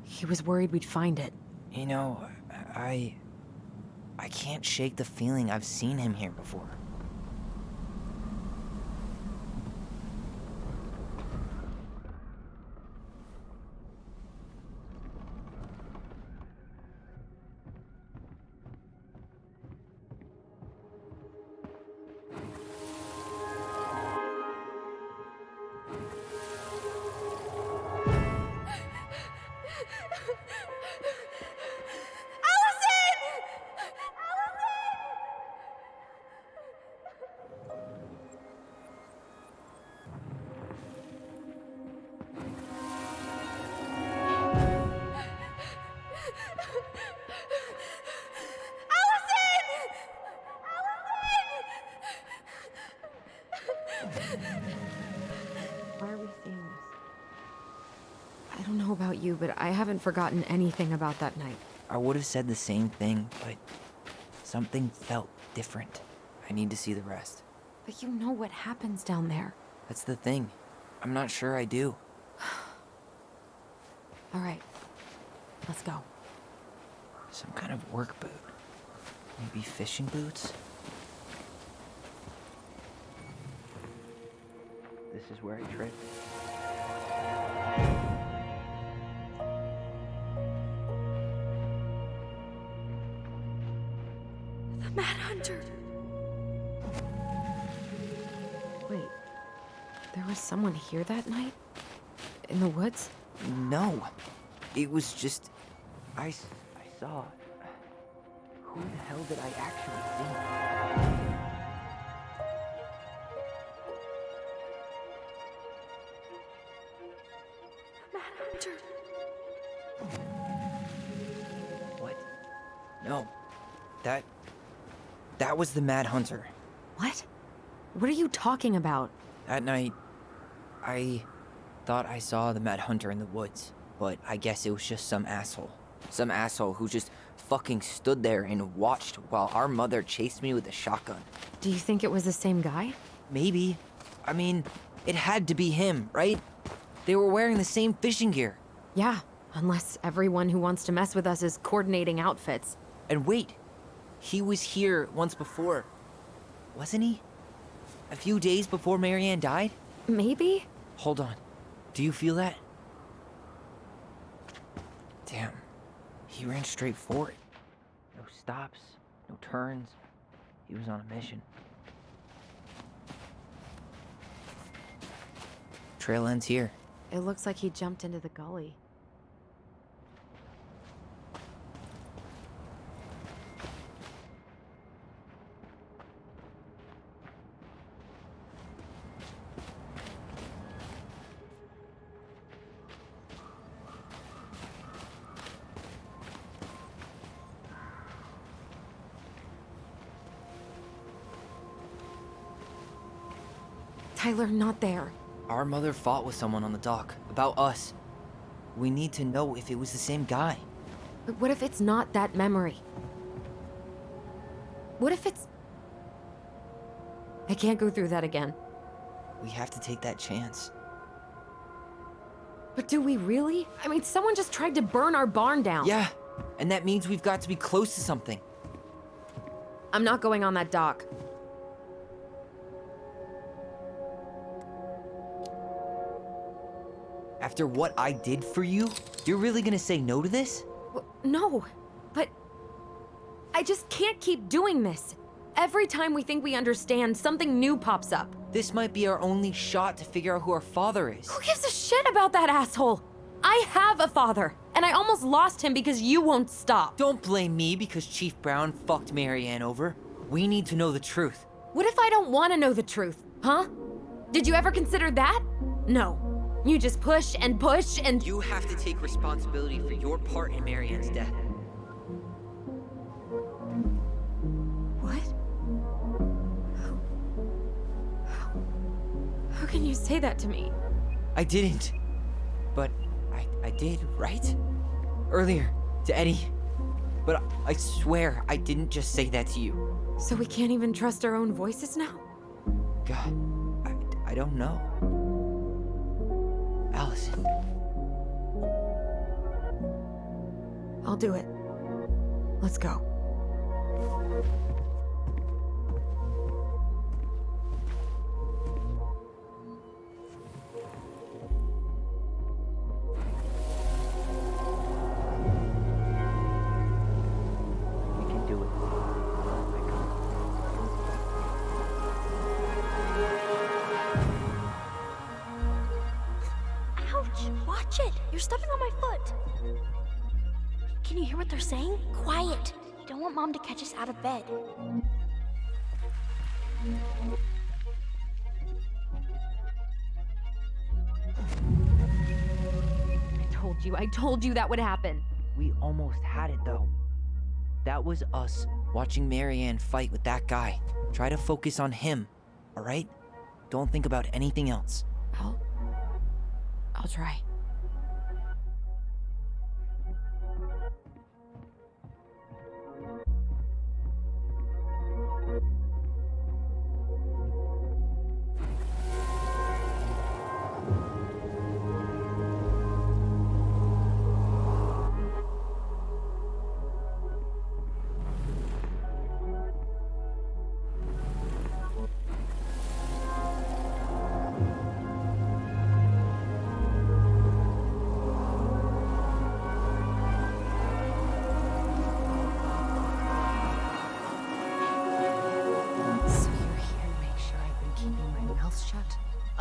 He was worried we'd find it. You know, I can't shake the feeling I've seen him here before. I don't know about you, but I haven't forgotten anything about that night. I would have said the same thing, but something felt different. I need to see the rest. But you know what happens down there. That's the thing. I'm not sure I do. All right, let's go. Some kind of work boot. Maybe fishing boots? This is where I tripped. The Mad Hunter! Wait, there was someone here that night? In the woods? No. It was just... I saw... Who the hell did I actually see? Mad Hunter! What? No. That was the Mad Hunter. What? What are you talking about? That night, I thought I saw the Mad Hunter in the woods, but I guess it was just some asshole. Some asshole who just fucking stood there and watched while our mother chased me with a shotgun. Do you think it was the same guy? Maybe. I mean, it had to be him, right? They were wearing the same fishing gear. Yeah, unless everyone who wants to mess with us is coordinating outfits. And wait, he was here once before, wasn't he? A few days before Marianne died? Maybe? Hold on. Do you feel that? Damn. He ran straight for it. No stops, no turns. He was on a mission. Trail ends here. It looks like he jumped into the gully. Tyler, not there. Our mother fought with someone on the dock about us. We need to know if it was the same guy. But what if it's not that memory? What if it's... I can't go through that again. We have to take that chance. But do we really? I mean, someone just tried to burn our barn down. Yeah, and that means we've got to be close to something. I'm not going on that dock. After what I did for you, you're really gonna say no to this? No, but I just can't keep doing this. Every time we think we understand, something new pops up. This might be our only shot to figure out who our father is. Who gives a shit about that asshole? I have a father, and I almost lost him because you won't stop. Don't blame me because Chief Brown fucked Marianne over. We need to know the truth. What if I don't want to know the truth, huh? Did you ever consider that? No. You just push and push and... You have to take responsibility for your part in Marianne's death. What? How can you say that to me? I didn't. But I did, right? Earlier, to Eddie. But I swear I didn't just say that to you. So we can't even trust our own voices now? God, I don't know. Allison. I'll do it. Let's go. We can do it. Ouch! Watch it! You're stepping on my foot! Can you hear what they're saying? Quiet! We don't want Mom to catch us out of bed. I told you that would happen. We almost had it, though. That was us watching Marianne fight with that guy. Try to focus on him, all right? Don't think about anything else. I'll try.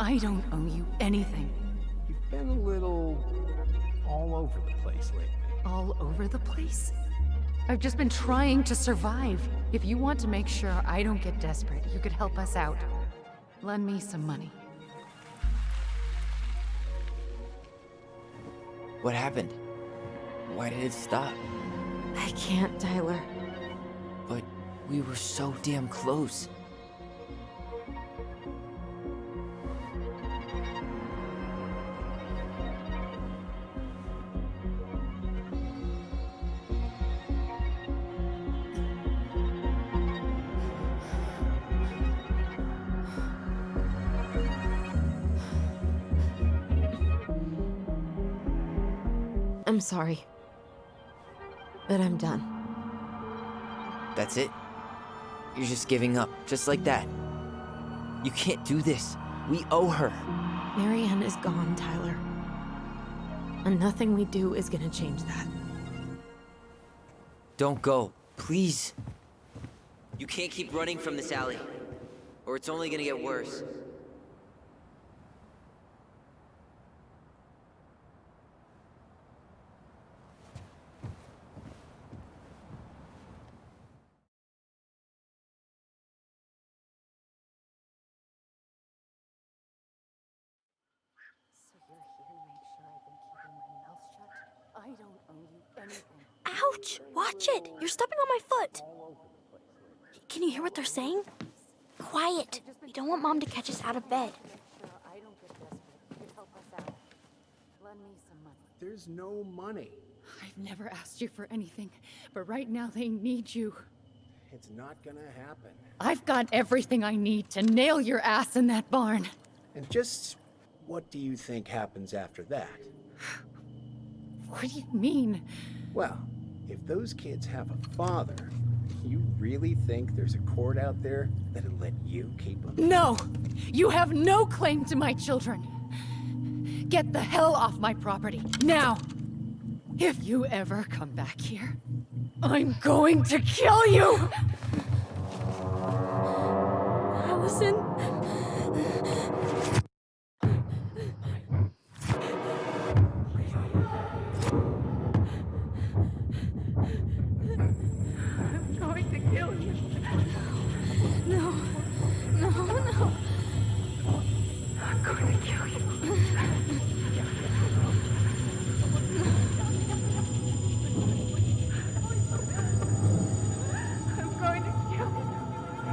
I don't owe you anything. You've been a little all over the place lately. All over the place? I've just been trying to survive. If you want to make sure I don't get desperate, you could help us out. Lend me some money. What happened? Why did it stop? I can't, Tyler. But we were so damn close. I'm sorry. But I'm done. That's it? You're just giving up, just like that. You can't do this. We owe her. Marianne is gone, Tyler. And nothing we do is gonna change that. Don't go, please. You can't keep running from this alley, or it's only gonna get worse. I don't owe you anything. Ouch! Watch it! You're stepping on my foot! Can you hear what they're saying? Quiet! We don't want Mom to catch us out of bed. I don't get desperate. You could help us out. Lend me some money. There's no money. I've never asked you for anything, but right now they need you. It's not gonna happen. I've got everything I need to nail your ass in that barn. And just what do you think happens after that? What do you mean? Well, if those kids have a father, you really think there's a court out there that'll let you keep them? No! You have no claim to my children. Get the hell off my property, now! If you ever come back here, I'm going to kill you! Allison? I'm going to kill you. No. No, no. I'm going to kill you. I'm going to kill you.